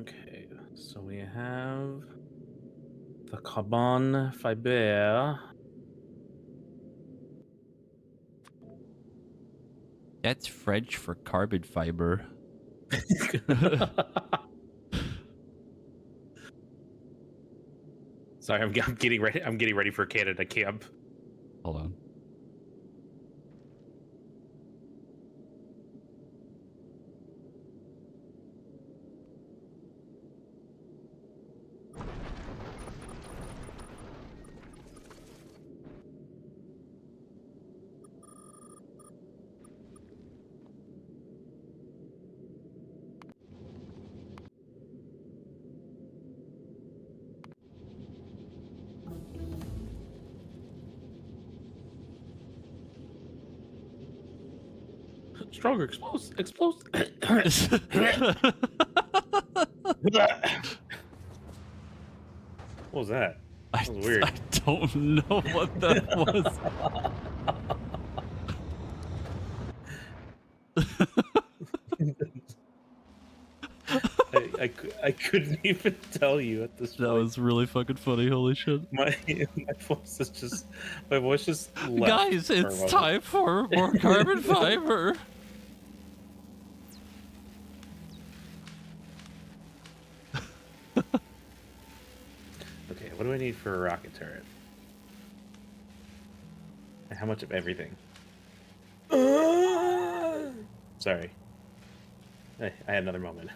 okay. So we have the carbon fiber. That's French for carbon fiber. Sorry, I'm getting ready. I'm getting ready for Canada camp. Hold on. Stronger, explosive. What was that? I, That was weird. I don't know what that was. I couldn't even tell you at this That point. was really fucking funny. Holy shit. My voice just left. Guys, for a it's moment. time for more carbon fiber. Okay, what do I need for a rocket turret? And how much of everything? Sorry. I had another moment.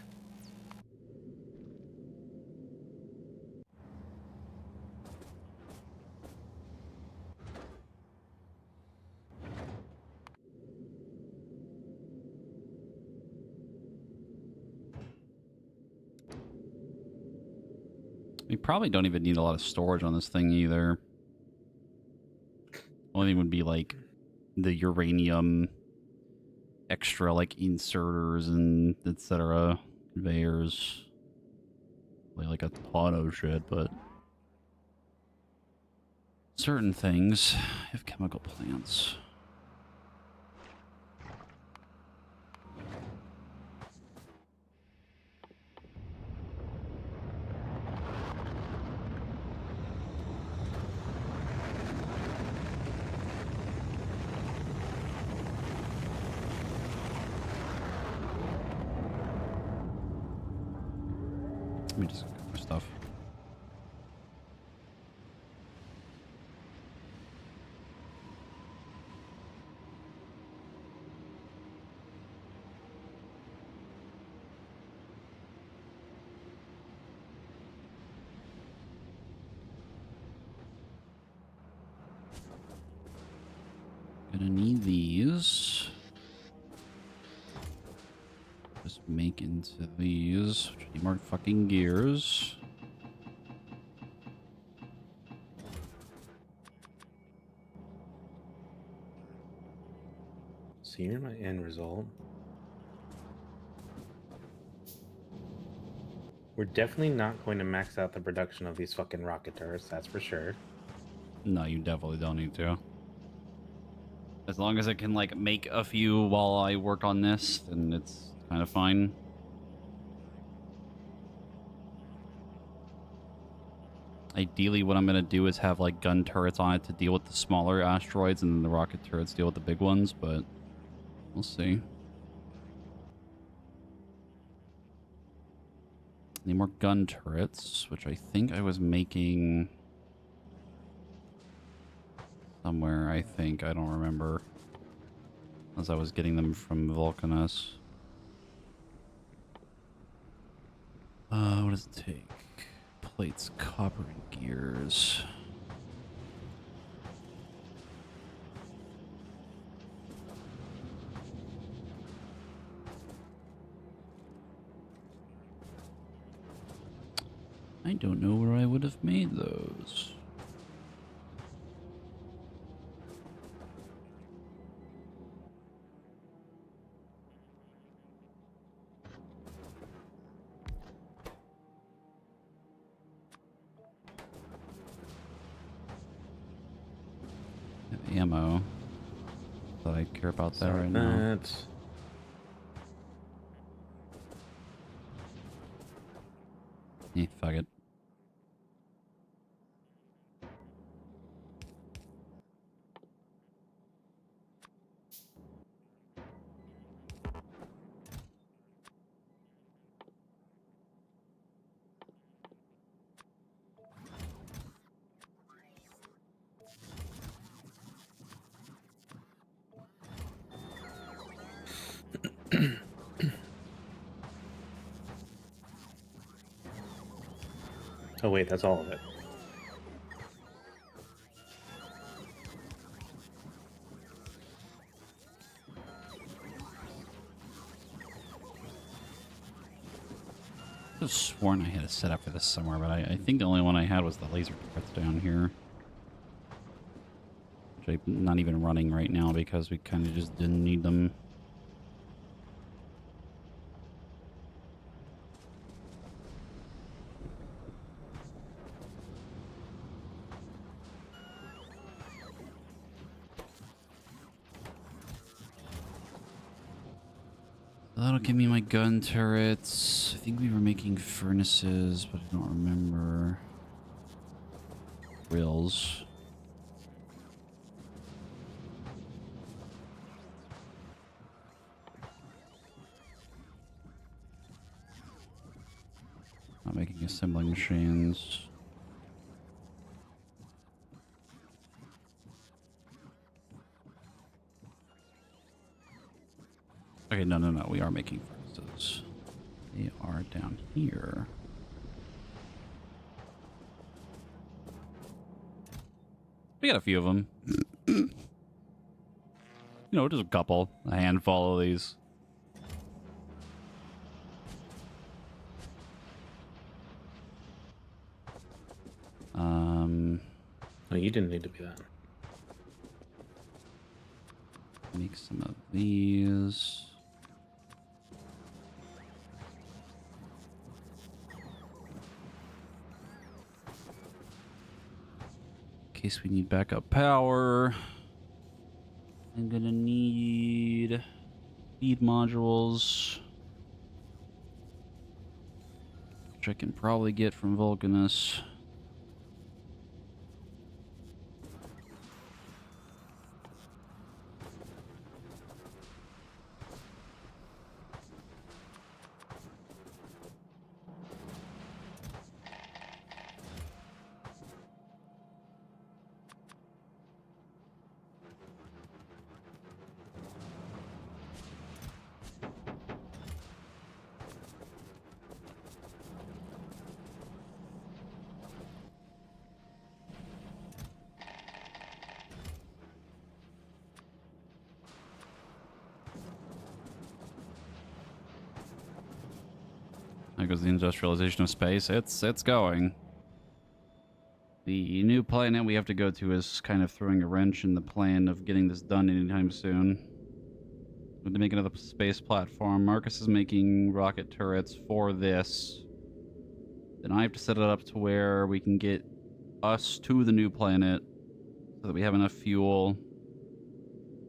We probably don't even need a lot of storage on this thing either. Only thing would be like the uranium extra like inserters and etc. Conveyors. Like a ton of shit, but certain things have chemical plants. Let me just get more stuff. Gonna need these. Just make into these. Need more fucking gears. So here's my end result. We're definitely not going to max out the production of these fucking rocket turrets, that's for sure. No, you definitely don't need to. As long as I can, like, make a few while I work on this, then it's kind of fine. Ideally, what I'm going to do is have, like, gun turrets on it to deal with the smaller asteroids, and then the rocket turrets deal with the big ones, but we'll see. Need more gun turrets, which I think I was making somewhere, I think. I don't remember. As I was getting them from Vulcanus. What does it take? Plates, copper, and gears. I don't know where I would have made those. I have ammo. But I care about that right now. Fuck it. Oh wait, that's all of it. I could have sworn I had a setup for this somewhere, but I think the only one I had was the laser turrets down here. Which I'm not even running right now because we kind of just didn't need them. that'll give me my gun turrets. I think we were making furnaces, but I don't remember. Grills. Not making assembling machines. Okay, no. We are making furnaces. They are down here. We got a few of them. You know, just a couple. A handful of these. No, you didn't need to be that. Make some of these. In case we need backup power. I'm gonna need feed modules. Which I can probably get from Vulcanus. There goes the industrialization of space. It's going. The new planet we have to go to is kind of throwing a wrench in the plan of getting this done anytime soon. We have to make another space platform. Marcus is making rocket turrets for this. Then I have to set it up to where we can get us to the new planet so that we have enough fuel.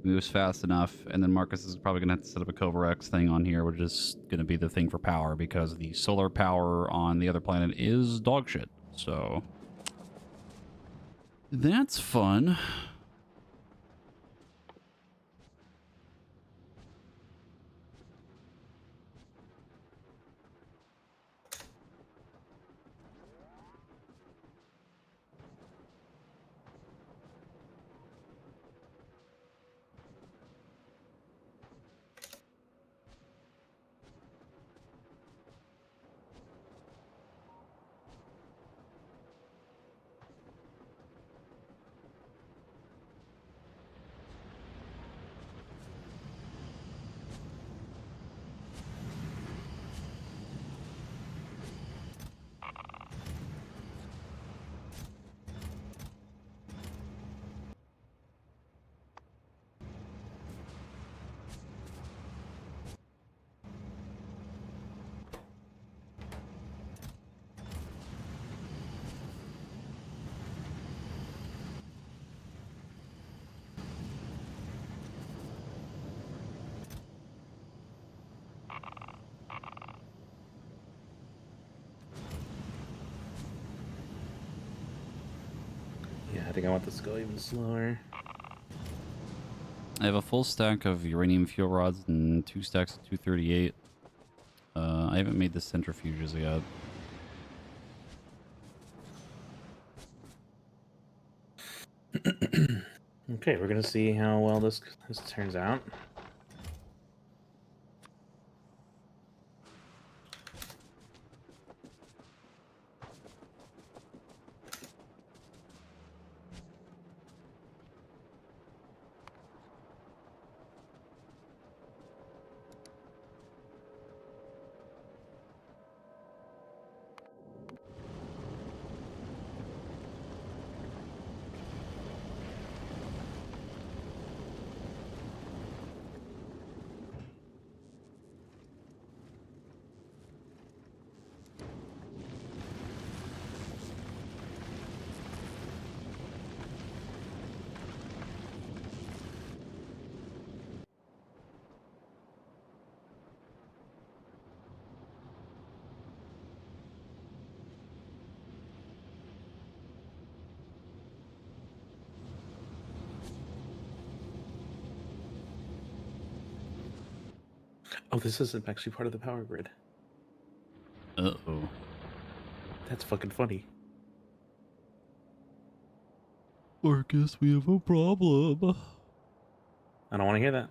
Moves fast enough, and then Marcus is probably going to have to set up a Covarex thing on here, which is going to be the thing for power, because the solar power on the other planet is dog shit. So that's fun. Yeah, I think I want this to go even slower. I have a full stack of uranium fuel rods and 2 stacks of 238. I haven't made the centrifuges yet. Okay, we're gonna see how well this turns out. Oh, this isn't actually part of the power grid. Uh-oh. That's fucking funny. Marcus, we have a problem. I don't want to hear that.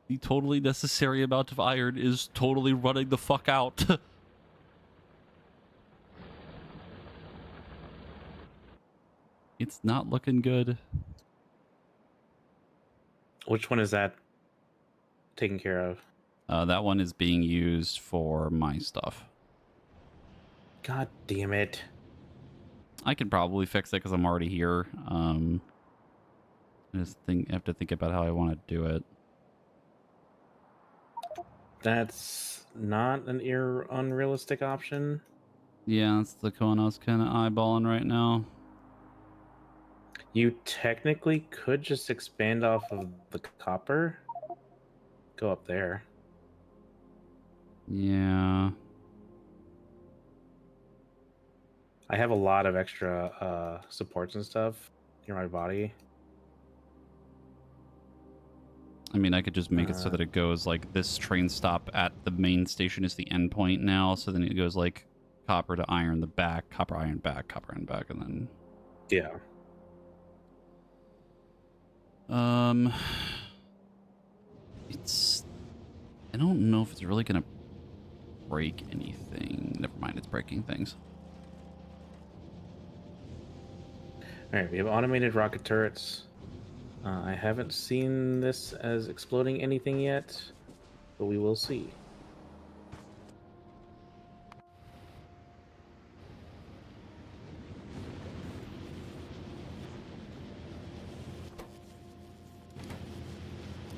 The totally necessary amount of iron is totally running the fuck out. It's not looking good. Which one is that taken care of? That one is being used for my stuff. God damn it. I can probably fix it because I'm already here. I have to think about how I want to do it. That's not an unrealistic option. Yeah, that's the one I was kind of eyeballing right now. You technically could just expand off of the copper. Go up there. Yeah. I have a lot of extra supports and stuff near my body. I mean, I could just make it so that it goes like this train stop at the main station is the end point now. So then it goes like copper to iron the back, copper iron back, copper iron back, and then Yeah. It's I don't know if it's really gonna break anything. Never mind, it's breaking things. All right, we have automated rocket turrets. I haven't seen this as exploding anything yet, but we will see.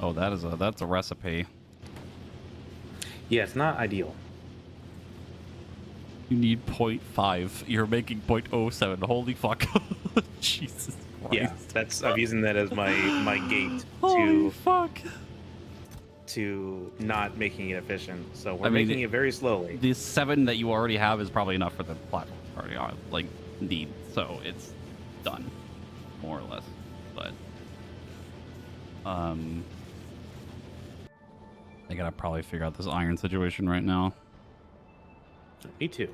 Oh, that's a recipe. Yeah, it's not ideal. You need 0.5. You're making 0.07. Holy fuck. Jesus Christ. Yeah, I'm using that as my gate Holy fuck. to not making it efficient. So we're I mean, making it very slowly. The 7 that you already have is probably enough for the platform already like need. So it's done, more or less. But I gotta probably figure out this iron situation right now. Me too.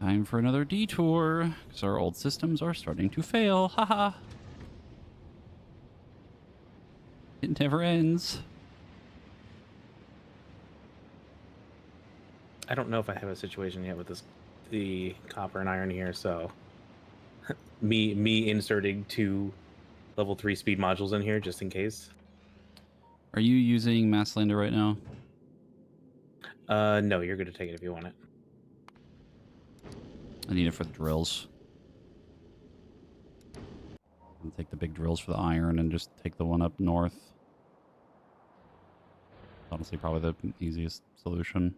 Time for another detour, because our old systems are starting to fail. Haha. It never ends. I don't know if I have a situation yet with the copper and iron here, so me inserting 2 level 3 speed modules in here just in case. Are you using Masslander right now? No, you're gonna take it if you want it. I need it for the drills. I'll take the big drills for the iron and just take the one up north. Honestly, probably the easiest solution.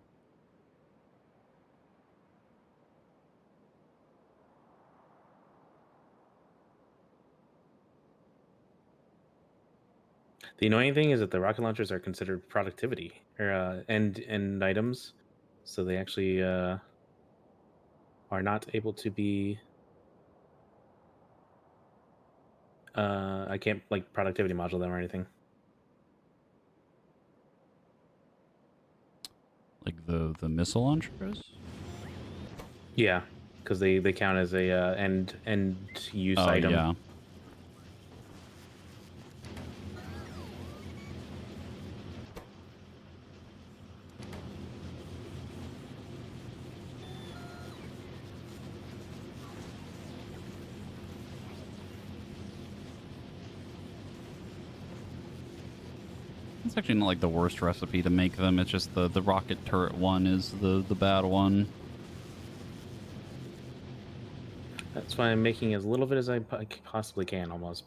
The annoying thing is that the rocket launchers are considered productivity or end items, so they actually are not able to be. I can't like productivity module them or anything. Like the missile launchers? Yeah, because they count as a end use Oh, item. yeah. It's actually not like the worst recipe to make them. It's just the rocket turret one is the bad one. That's why I'm making as little of it as I possibly can, almost.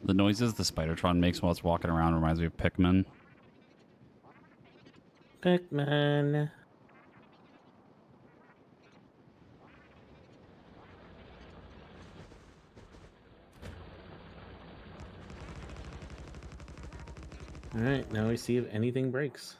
The noises the Spidertron makes while it's walking around reminds me of Pikmin. Pikmin. All right, now we see if anything breaks.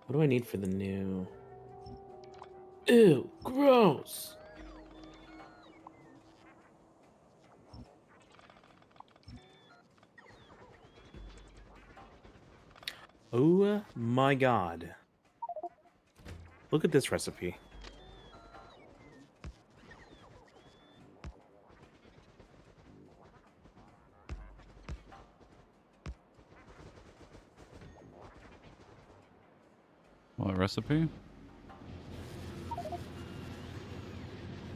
What do I need for the new? Ew, gross. Oh my god. Look at this recipe. What recipe?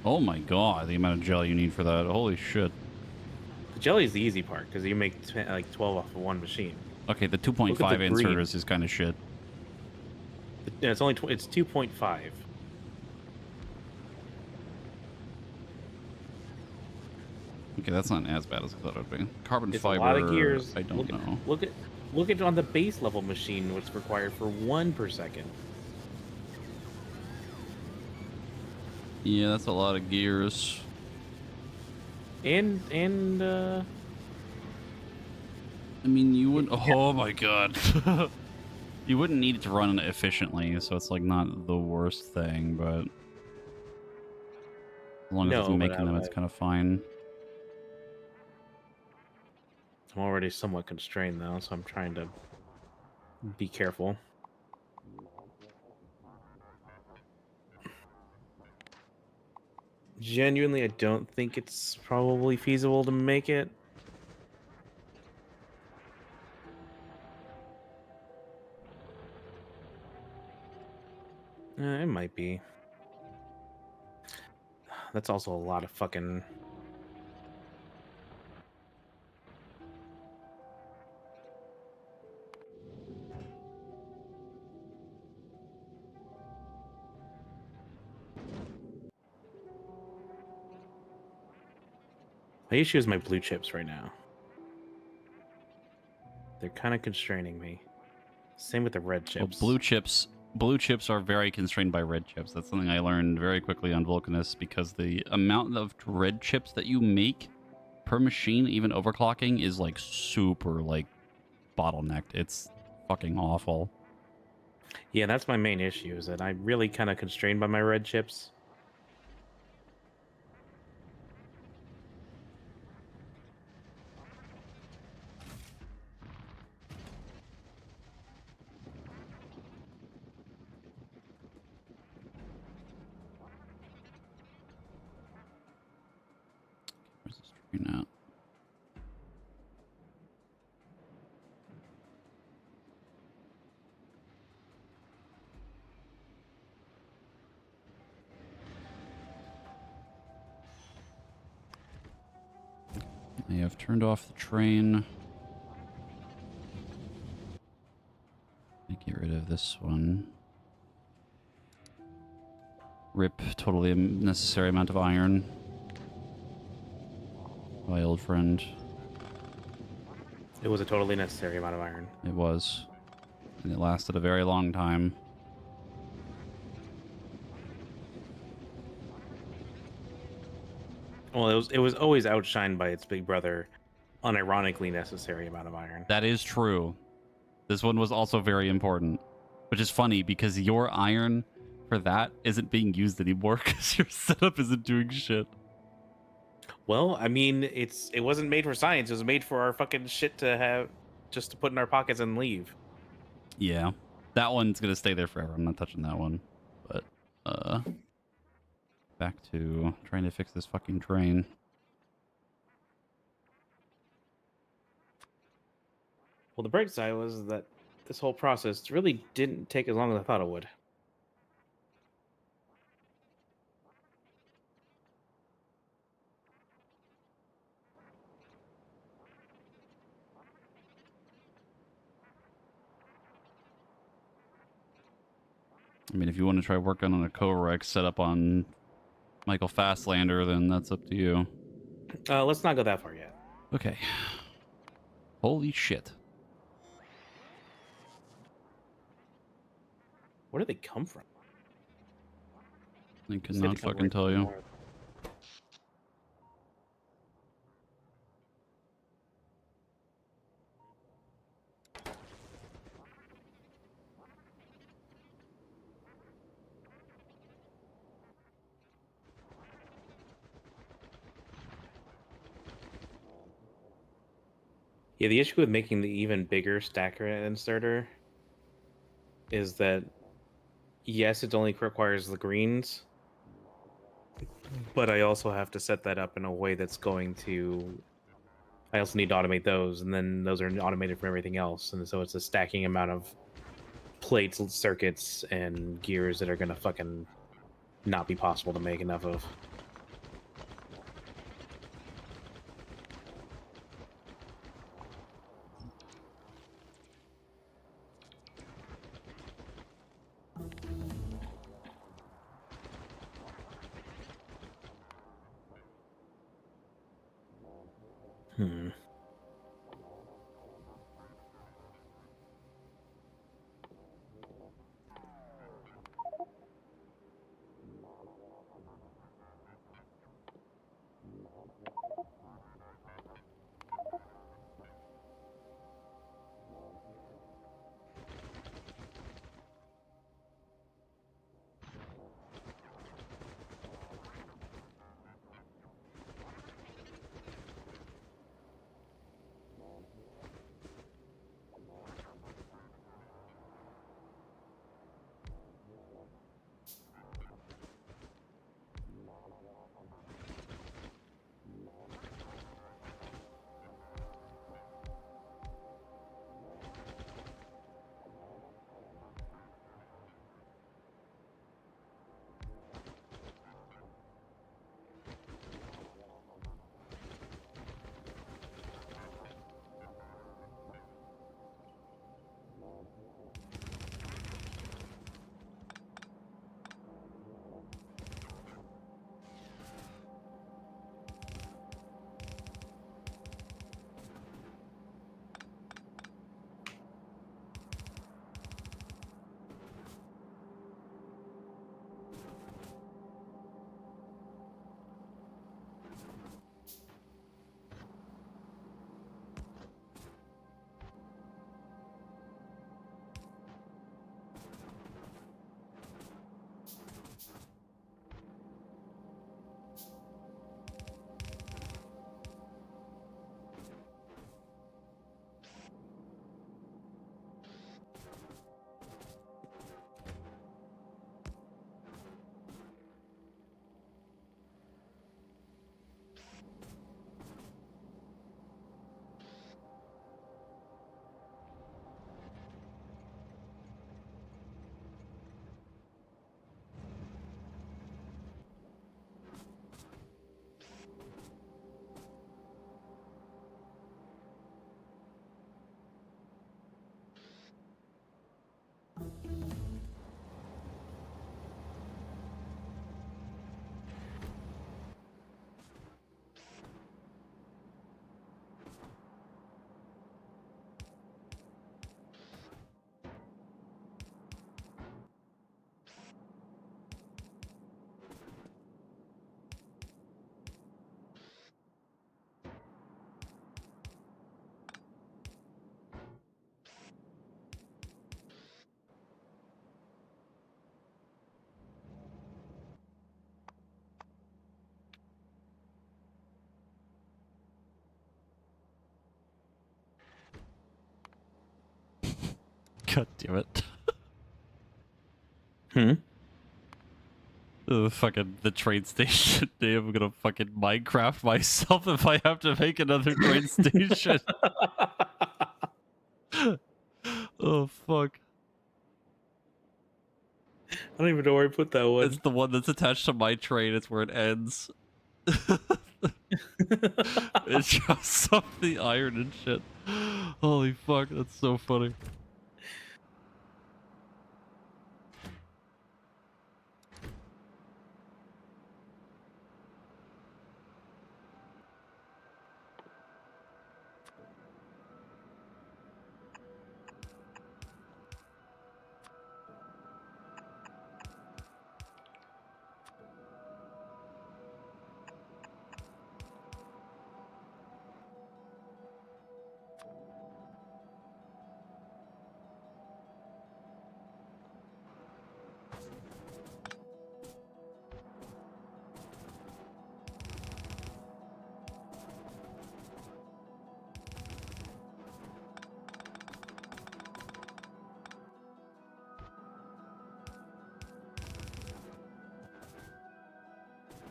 Oh my god, the amount of jelly you need for that. Holy shit. The jelly is the easy part because you make like 12 off of one machine. Okay, the 2.5 inserters is kind of shit. Yeah, it's only it's 2.5. Okay, that's not as bad as I thought it would be. Carbon It's fiber. a lot of gears. I don't know. Look at on the base level machine what's required for 1 per second. Yeah, that's a lot of gears. And I mean, you would. Oh my god. You wouldn't need it to run efficiently, so it's like not the worst thing, but as long as it's making them, it's kind of fine. I'm already somewhat constrained though, so I'm trying to be careful. Genuinely, I don't think it's probably feasible to make it. It might be. That's also a lot of fucking... My issue is my blue chips right now. They're kind of constraining me. Same with the red chips. Well, blue chips are very constrained by red chips. That's something I learned very quickly on Vulcanus, because the amount of red chips that you make per machine, even overclocking, is like super like bottlenecked. It's fucking awful. Yeah, that's my main issue, is that I'm really kind of constrained by my red chips. Where's the screen at? I have turned off the train. Get rid of this one. Rip totally unnecessary amount of iron. My old friend. It was a totally necessary amount of iron. It was. And it lasted a very long time. Well, it was always outshined by its big brother, unironically necessary amount of iron. That is true. This one was also very important, which is funny because your iron for that isn't being used anymore because your setup isn't doing shit. Well, I mean, it wasn't made for science. It was made for our fucking shit to have just to put in our pockets and leave. Yeah, that one's gonna stay there forever. I'm not touching that one. But back to trying to fix this fucking train. Well, the bright side was that this whole process really didn't take as long as I thought it would. I mean, if you want to try working on a co-rex setup on Michael Fastlander, then that's up to you. Let's not go that far yet. Okay. Holy shit. Where do they come from? I Say they cannot come fucking right from tell the you. north. Yeah, the issue with making the even bigger stacker inserter is that yes, it only requires the greens, but I also have to set that up in a way that's going to. I also need to automate those, and then those are automated from everything else, and so it's a stacking amount of plates, circuits, and gears that are gonna fucking not be possible to make enough of. Hmm. God damn it. Hmm. Fucking the train station name. I'm gonna fucking Minecraft myself if I have to make another train station. Oh fuck. I don't even know where I put that one. It's the one that's attached to my train. It's where it ends. It's just off the iron and shit. Holy fuck, that's so funny.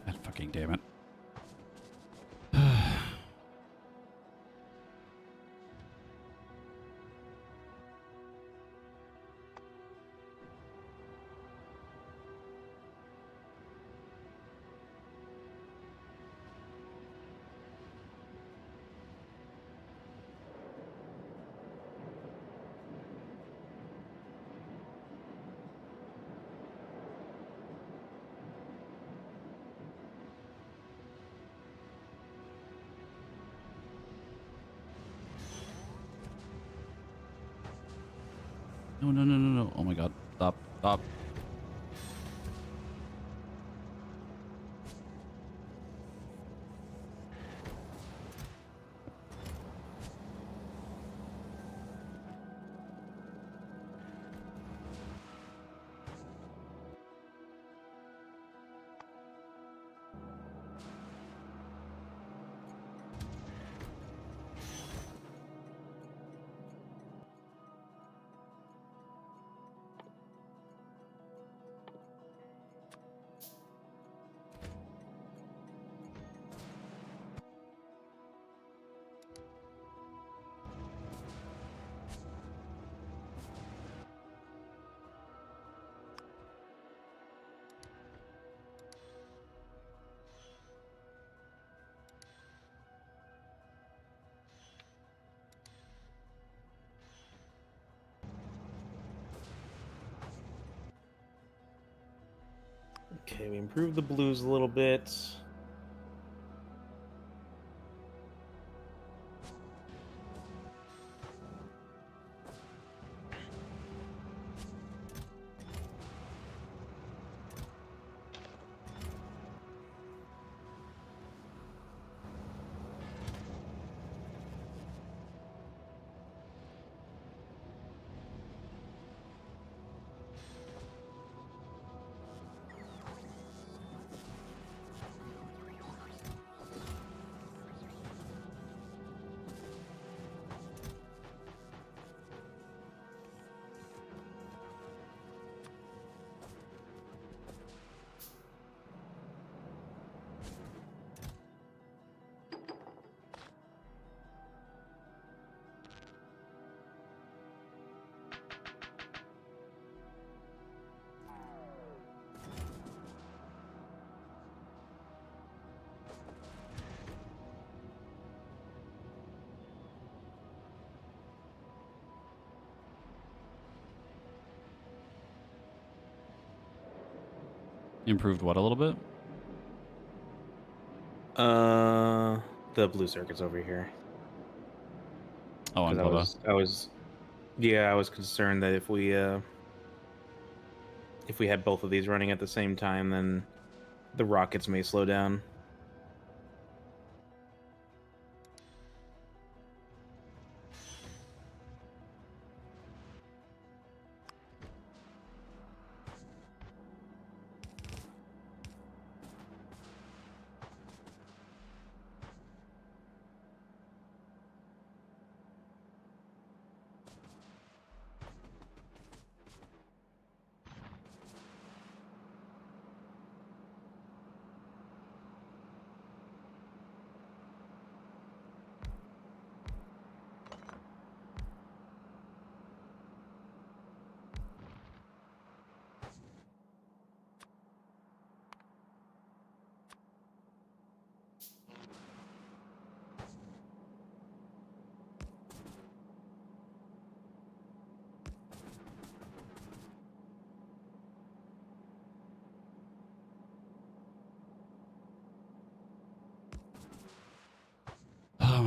God fucking damn it. No, no, no, no, no. Oh my god. Stop. Stop. Okay, we improved the blues a little bit. Improved what a little bit? The blue circuit's over here. Oh, on Because Bubba. I was concerned that if we had both of these running at the same time, then the rockets may slow down.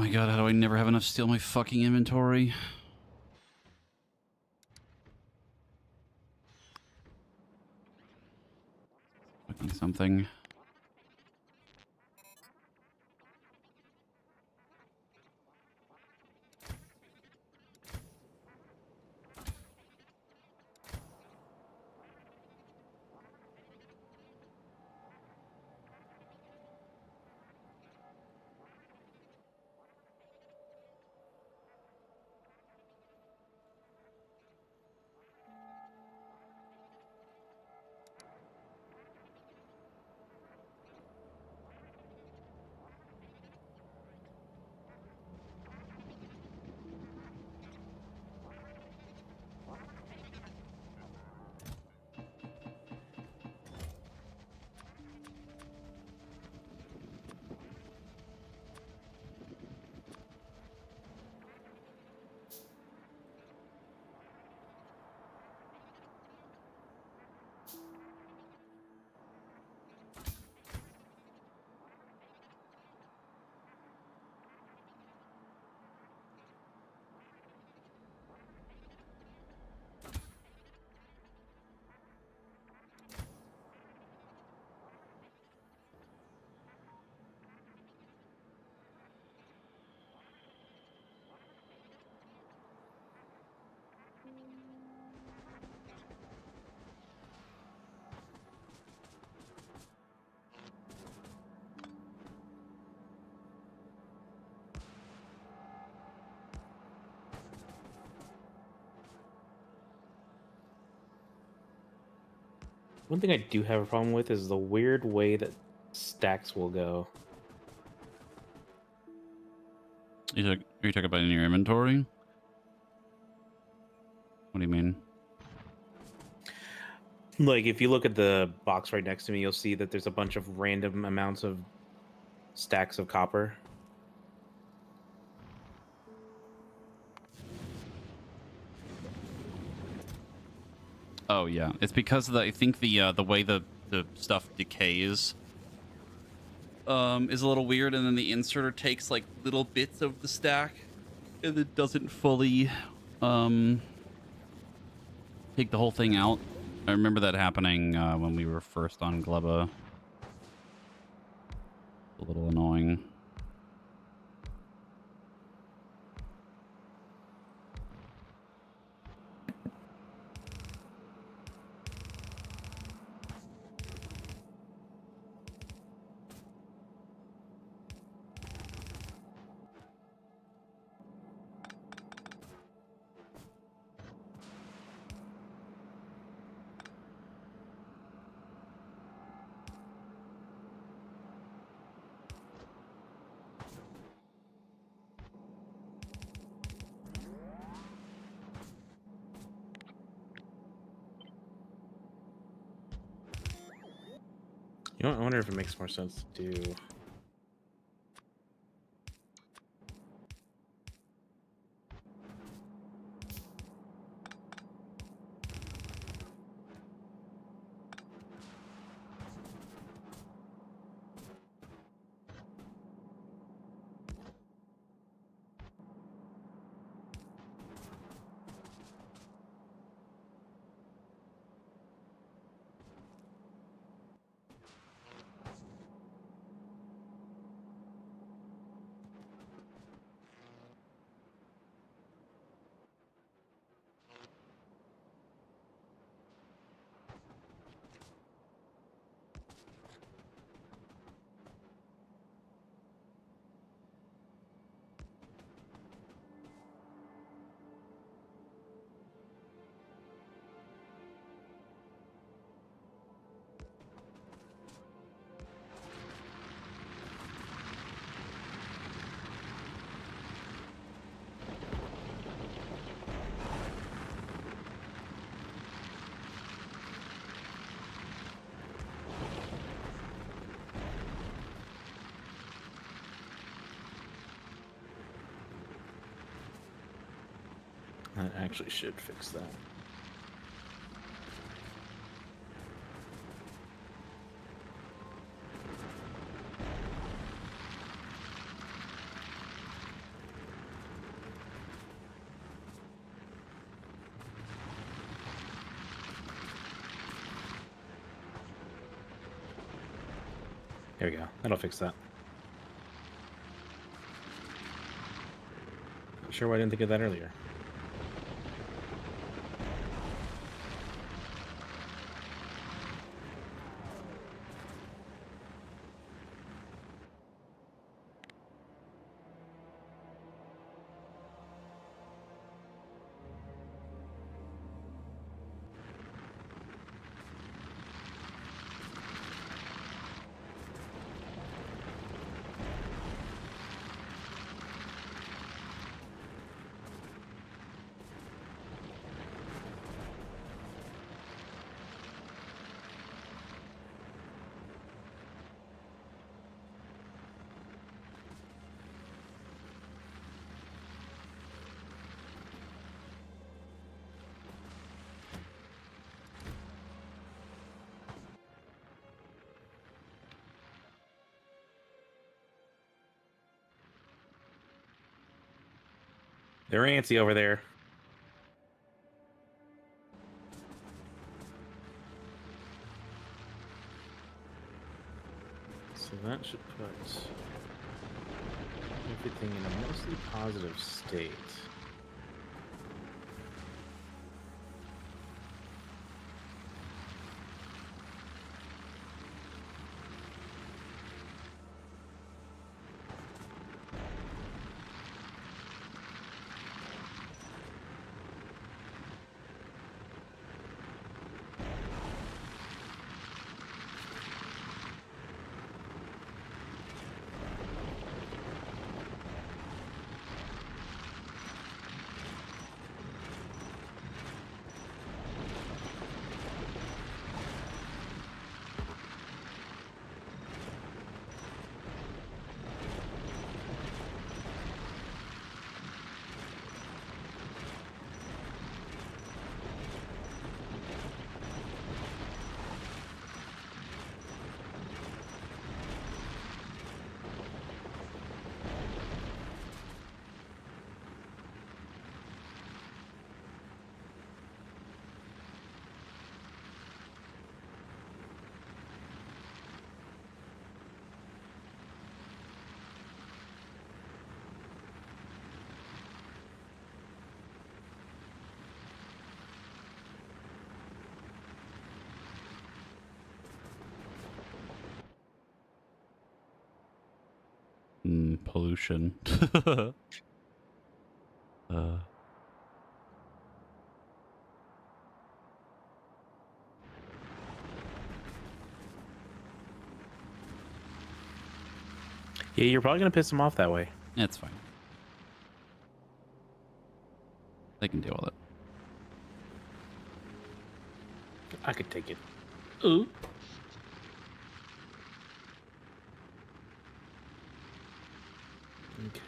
my god, how do I never have enough steel in my fucking inventory? Fucking something. One thing I do have a problem with is the weird way that stacks will go. Are you talking about in your inventory? What do you mean? Like, if you look at the box right next to me, you'll see that there's a bunch of random amounts of stacks of copper. Oh yeah, it's because I think the way the stuff decays is a little weird, and then the inserter takes like little bits of the stack, and it doesn't fully take the whole thing out. I remember that happening when we were first on Gleba. A little annoying. You know, I wonder if it makes more sense to do. That actually should fix that. There we go. That'll fix that. Not sure why I didn't think of that earlier. They're antsy over there. So that should put everything in a mostly positive state. Pollution. Yeah, you're probably gonna piss them off that way. It's fine. They can deal with it. I could take it. Ooh. Okay.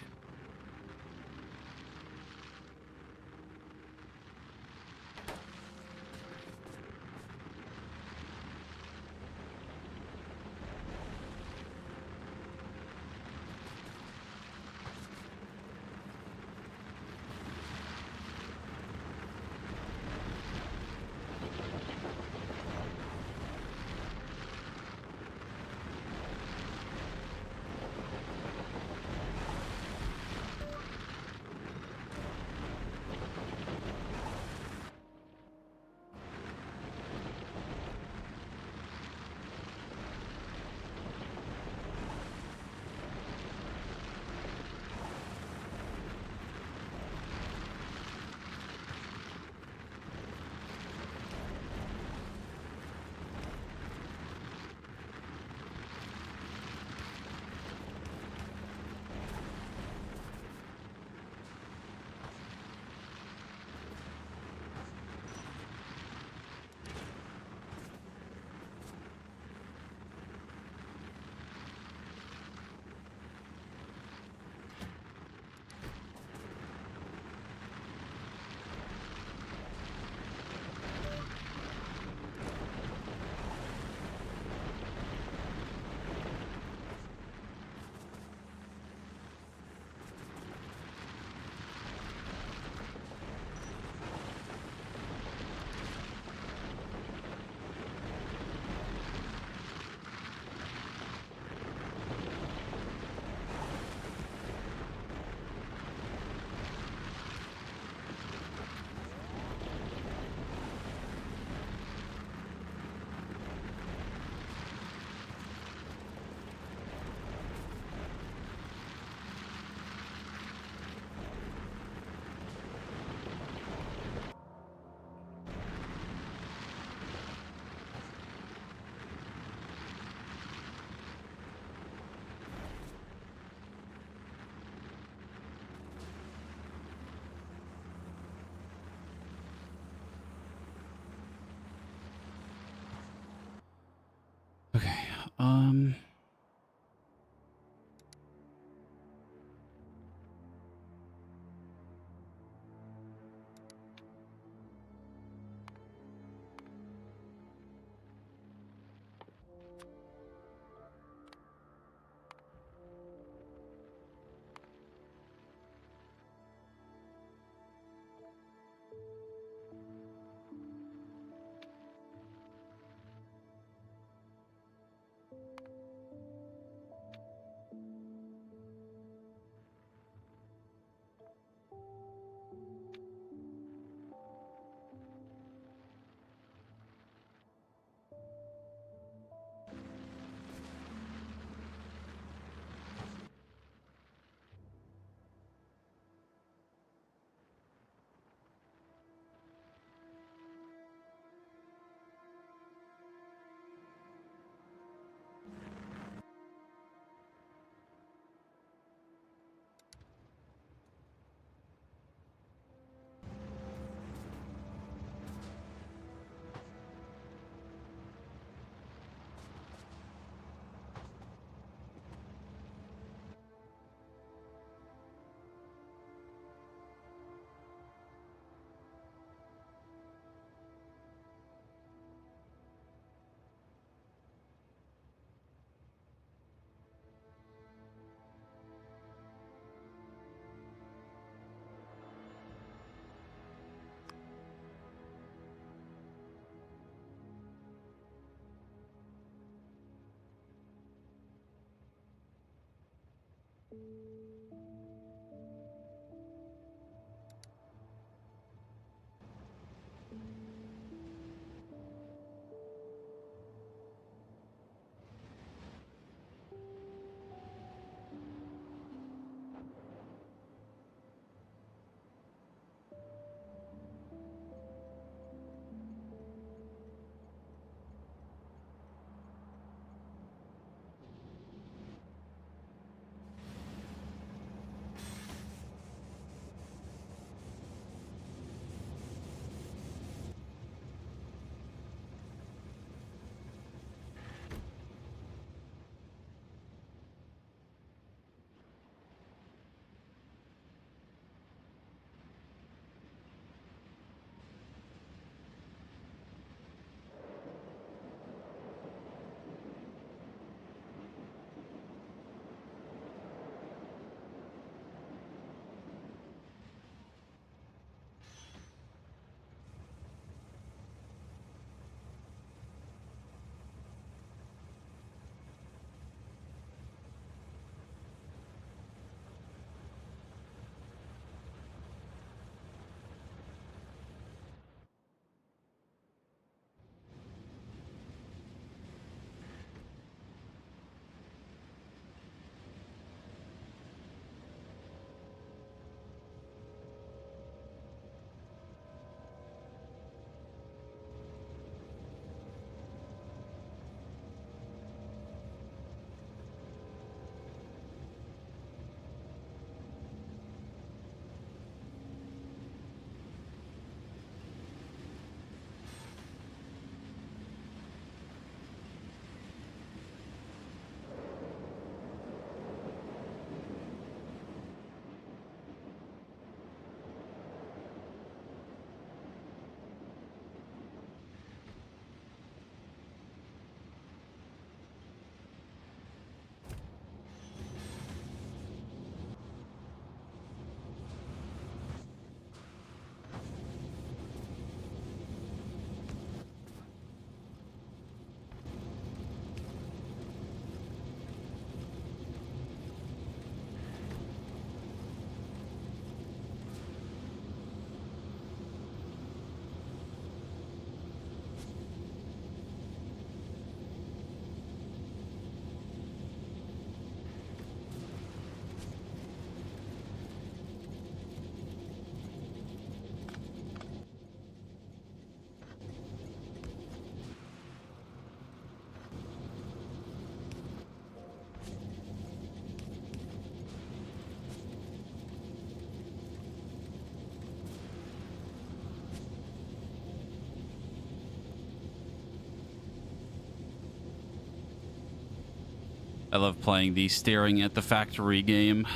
I love playing the staring at the factory game.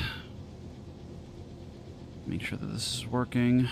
Make sure that this is working.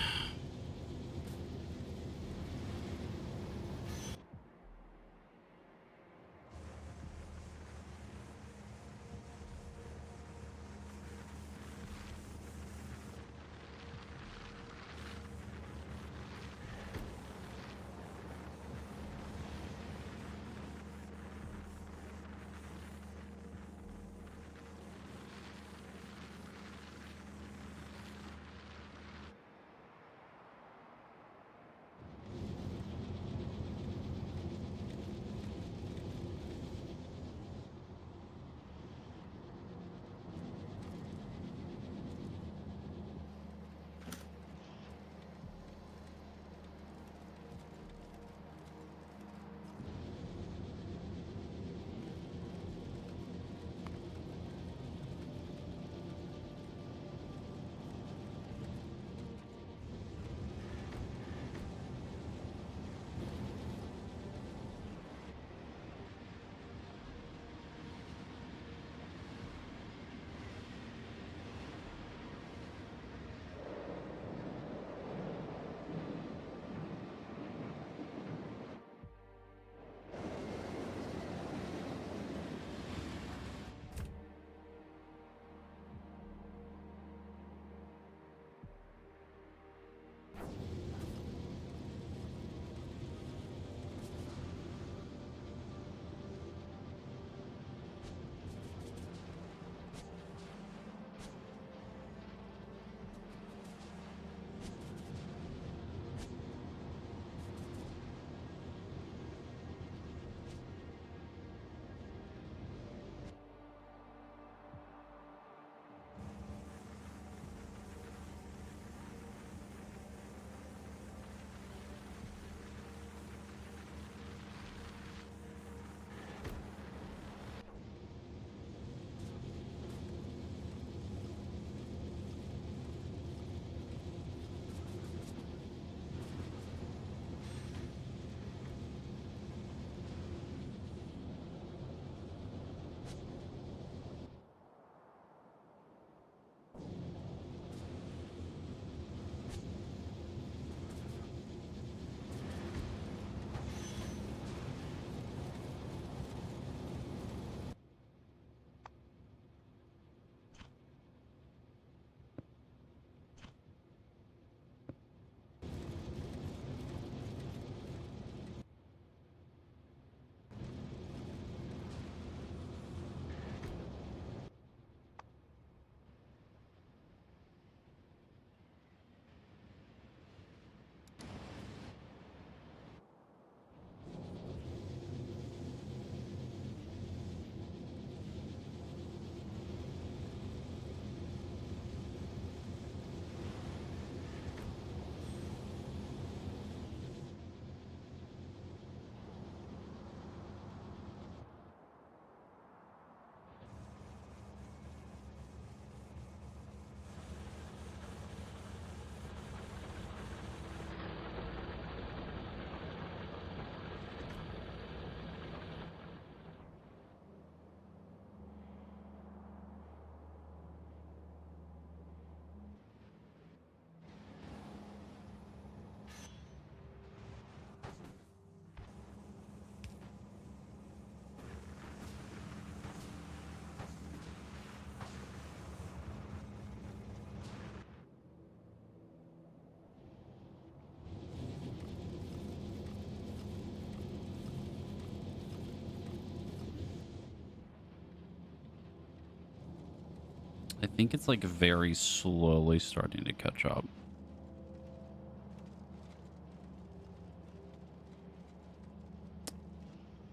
I think it's like very slowly starting to catch up.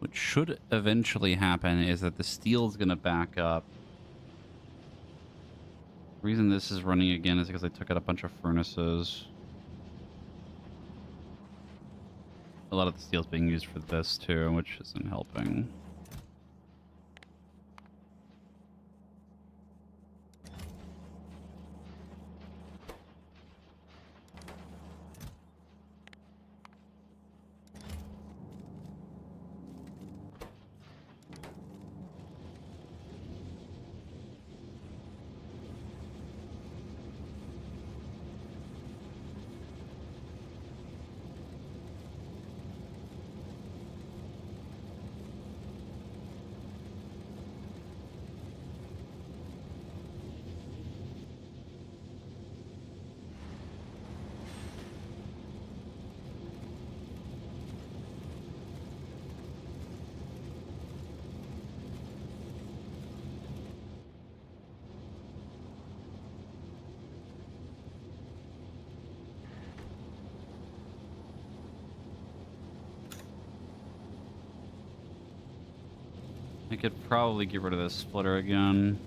What should eventually happen is that the steel is going to back up. The reason this is running again is because I took out a bunch of furnaces. A lot of the steel is being used for this too, which isn't helping. I could probably get rid of this splitter again.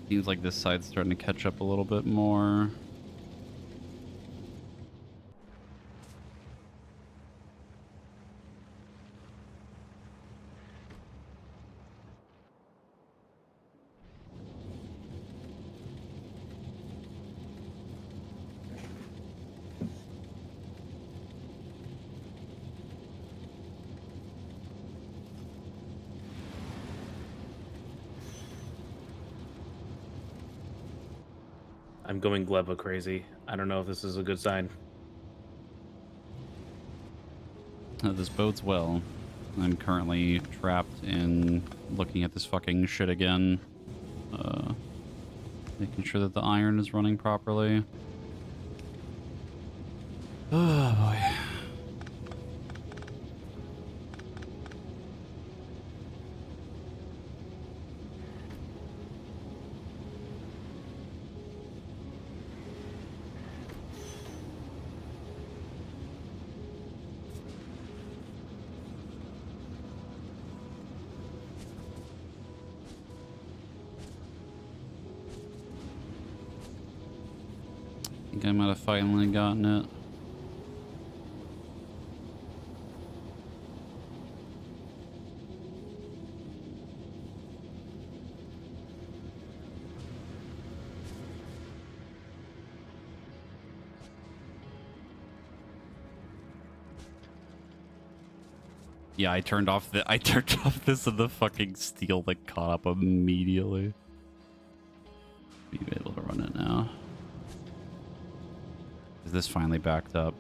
Seems like this side's starting to catch up a little bit more. I'm going Gleba crazy. I don't know if this is a good sign. This bodes well. I'm currently trapped in looking at this fucking shit again. Making sure that the iron is running properly. Oh boy. I think I might have finally gotten it. Yeah, I turned off this and the fucking steel that caught up immediately. Be able to run it now. Is this finally backed up?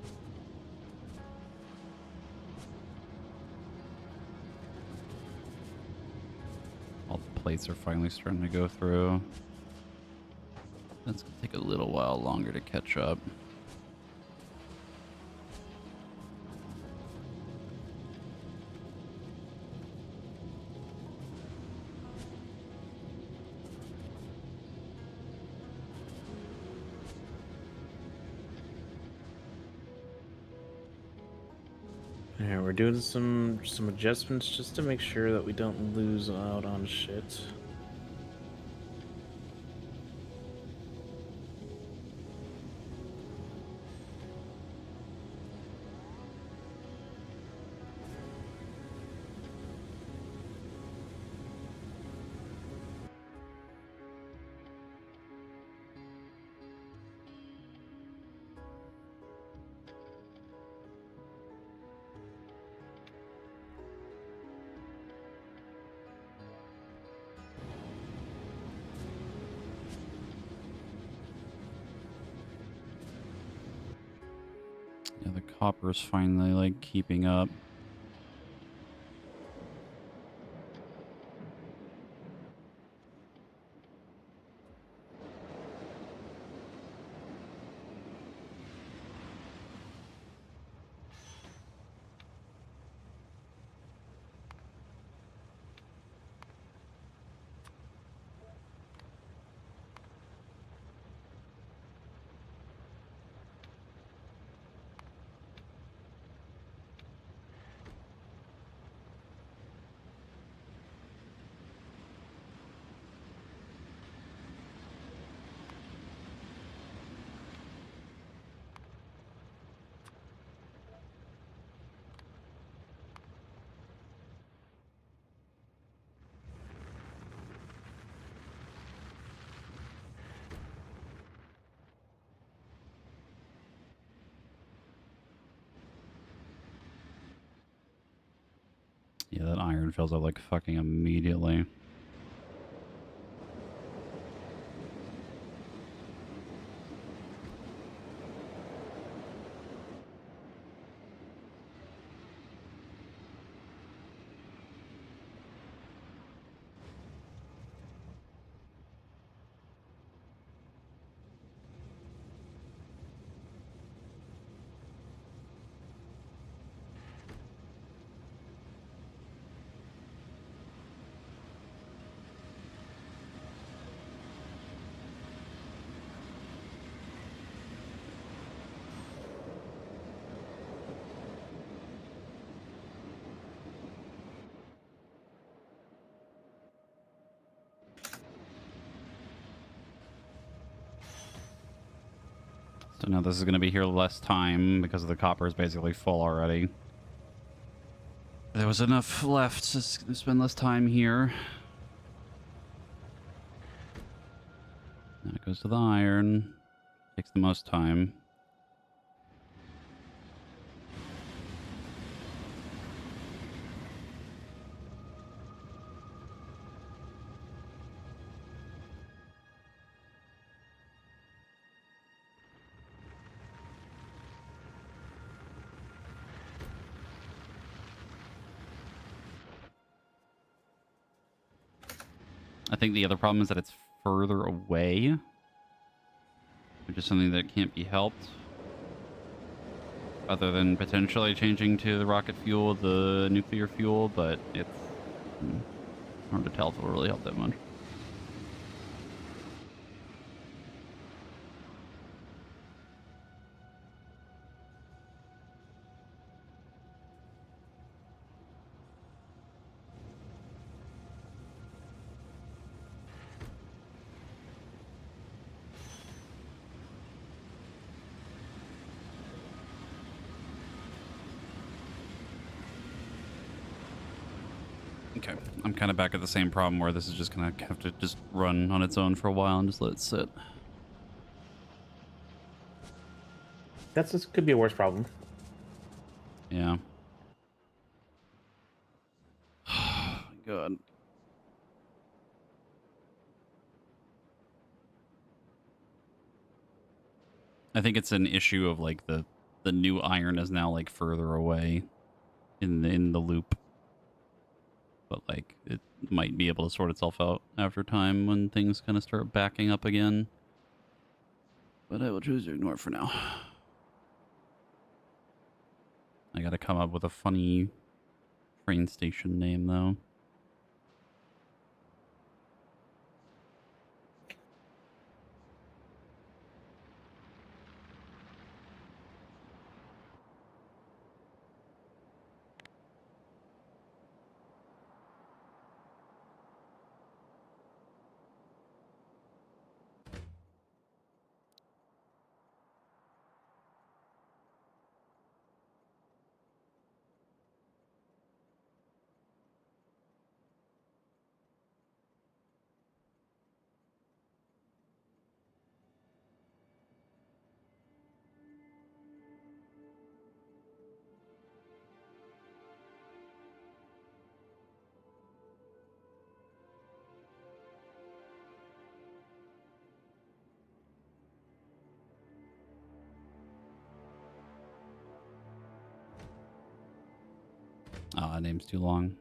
All the plates are finally starting to go through. That's gonna take a little while longer to catch up. Yeah, we're doing some adjustments just to make sure that we don't lose out on shit. Yeah, the copper's finally like keeping up. Yeah, that iron fills up like fucking immediately. So now this is going to be here less time because the copper is basically full already. There was enough left to spend less time here. Now it goes to the iron. Takes the most time. I think the other problem is that it's further away, which is something that can't be helped. Other than potentially changing to the rocket fuel, the nuclear fuel, but it's hard to tell if it will really help that much. Okay, I'm kind of back at the same problem where this is just going to have to just run on its own for a while and just let it sit. This could be a worse problem. Yeah. Good. I think it's an issue of like the new iron is now like further away in the loop. But like it might be able to sort itself out after time when things kind of start backing up again. But I will choose to ignore it for now. I gotta come up with a funny train station name though. Ah, name's too long.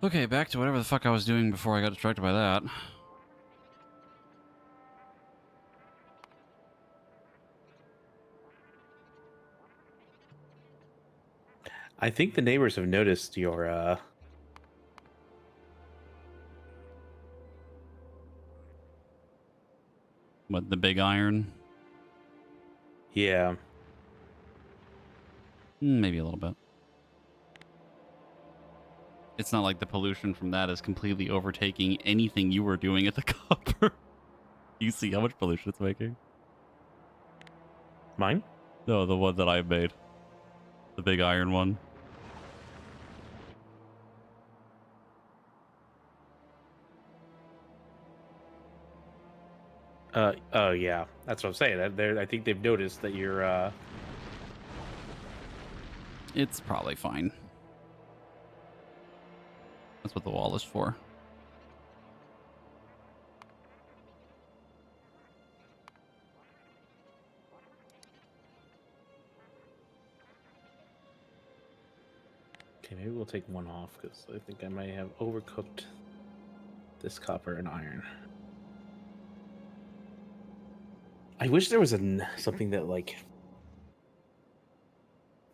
Okay, back to whatever the fuck I was doing before I got distracted by that. I think the neighbors have noticed your What, the big iron? yeah. Maybe a little bit. It's not like the pollution from that is completely overtaking anything you were doing at the copper. You see how much pollution it's making? Mine? No, the one that I made. The big iron one. Oh yeah, that's what I'm saying. I think they've noticed that you're. It's probably fine. That's what the wall is for. Okay, maybe we'll take one off because I think I might have overcooked this copper and iron. I wish there was something that like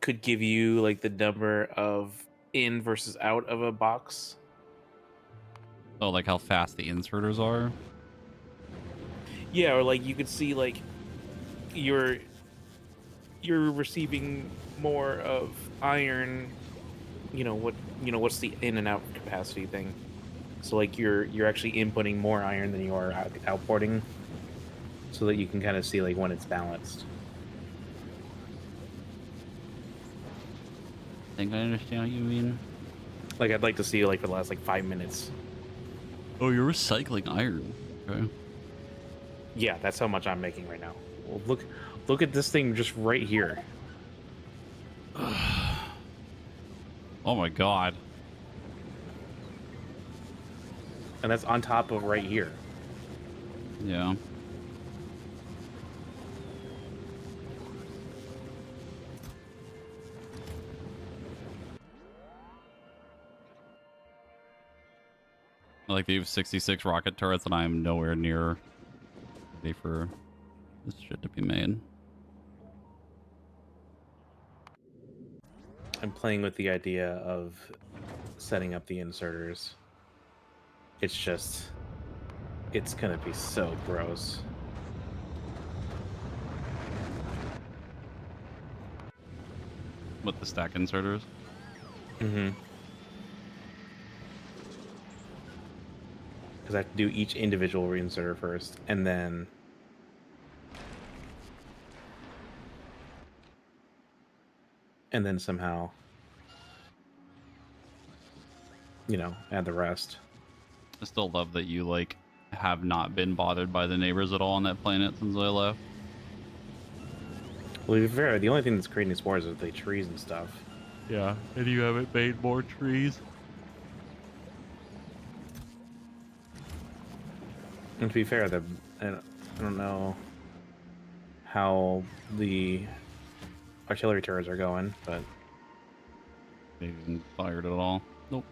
could give you like the number of in versus out of a box. Oh, like how fast the inserters are? Yeah, or like you could see like you're receiving more of iron. What's the in and out capacity thing? So like you're actually inputting more iron than you are outporting, so that you can kind of see like when it's balanced. I think I understand what you mean. Like I'd like to see like for the last like 5 minutes. Oh, you're recycling iron. Okay. Yeah, that's how much I'm making right now. Well, look at this thing just right here. Oh my god. And that's on top of right here. Yeah. I like they have 66 rocket turrets and I'm nowhere near ready for this shit to be made. I'm playing with the idea of setting up the inserters. It's gonna be so gross. With the stack inserters. Mm-hmm. Because I have to do each individual reinserter first, and then somehow, add the rest. I still love that you like have not been bothered by the neighbors at all on that planet since I left. Well, to be fair, the only thing that's creating spores is the trees and stuff. Yeah, and you haven't made more trees. And to be fair, I don't know how the artillery turrets are going, but They didn't fire it at all. Nope.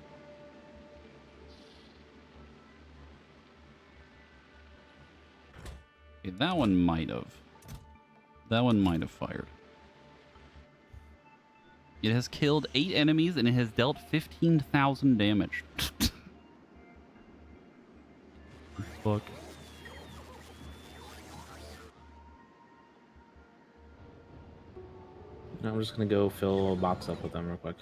Okay, that one might have. That one might have fired. It has killed 8 enemies and it has dealt 15,000 damage. Fuck. I'm just gonna go fill a box up with them real quick.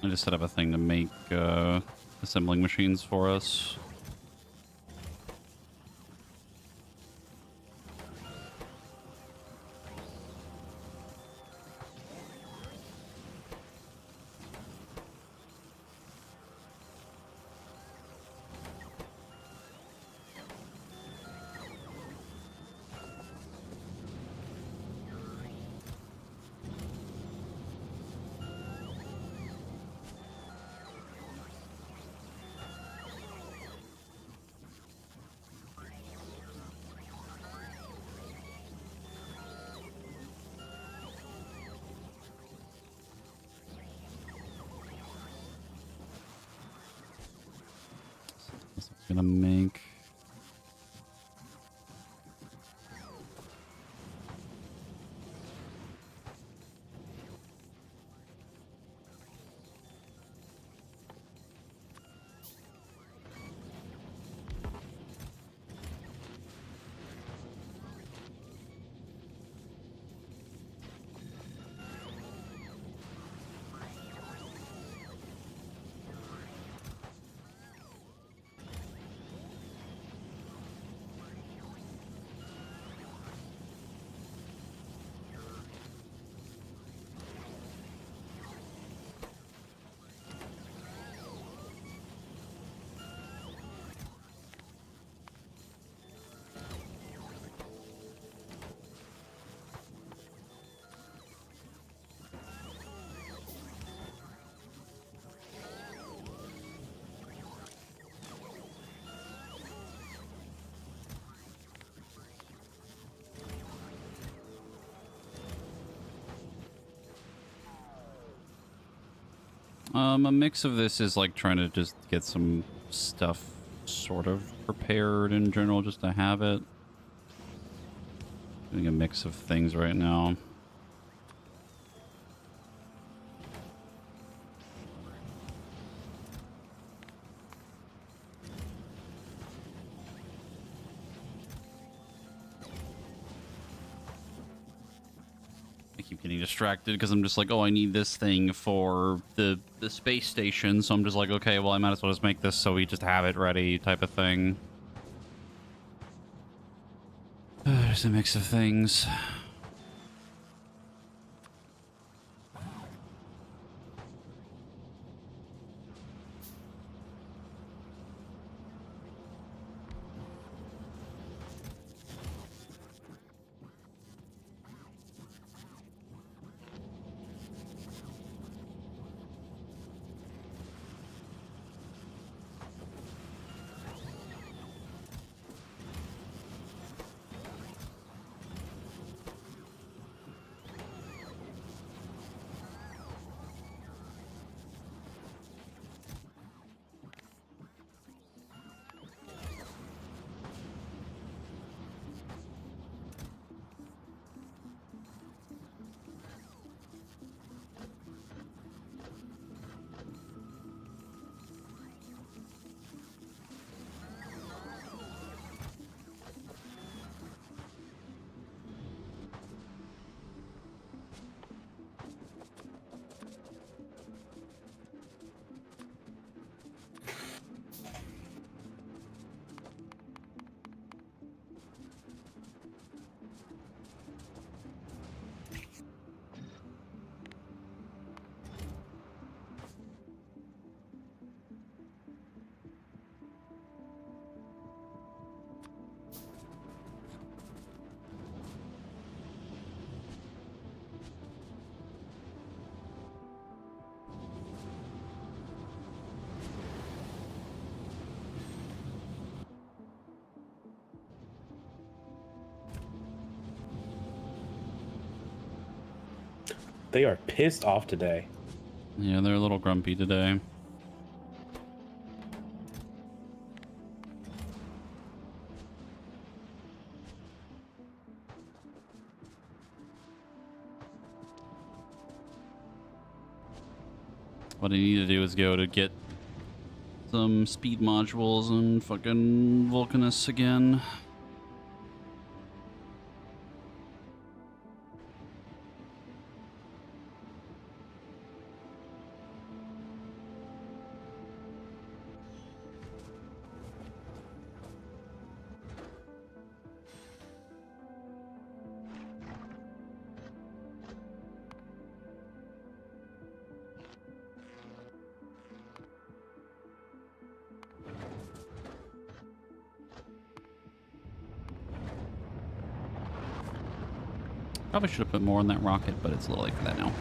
I just set up a thing to make assembling machines for us. That's what I'm gonna make. A mix of this is like trying to just get some stuff sort of prepared in general, just to have it. Doing a mix of things right now. I keep getting distracted because I'm just like, oh, I need this thing for the space station. So I'm just like, okay, well, I might as well just make this so we just have it ready type of thing. There's a mix of things. They are pissed off today. Yeah, they're a little grumpy today. What I need to do is go to get some speed modules and fucking Vulcanus again. Probably should have put more on that rocket, but it's a little late for that now.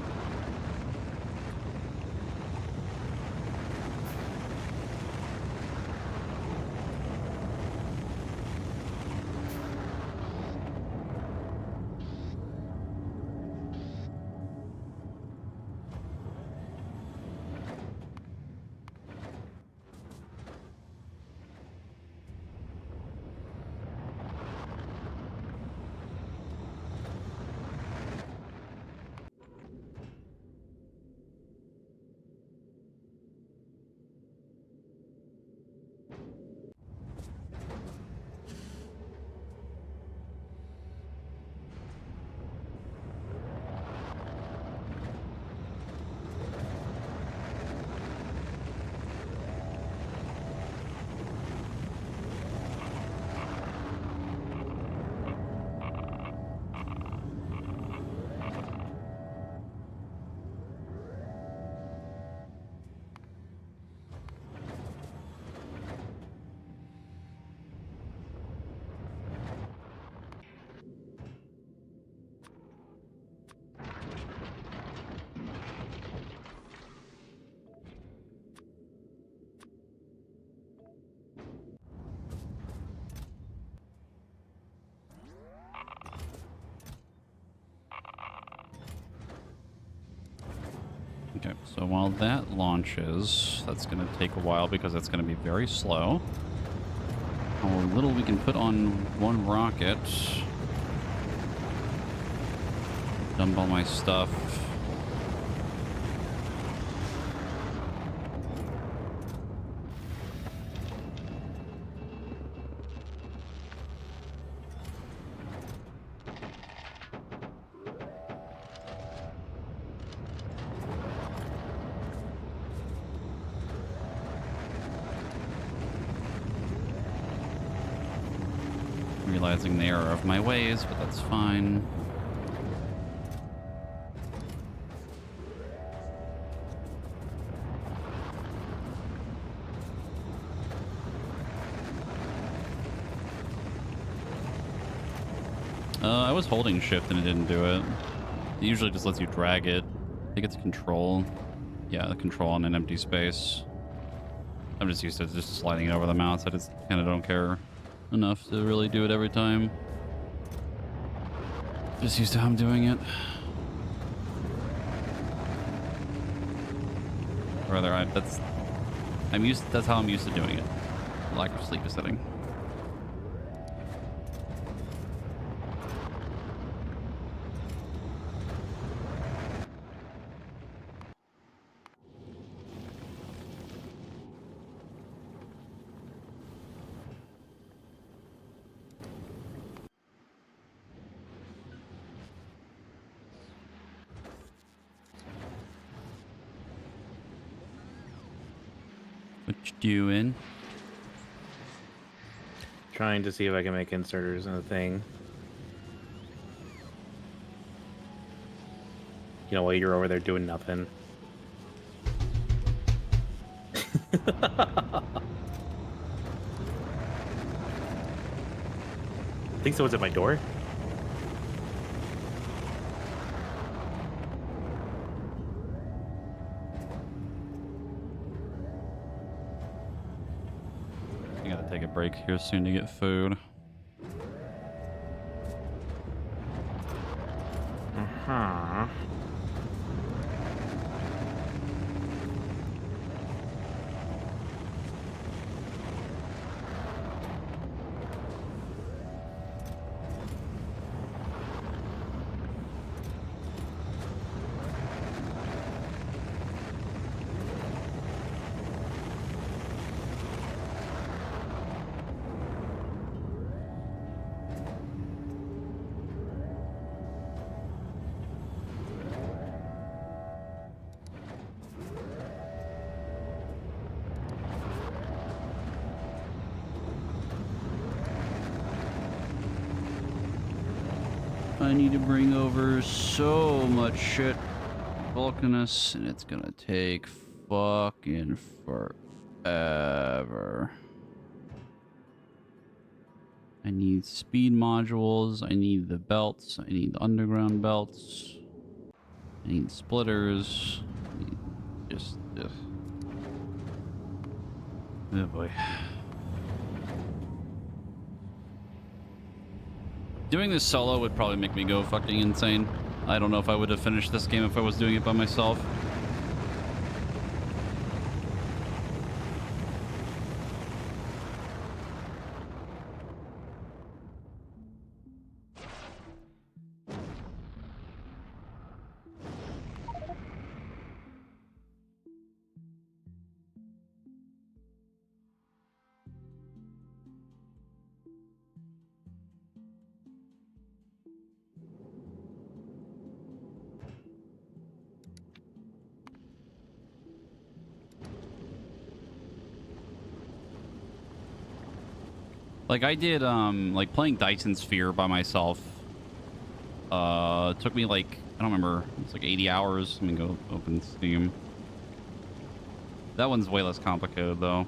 Okay, so while that launches, that's going to take a while because it's going to be very slow. How little we can put on one rocket. Dump all my stuff. Realizing the error of my ways, but that's fine. I was holding shift and it didn't do it. It usually just lets you drag it. I think it's control. Yeah, the control on an empty space. I'm just used to just sliding it over the mouse. I just kind of don't care enough to really do it every time. Just used to how I'm doing it. Or rather, that's how I'm used to doing it. Lack of sleep is setting. What you doing? Trying to see if I can make inserters in the thing. You know, while you're over there doing nothing. I think someone's at my door. I gotta take a break here soon to get food. Uh-huh. I need to bring over so much shit, Vulcanus, and it's gonna take fucking forever. I need speed modules. I need the belts. I need the underground belts. I need splitters. I need just... Ugh. Oh boy. Doing this solo would probably make me go fucking insane. I don't know if I would have finished this game if I was doing it by myself. Like I did, like playing Dyson Sphere by myself. Took me like, I don't remember, it's like 80 hours. Let me go open Steam. That one's way less complicated though.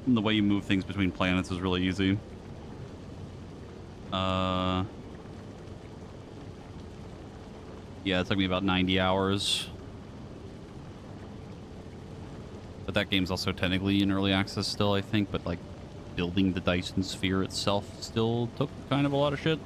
And the way you move things between planets is really easy. Yeah, it took me about 90 hours. But that game's also technically in early access still, I think. But like building the Dyson Sphere itself still took kind of a lot of shit.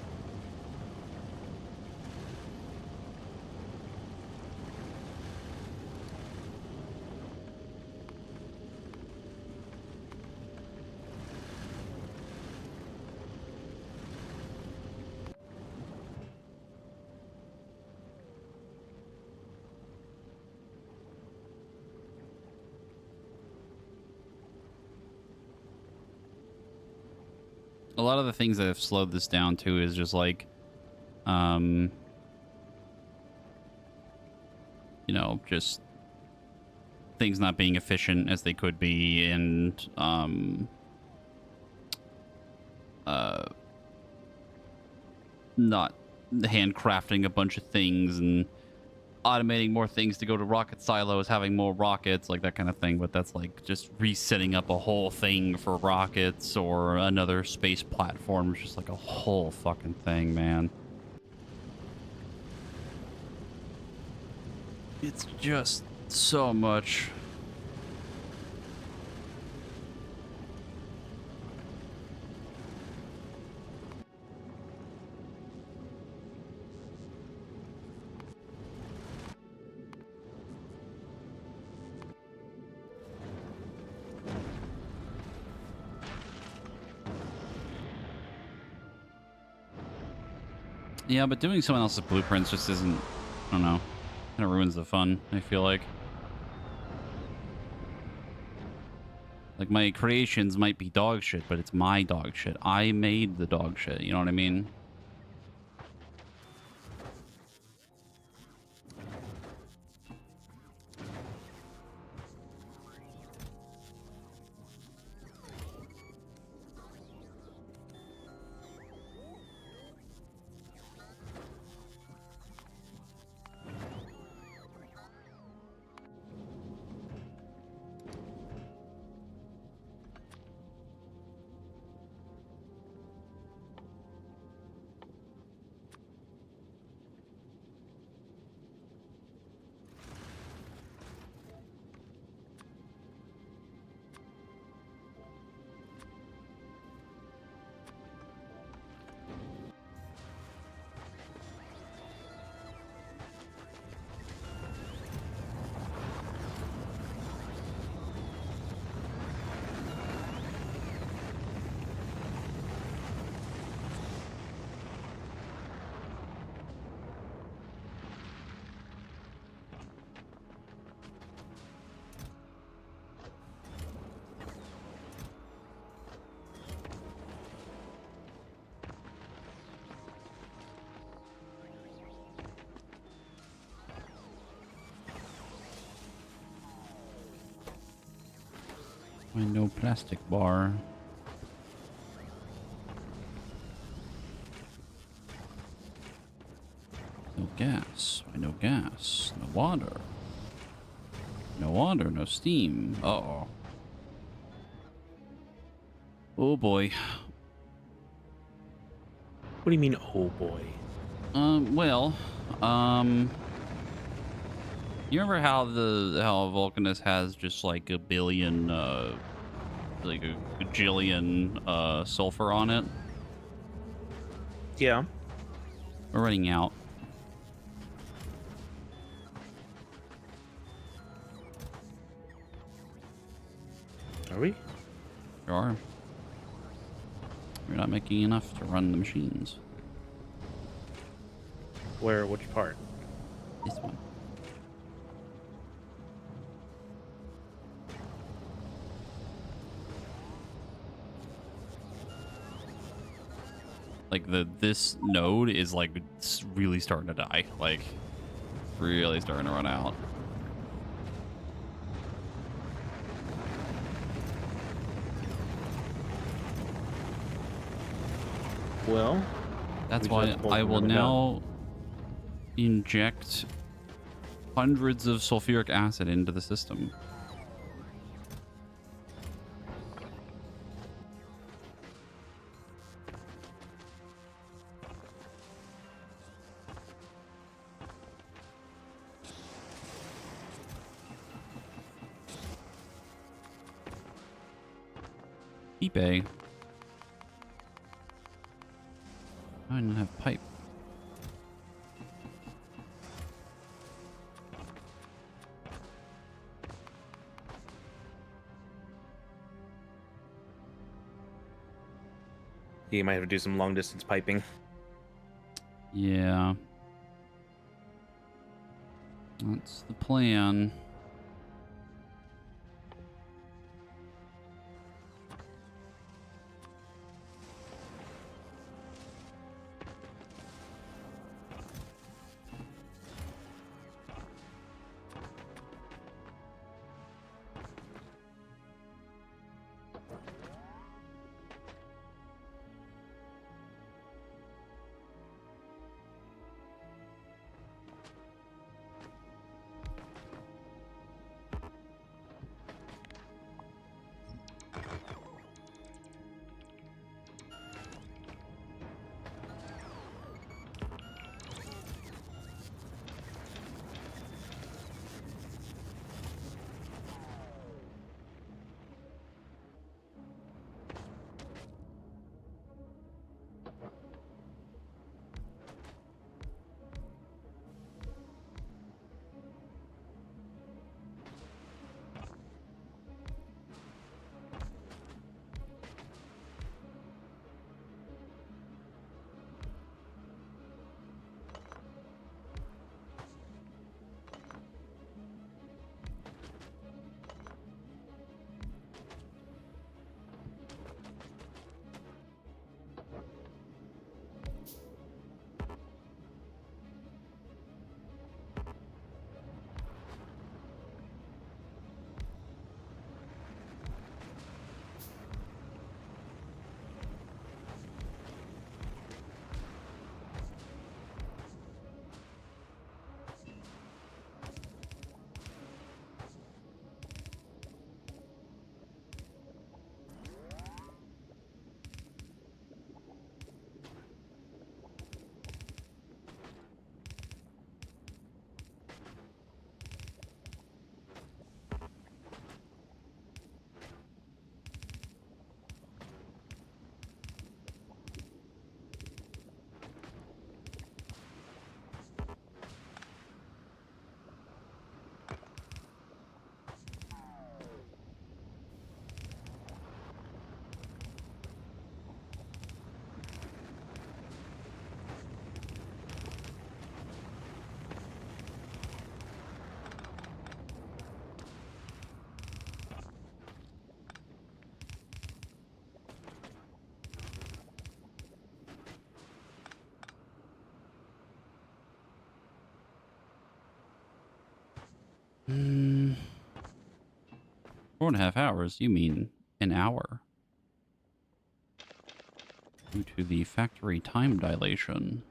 A lot of the things that have slowed this down too is just like, you know, just things not being efficient as they could be, and not handcrafting a bunch of things and automating more things to go to rocket silos, having more rockets, like that kind of thing. But that's like just resetting up a whole thing for rockets or another space platform. It's just like a whole fucking thing, man. It's just so much. Yeah, but doing someone else's blueprints just isn't, I don't know, kind of ruins the fun, I feel like. Like, my creations might be dog shit, but it's my dog shit. I made the dog shit, you know what I mean? Why no plastic bar? No gas. Why no gas? No water. No water, no steam. Uh-oh. Oh boy. What do you mean, oh boy? Well, um, you remember how Vulcanus has just like a billion, like a gajillion, sulfur on it? Yeah. We're running out. Are we? There are. We're not making enough to run the machines. Where? Which part? This one. Like this node is like really starting to die. Like really starting to run out. Well, That's we just have why to pull I from will another gun. now inject hundreds of sulfuric acid into the system. eBay. I don't have pipe. You might have to do some long distance piping. Yeah. That's the plan. Hmm. 4.5 hours? You mean an hour? Due to the factory time dilation.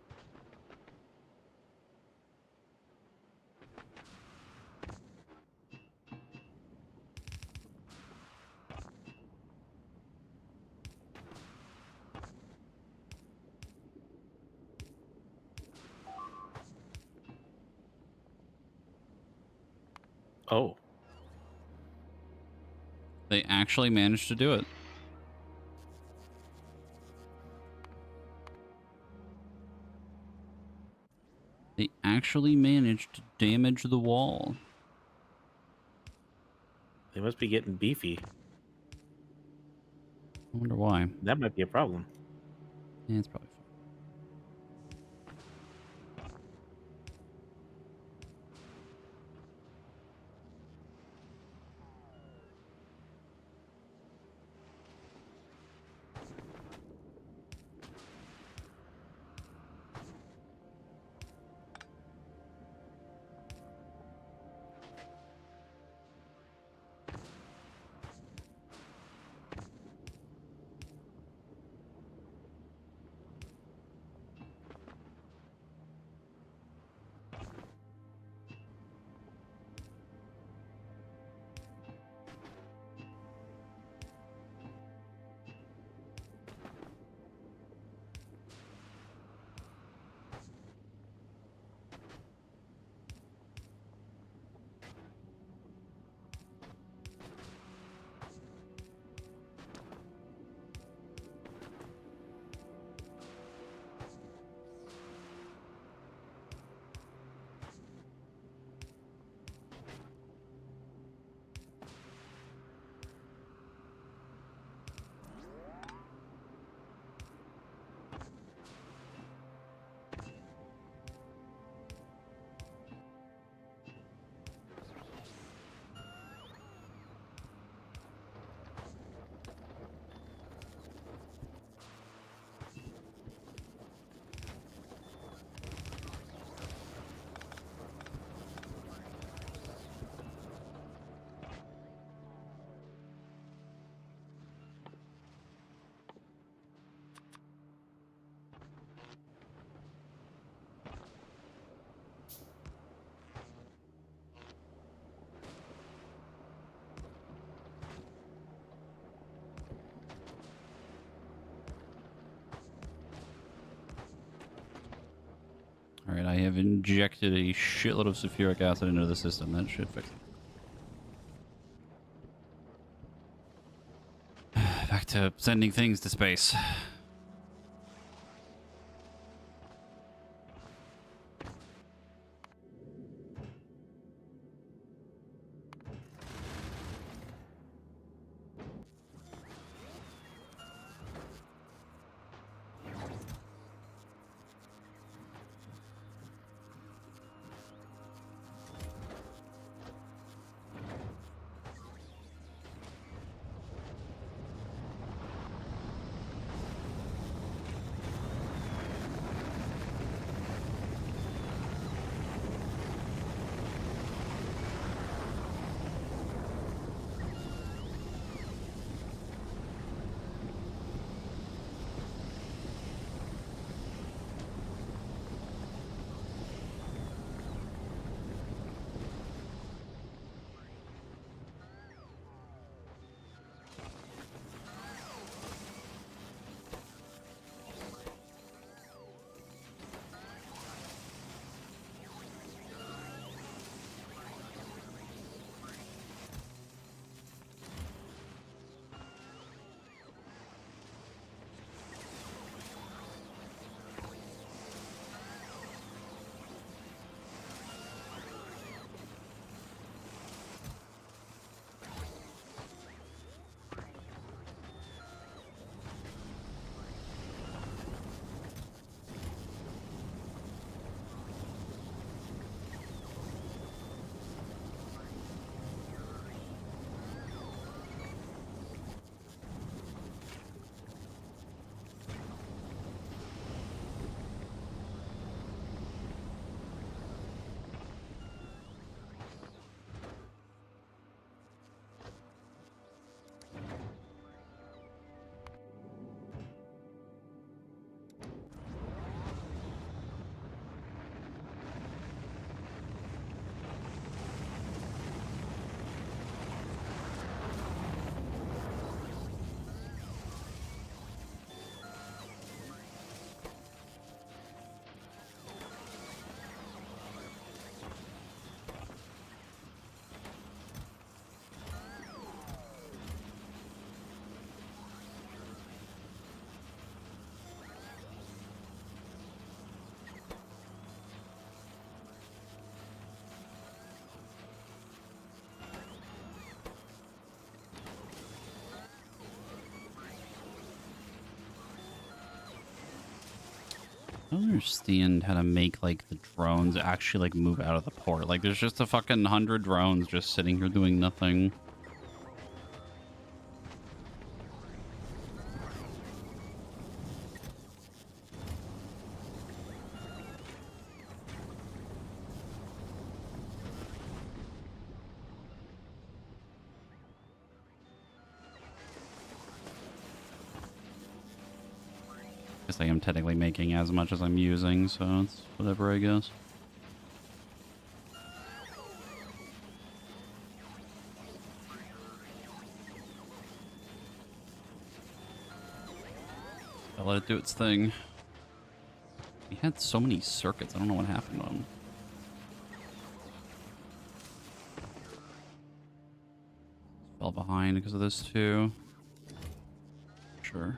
Oh, They actually managed to do it. They actually managed to damage the wall. they must be getting beefy. I wonder why. That might be a problem. Yeah, it's probably fine. All right, I have injected a shitload of sulfuric acid into the system. That should fix it. Back to sending things to space. don't understand how to make like the drones actually like move out of the port. Like there's just a fucking 100 drones just sitting here doing nothing. Guess I am technically making as much as I'm using, so it's whatever, I guess. I'll let it do its thing. We had so many circuits, I don't know what happened to them. Fell behind because of this too. Sure.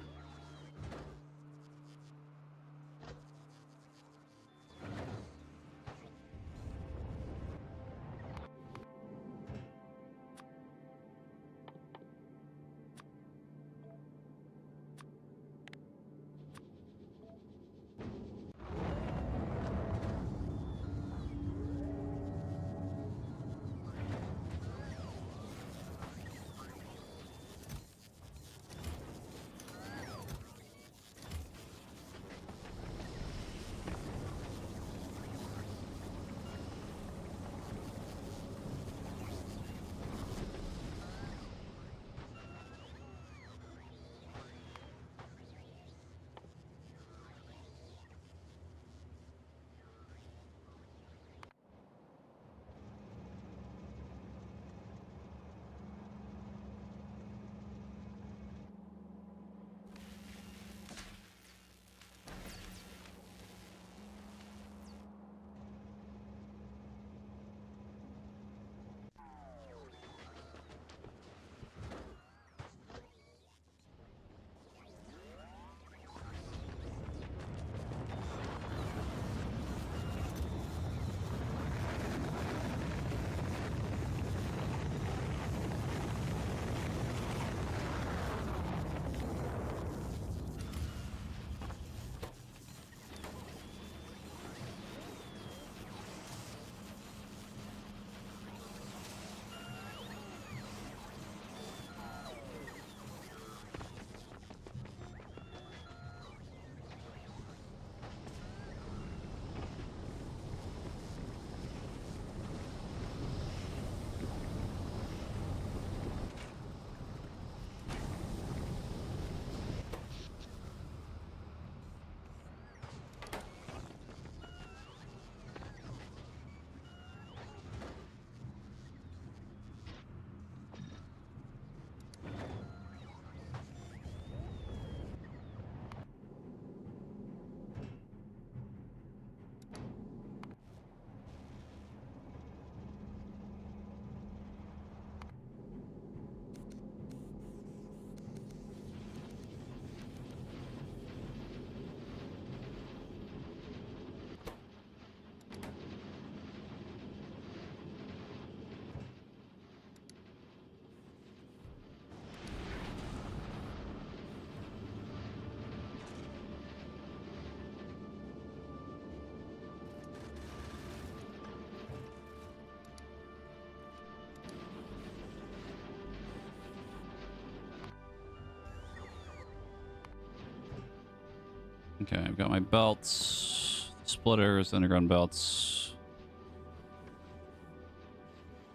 Okay, I've got my belts, splitters, underground belts.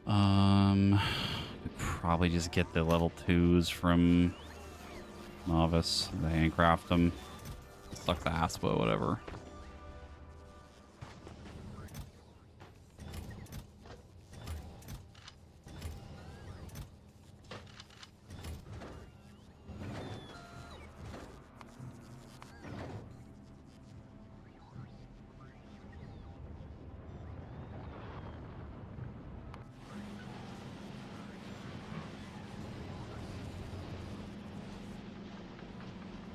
Could probably just get the level 2s from Novice. They handcraft them. Suck the ass, but whatever.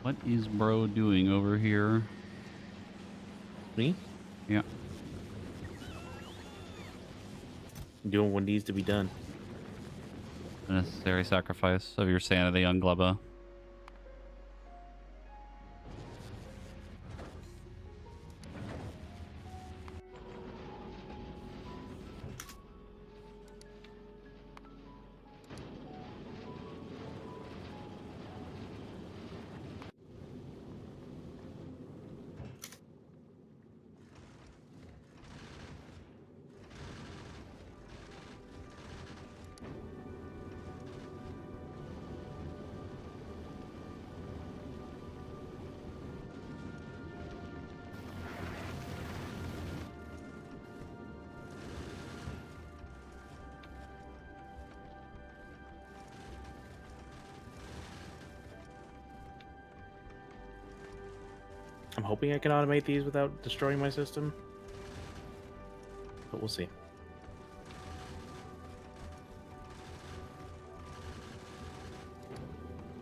What is bro doing over here? Me? Yeah. Doing what needs to be done. A necessary sacrifice of your sanity on Glubba. I'm hoping I can automate these without destroying my system, but we'll see.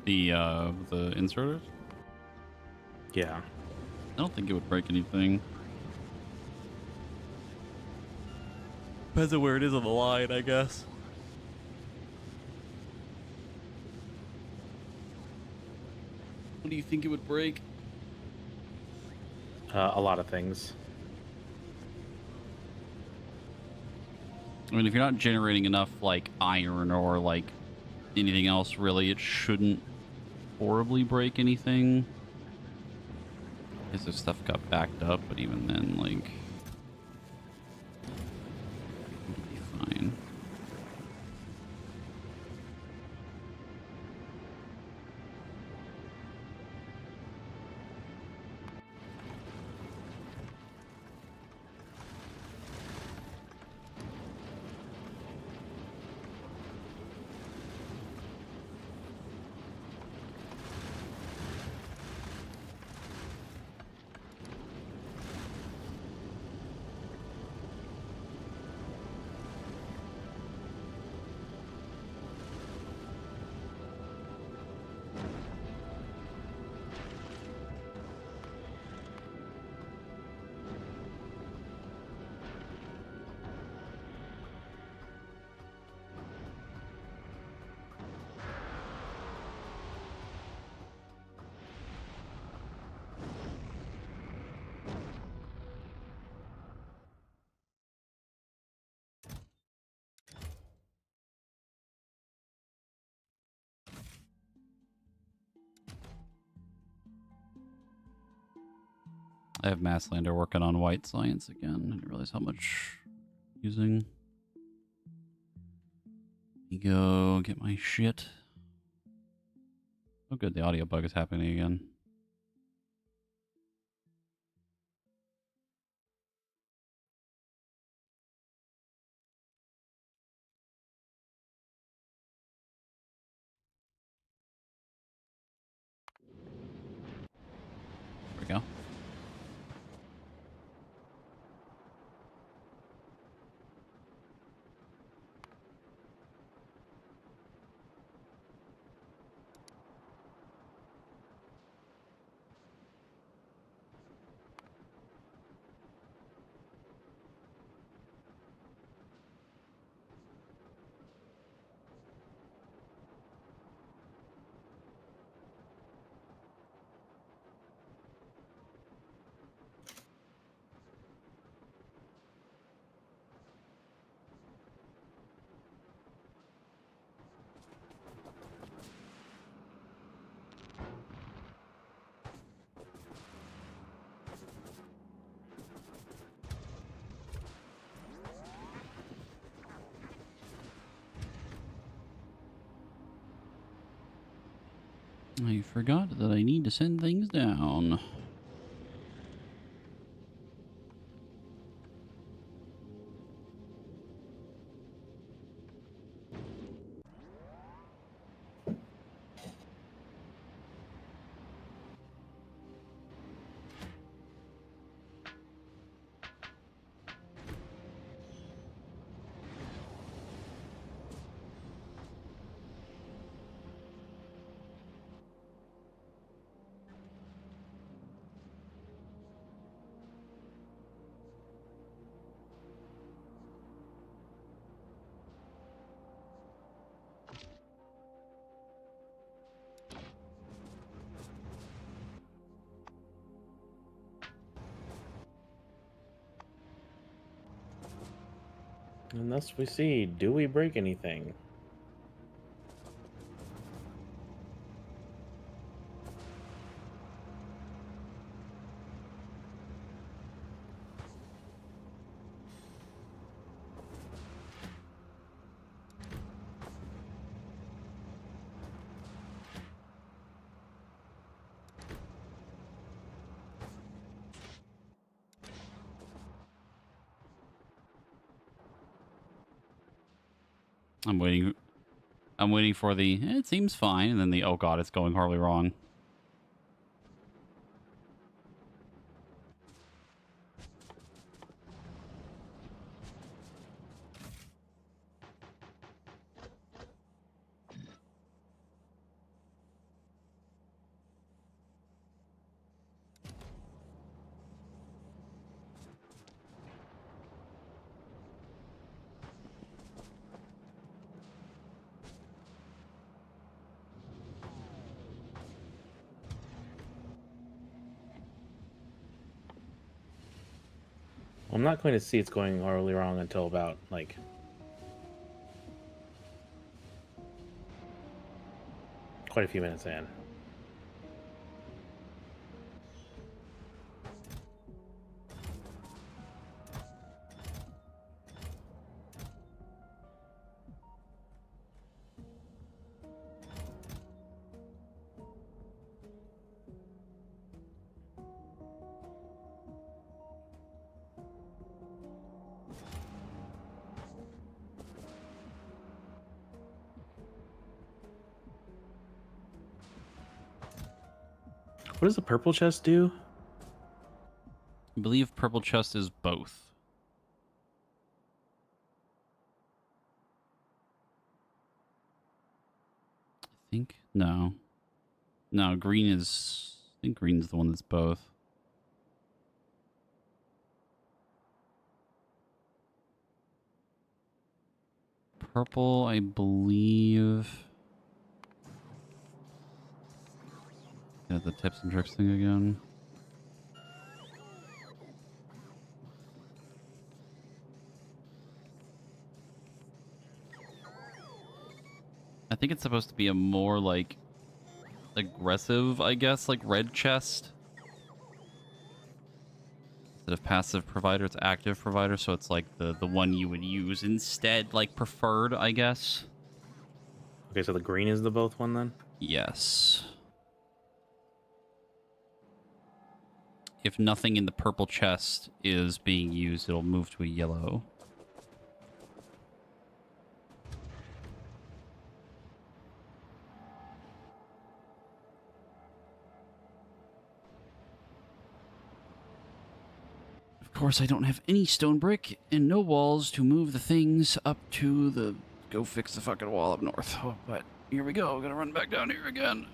The inserters? Yeah. I don't think it would break anything. Depends on where it is on the line, I guess. What do you think it would break? A lot of things. I mean, if you're not generating enough, like, iron or, like, anything else, really, it shouldn't horribly break anything. I guess if stuff got backed up, but even then, like, it'll be fine. I have Masslander working on white science again. I didn't realize how much using. Let me go get my shit. Oh good, the audio bug is happening again. There we go. I forgot that I need to send things down. And thus we see, do we break anything? I'm waiting. I'm waiting for the, it seems fine, and then the, oh god, it's going horribly wrong. I'm not going to see it's going horribly wrong until about like quite a few minutes in. What does the purple chest do? I believe purple chest is both. I think no. No, green is I think green's the one that's both. Purple, I believe. Yeah, the tips and tricks thing again. I think it's supposed to be a more like aggressive, I guess, like red chest. Instead of passive provider, it's active provider, so it's like the one you would use instead, like preferred, I guess. Okay, so the green is the both one then? Yes. If nothing in the purple chest is being used, it'll move to a yellow. Of course, I don't have any stone brick and no walls to move the things up to the... Go fix the fucking wall up north. Oh, but here we go. Gonna run back down here again.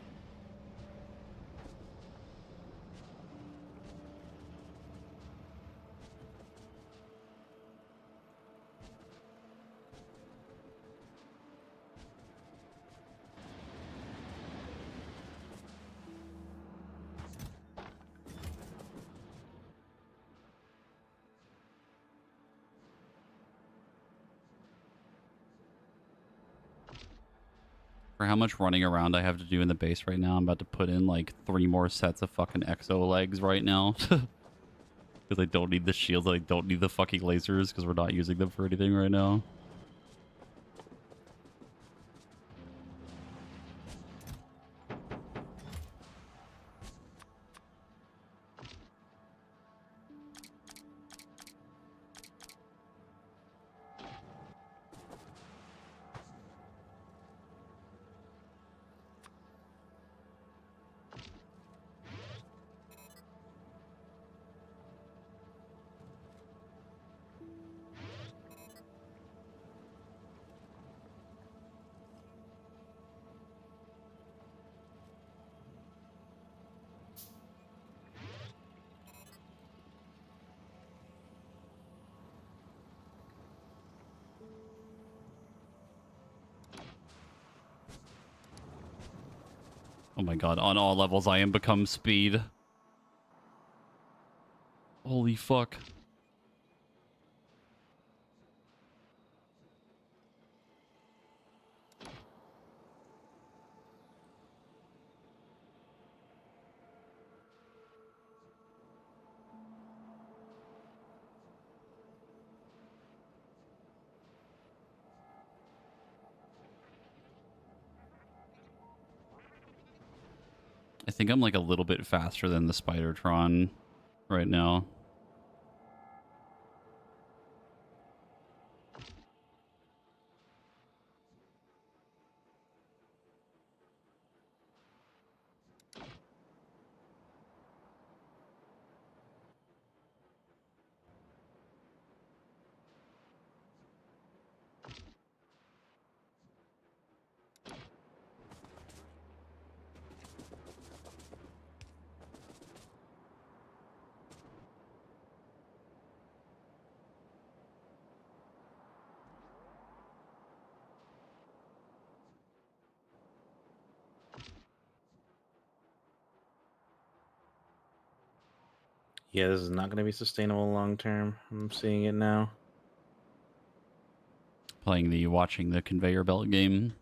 For how much running around I have to do in the base right now, I'm about to put in like 3 more sets of fucking exo legs right now. Because I don't need the shields, I don't need the fucking lasers, because we're not using them for anything right now. Oh my god, on all levels I am become speed. Holy fuck. I think I'm like a little bit faster than the Spidertron right now. Yeah, this is not going to be sustainable long term. I'm seeing it now. Watching the conveyor belt game.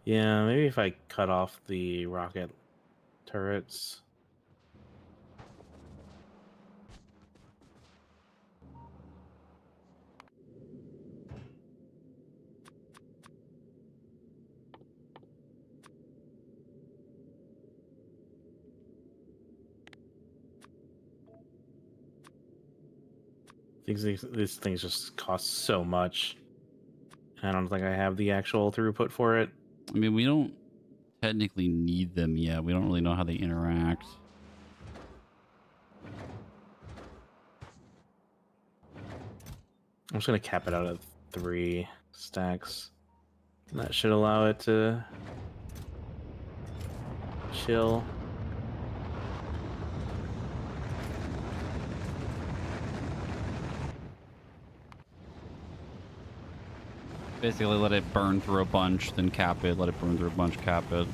Yeah, maybe if I cut off the rocket turrets. These things just cost so much. I don't think I have the actual throughput for it. I mean, we don't technically need them yet. We don't really know how they interact. I'm just going to cap it out at 3 stacks. That should allow it to chill. Basically, let it burn through a bunch, then cap it. Let it burn through a bunch, cap it.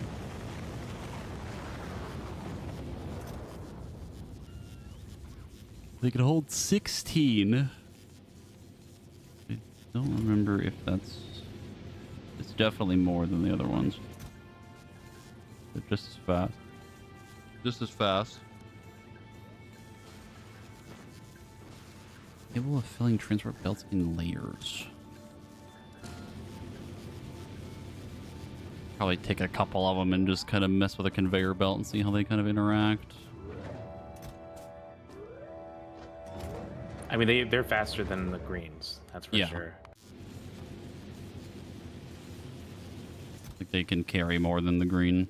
They can hold 16. I don't remember if that's... It's definitely more than the other ones. They're just as fast. Just as fast. Capable of filling transport belts in layers. Probably take a couple of them and just kind of mess with a conveyor belt and see how they kind of interact. I mean, they're faster than the greens. That's for sure. Like they can carry more than the green.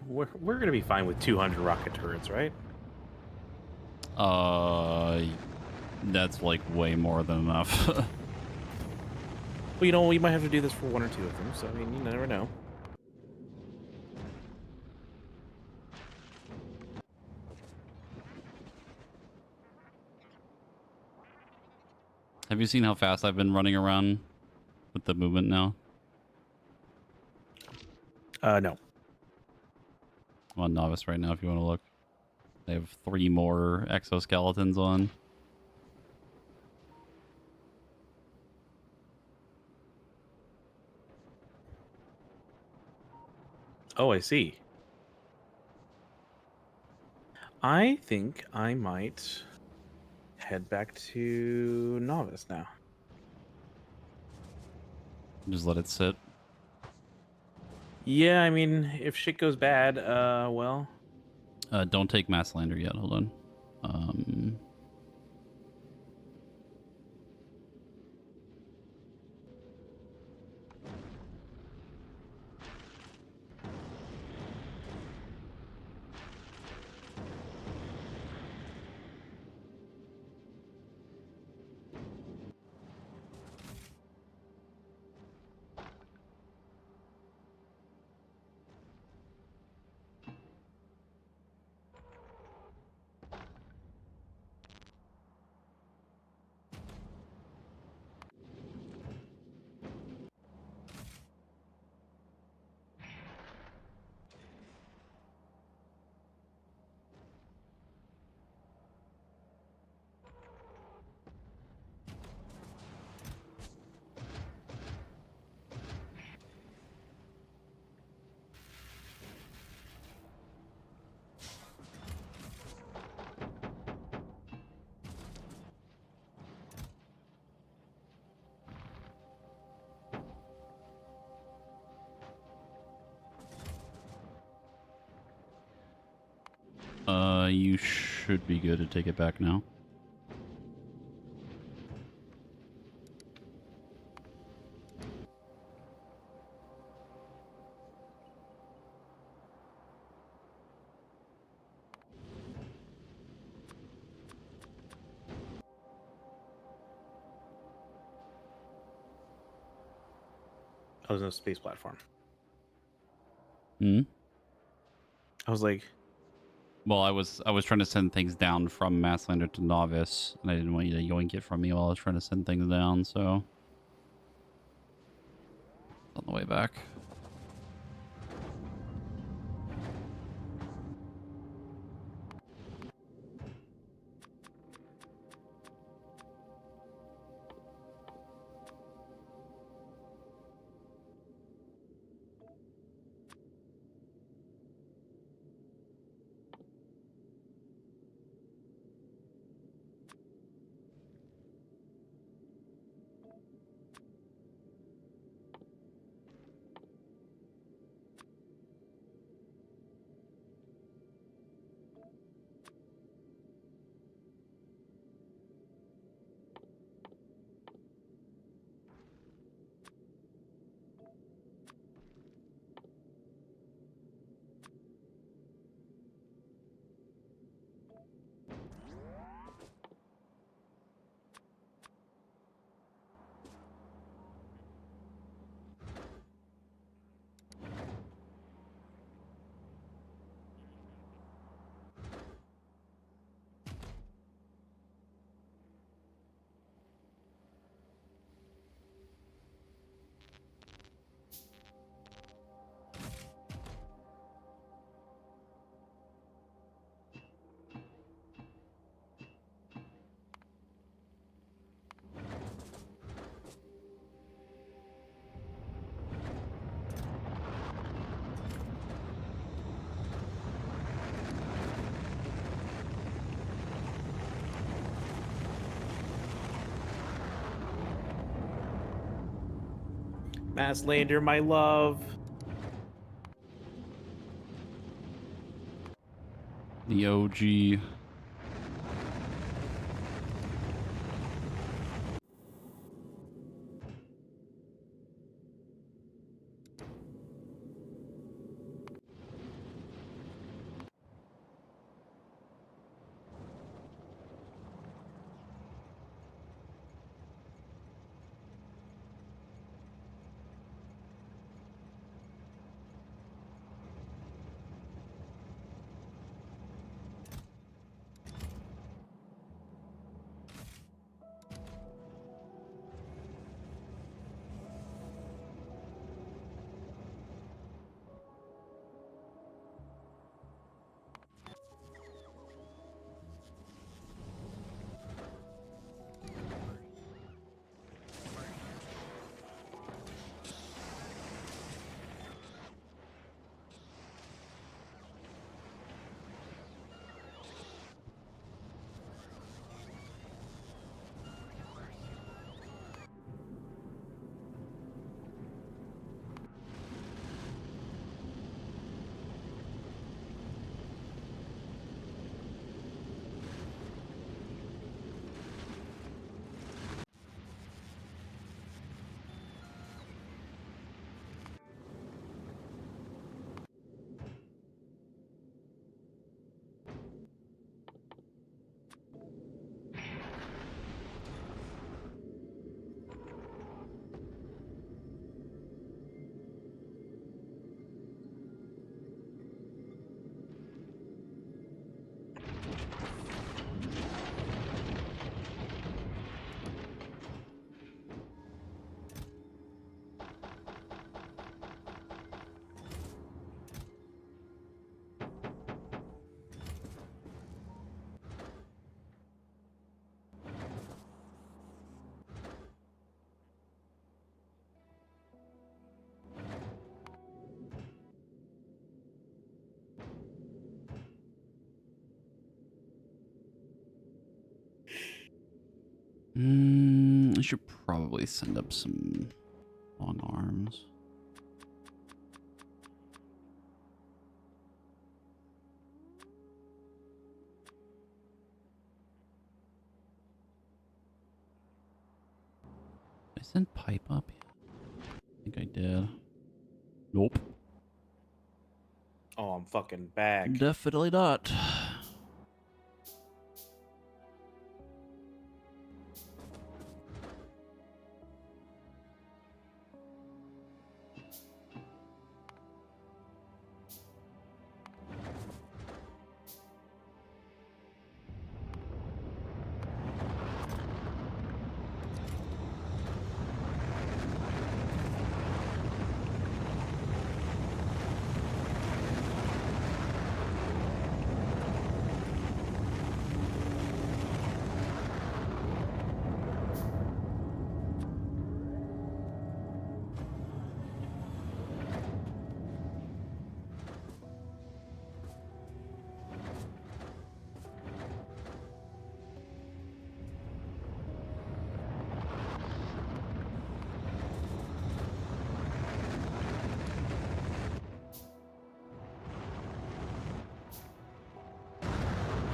We're gonna be fine with 200 rocket turrets, right? That's like way more than enough. Well, you know, we might have to do this for 1 or 2 of them, so I mean, you never know. Have you seen how fast I've been running around with the movement now? No. I'm on novice right now if you want to look. They have 3 more exoskeletons on. Oh, I see. I think I might head back to novice now. Just let it sit. Yeah, I mean, if shit goes bad, well... Don't take Mass Lander yet. Hold on. You should be good to take it back now. I was in a space platform. Hmm. I was like, Well, I was trying to send things down from Masslander to Novice, and I didn't want you to yoink it from me while I was trying to send things down, so on the way back. Masslander, my love. The OG. I should probably send up some long arms. send pipe up? I think I did. Nope. Oh, I'm fucking back. Definitely not.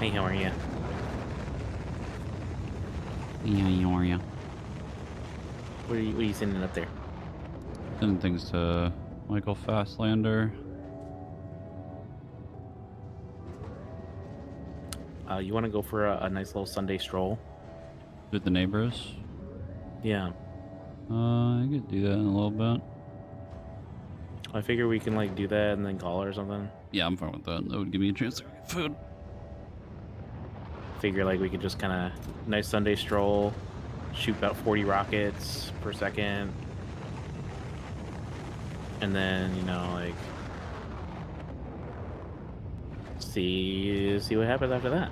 Hey, how are you? Yeah, you are, yeah. What are you sending up there? Sending things to Michael Fastlander. You want to go for a nice little Sunday stroll? With the neighbors. Yeah. I could do that in a little bit. I figure we can like do that and then call or something. Yeah, I'm fine with that. That would give me a chance to get food. Figure like we could just kind of nice Sunday stroll, shoot about 40 rockets per second, and then like see what happens after that.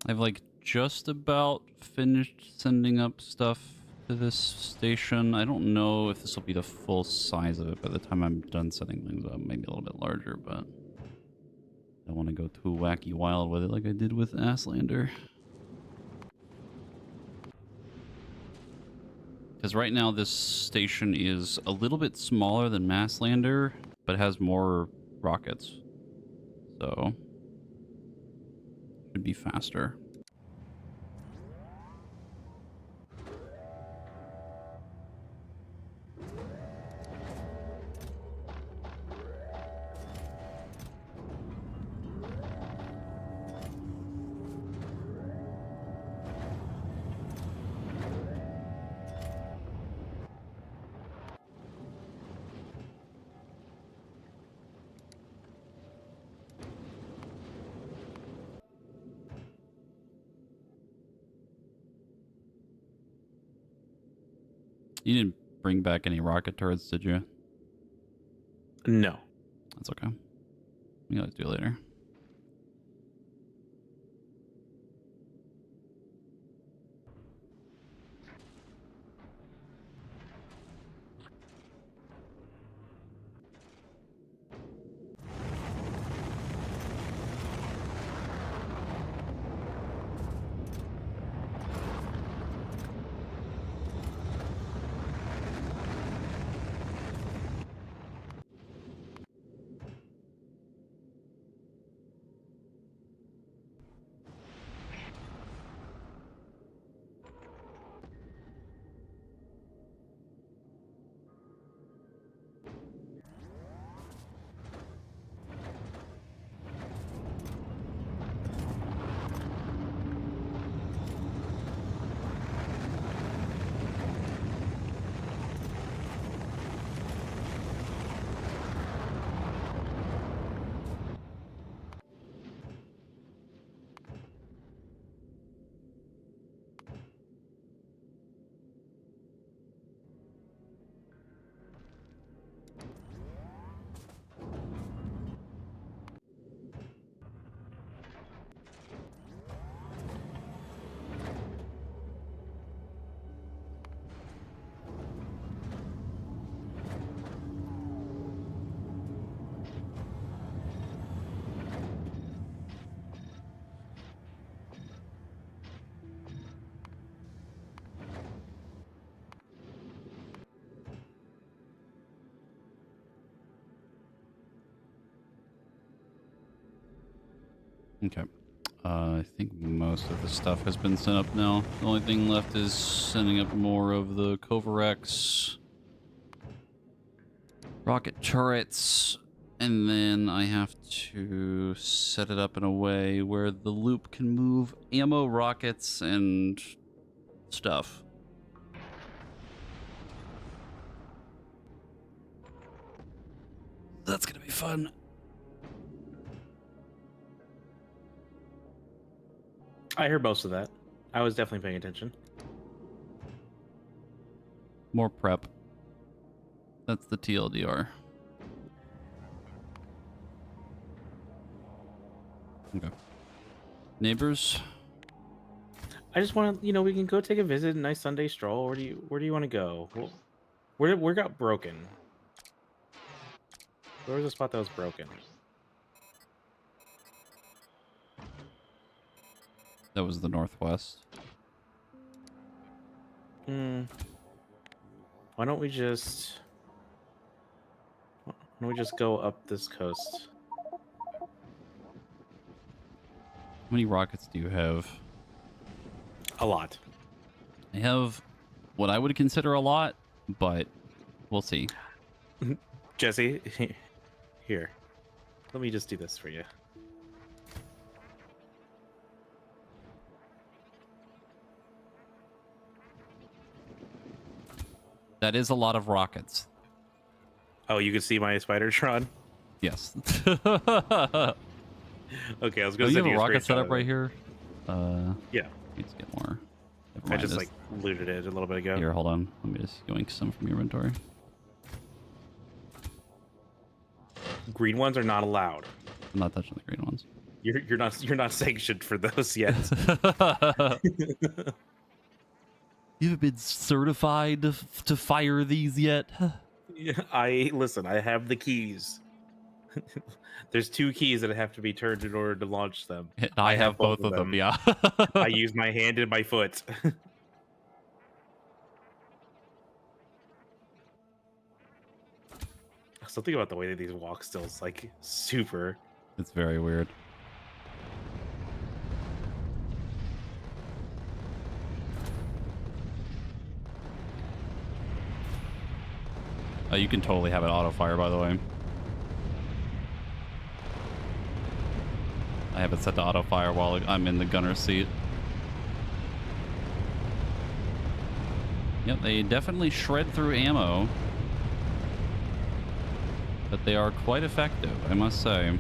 I've like just about finished sending up stuff to this station. I don't know if this will be the full size of it by the time I'm done setting things up. Maybe a little bit larger, but I don't want to go too wacky wild with it like I did with Asslander. Because right now this station is a little bit smaller than Masslander, but has more rockets. So should be faster. You didn't bring back any rocket turrets, did you? No. That's okay. We can always do it later. Okay. I think most of the stuff has been sent up now. The only thing left is sending up more of the Kovarex rocket turrets, and then I have to set it up in a way where the loop can move ammo, rockets, and stuff. That's gonna be fun. I heard most of that. I was definitely paying attention. More prep. That's the TLDR. Okay. Neighbors? I just want to, we can go take a visit, a nice Sunday stroll. Where do you want to go? Where got broken? Where was the spot that was broken? That was the northwest. Hmm. Why don't we just go up this coast? How many rockets do you have? A lot. I have what I would consider a lot, but we'll see. Jesse, here. Let me just do this for you. That is a lot of rockets. Oh, you can see my Spidertron? Yes. Okay, I was Do going to you send have you a a rocket screenshot setup of right it. here? Yeah. Need to get more. Never I mind, just this- looted it a little bit ago. Here, hold on. Let me just yoink some from your inventory. Green ones are not allowed. I'm not touching the green ones. You're not sanctioned for those yet. You haven't been certified to fire these yet? Yeah, listen. I have the keys. There's 2 keys that have to be turned in order to launch them. I have both of them, yeah. I use my hand and my foot. Something about the way that these walk still is like super. It's very weird. You can totally have it auto fire, by the way. I have it set to auto fire while I'm in the gunner's seat. Yep, they definitely shred through ammo. But they are quite effective, I must say.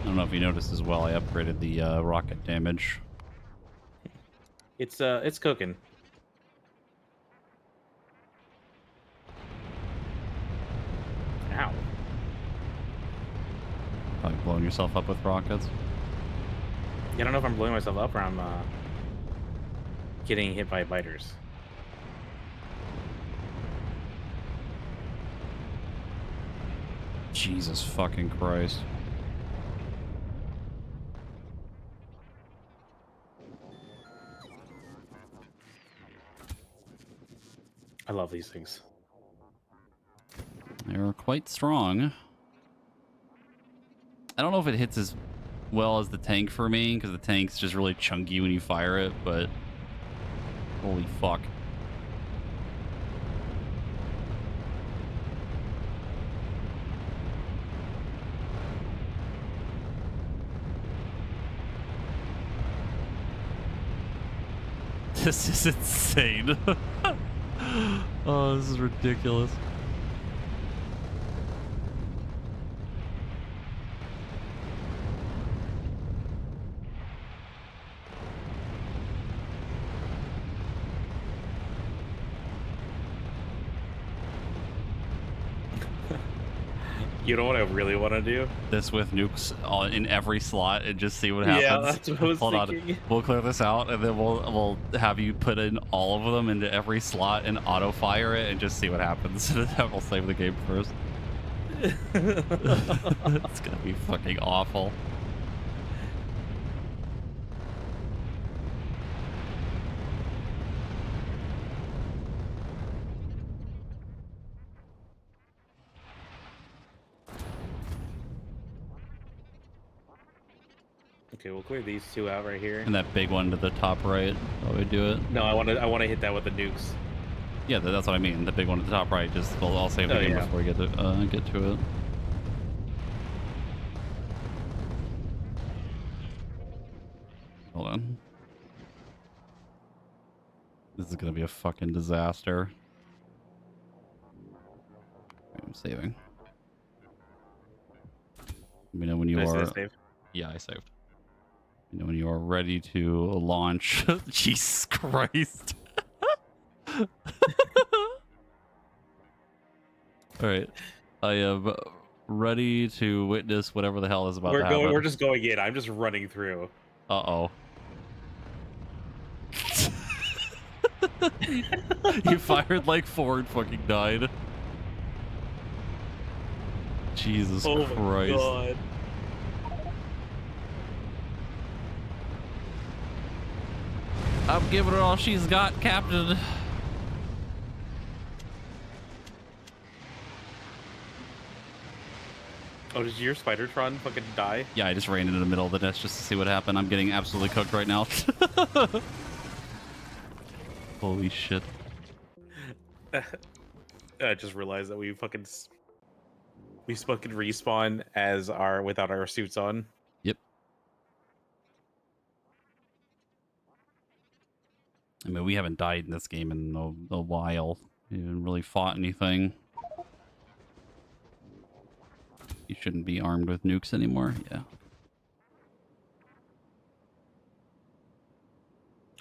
I don't know if you noticed as well, I upgraded the rocket damage. It's cooking. Ow. Probably blowing yourself up with rockets. I don't know if I'm blowing myself up or I'm getting hit by biters. Jesus fucking Christ. I love these things. They're quite strong. I don't know if it hits as well as the tank for me, because the tank's just really chunky when you fire it, but holy fuck. This is insane. Oh, this is ridiculous. You know what I really want to do? This with nukes in every slot and just see what Yeah, happens. that's what I was Hold thinking. on, we'll clear this out and then we'll have you put in all of them into every slot and auto fire it and just see what happens. We'll save the game first. It's gonna be fucking awful. Okay, we'll clear these two out right here. And that big one to the top right. How we do it? No, I want to hit that with the nukes. Yeah, that's what I mean. The big one at the top right. Just I'll save it Oh, again yeah. before we get to it. Hold on. This is gonna be a fucking disaster. I'm saving. Let me know when you Did I see are. that save? Yeah, I saved. You know when you are ready to launch. Jesus Christ. All right, I am ready to witness whatever the hell is about to happen. We're just going in. I'm just running through. Uh-oh. You fired like 4 and fucking died. Jesus Christ. My God. I'm giving her all she's got, Captain. Oh, did your Spidertron fucking die? Yeah, I just ran into the middle of the nest just to see what happened. I'm getting absolutely cooked right now. Holy shit. I just realized that we fucking respawn as without our suits on. Yep. I mean, we haven't died in this game in a while. We haven't really fought anything. You shouldn't be armed with nukes anymore. Yeah.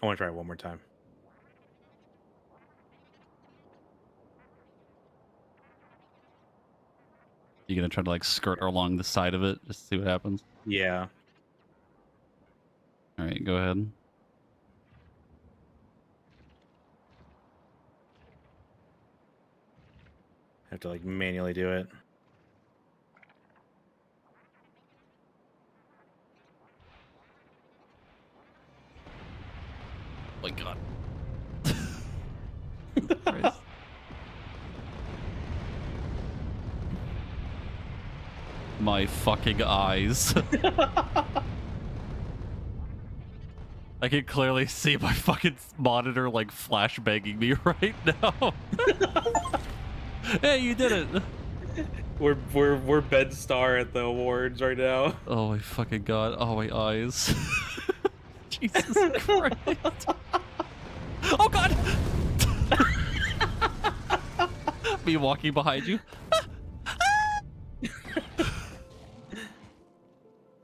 I want to try it one more time. You gonna try to like skirt along the side of it just to see what happens? Yeah. All right, go ahead. I have to like manually do it. Oh my God. Christ. My fucking eyes. I can clearly see my fucking monitor like flashbanging me right now. Hey, you did it. We're Ben Star at the awards right now. Oh my fucking God. Oh, my eyes. Jesus Christ. Oh God. Me walking behind you.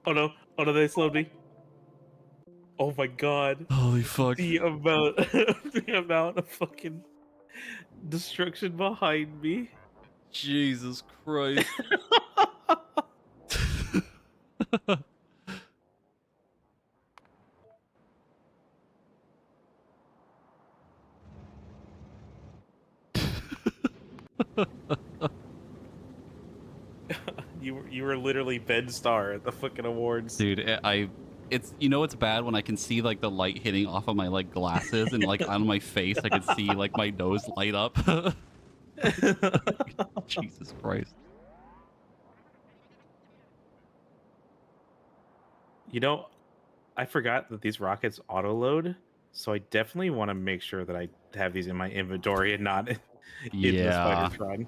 Oh no, they slowed me. Oh my God. Holy fuck. The amount of fucking destruction behind me. Jesus Christ. You were literally Ben Star at the fucking awards. Dude, it's you know it's bad when I can see like the light hitting off of my like glasses and like on my face I can see like my nose light up. Jesus Christ. You know, I forgot that these rockets auto load, so I definitely want to make sure that I have these in my inventory and not in the Yeah. Spidertron.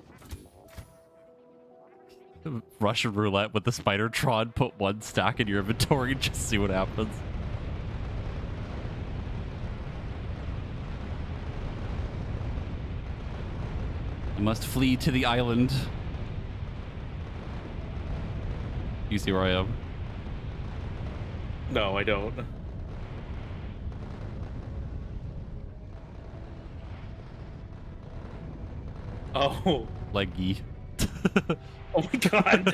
Russian roulette with the Spidertron. Put 1 stack in your inventory and just see what happens. I must flee to the island. You see where I am? No, I don't. Oh. Leggy. Oh my God.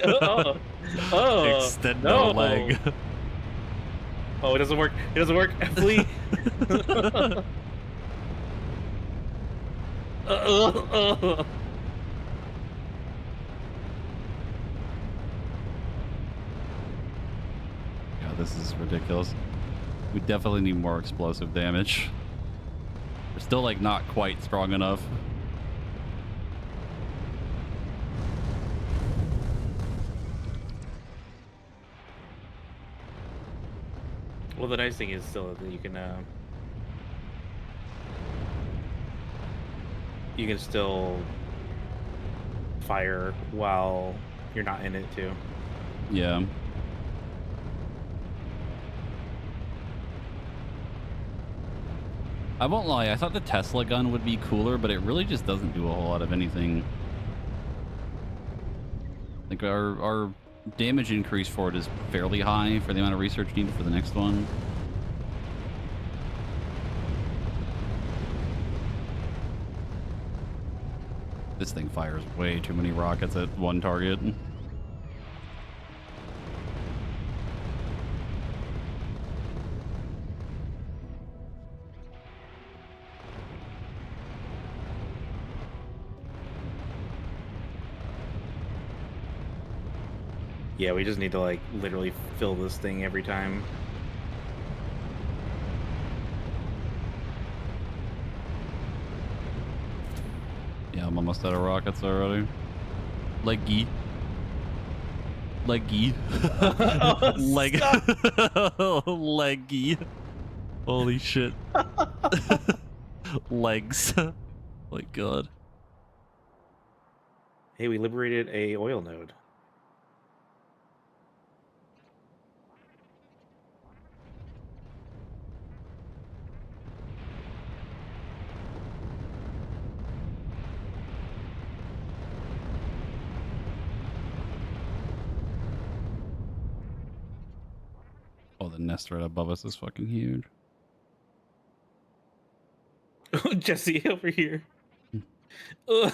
Extend no no leg. Oh, it doesn't work. It doesn't work. Flee. Yeah, this is ridiculous. We definitely need more explosive damage. We're still like not quite strong enough. Well, the nice thing is still that you can still fire while you're not in it too. Yeah. I won't lie, I thought the Tesla gun would be cooler, but it really just doesn't do a whole lot of anything. Like, our damage increase for it is fairly high for the amount of research needed for the next one. This thing fires way too many rockets at one target. Yeah, we just need to like literally fill this thing every time. Yeah, I'm almost out of rockets already. Leggy. Leggy. Leg. Leggy. Holy shit. Legs. My god. Hey, we liberated a oil node. Oh, the nest right above us is fucking huge. Jesse over here. Ooh.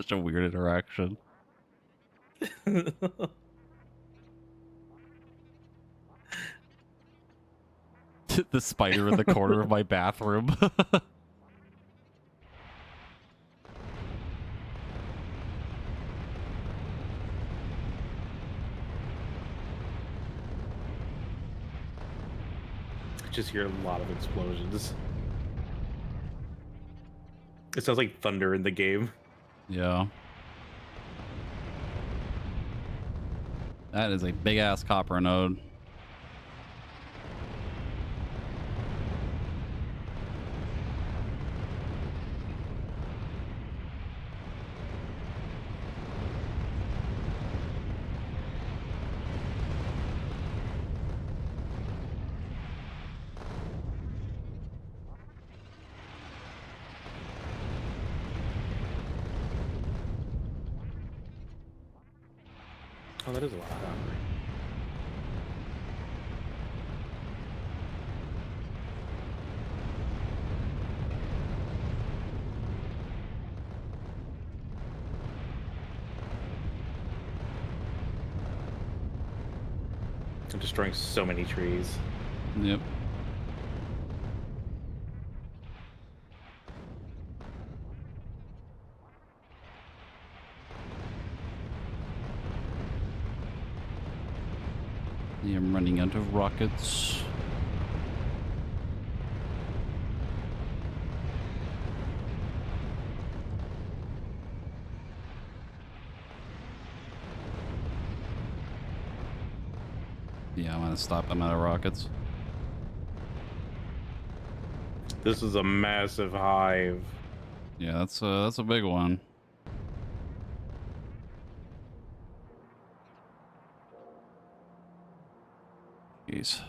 Such a weird interaction. The spider in the corner of my bathroom. Just hear a lot of explosions. It sounds like thunder in the game. Yeah. That is a big ass copper node. Oh, that is a lot of copper. I'm destroying so many trees. Yep. Yeah, I'm running out of rockets. Yeah, I'm gonna stop them out of rockets. This is a massive hive. Yeah, that's a big one. Jeez.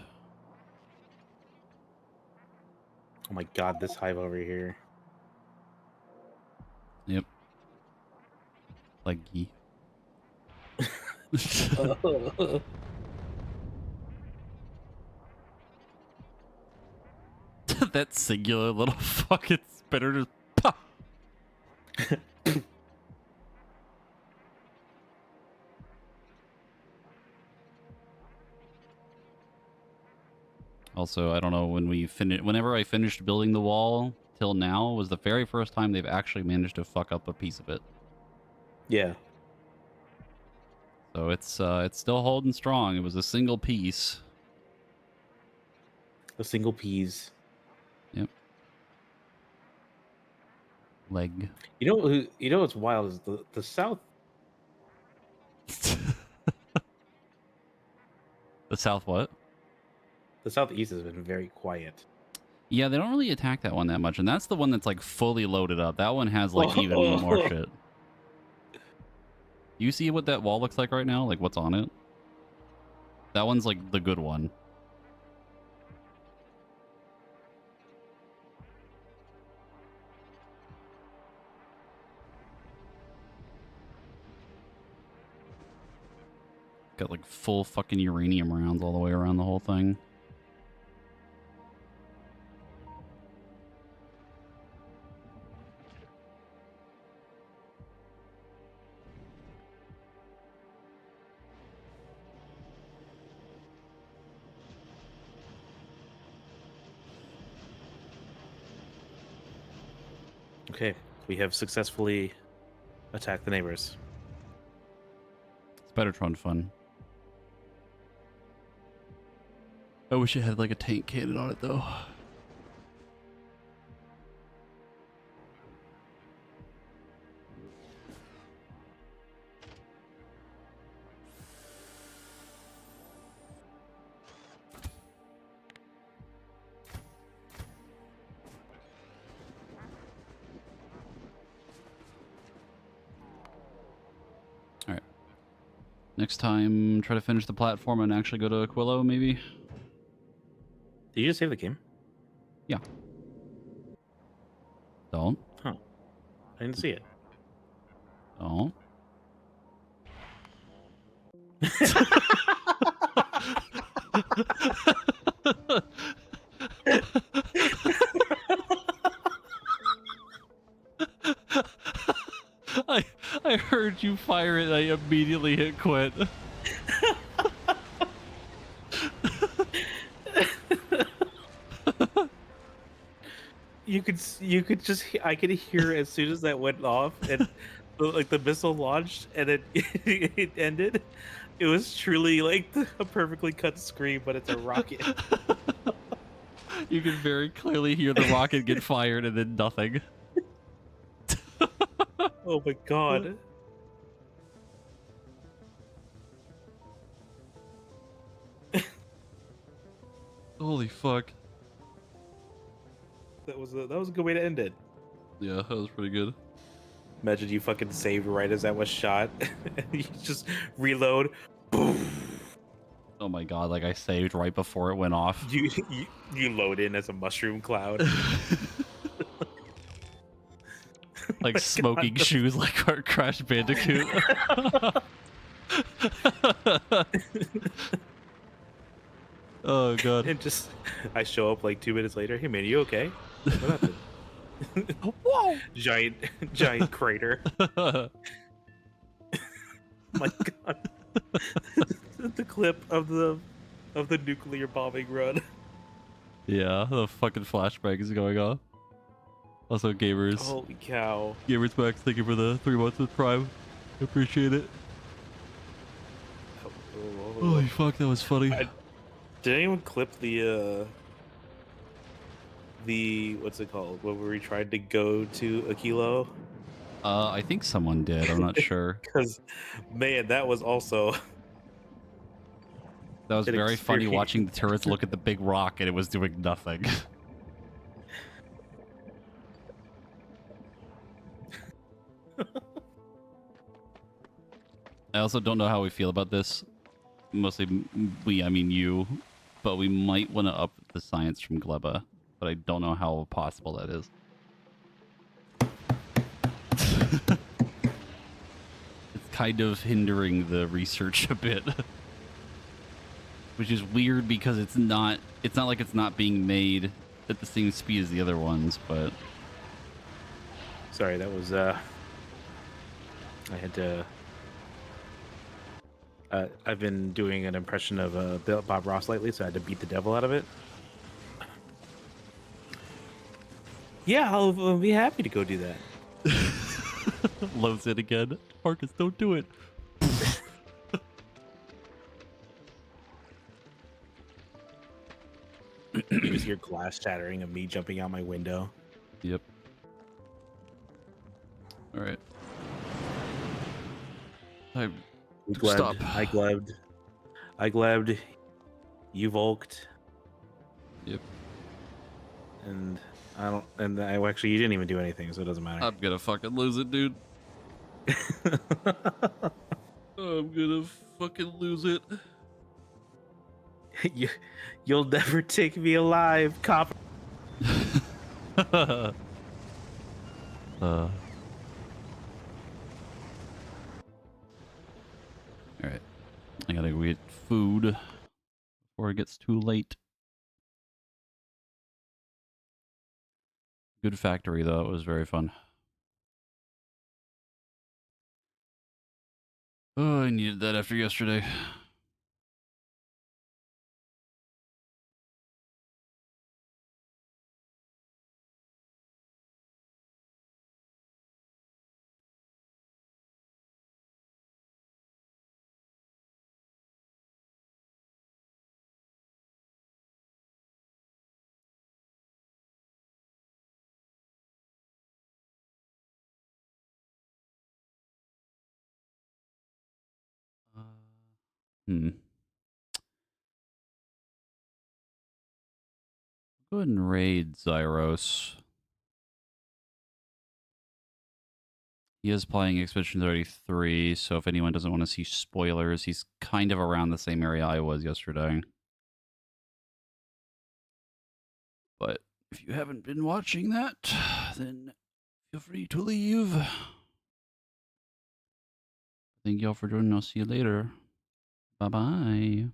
Oh my god, this hive over here. Yep. Leggy. That singular little fucking spitter just pop. Also, I don't know when we whenever I finished building the wall till now was the very first time they've actually managed to fuck up a piece of it. Yeah. So it's still holding strong. It was a single piece. The single peas. Yep. leg. You know what's wild is the south. The south what? The southeast has been very quiet. Yeah, they don't really attack that one that much, and that's the one that's like fully loaded up. That one has like even more shit. You see what that wall looks like right now? Like what's on it? That one's like the good one. Got like full fucking uranium rounds all the way around the whole thing. Okay, we have successfully attacked the neighbors. Spidertron fun. I wish it had like a tank cannon on it though. All right. Next time, try to finish the platform and actually go to Aquilo, maybe? Did you just save the game? Yeah. Don't. Huh. I didn't see it. Don't. I heard you fire it and I immediately hit quit. You could just I could hear as soon as that went off and like the missile launched and it it ended. It was truly like a perfectly cut scream, but it's a rocket. You can very clearly hear the rocket get fired and then nothing. Oh my god. Holy fuck. That was a good way to end it. Yeah, that was pretty good. Imagine you fucking saved right as that was shot. And you just reload. Boom. Oh my god, like I saved right before it went off. You load in as a mushroom cloud. Like my smoking God. shoes like our Crash Bandicoot. Oh god. And just I show up like 2 minutes later. Hey man, you okay? What happened? Whoa! giant crater. My god. The clip of the nuclear bombing run. Yeah, the fucking flashback is going on. Also, gamers. Holy cow. Gamers Max, thank you for the 3 months with Prime. Appreciate it. Holy fuck, that was funny. Did anyone clip the what's it called? When we tried to go to Aquilo? I think someone did. I'm not sure. Because man, that was also That was an very funny experience. watching the turrets look at the big rock and it was doing nothing. I also don't know how we feel about this. Mostly we, I mean you, but we might want to up the science from Gleba, but I don't know how possible that is. It's kind of hindering the research a bit. Which is weird because it's not like it's not being made at the same speed as the other ones, but Sorry, that was I had to I've been doing an impression of Bob Ross lately, so I had to beat the devil out of it. Yeah, I'll be happy to go do that. loads it again. Marcus, don't do it. You just hear glass shattering and me jumping out my window. Yep. All right. Time We to stop. glebbed. I glebbed. You volked. Yep. And I don't. And I actually, you didn't even do anything, so it doesn't matter. I'm gonna fucking lose it, dude. I'm gonna fucking lose it. you, you'll never take me alive, cop. All right. I gotta go get food before it gets too late. Good factory, though. It was very fun. Oh, I needed that after yesterday. Hmm. Go ahead and raid Zyros. He is playing Expedition 33, so if anyone doesn't want to see spoilers, he's kind of around the same area I was yesterday. But if you haven't been watching that, then feel free to leave. Thank y'all for joining. I'll see you later. Bye-bye.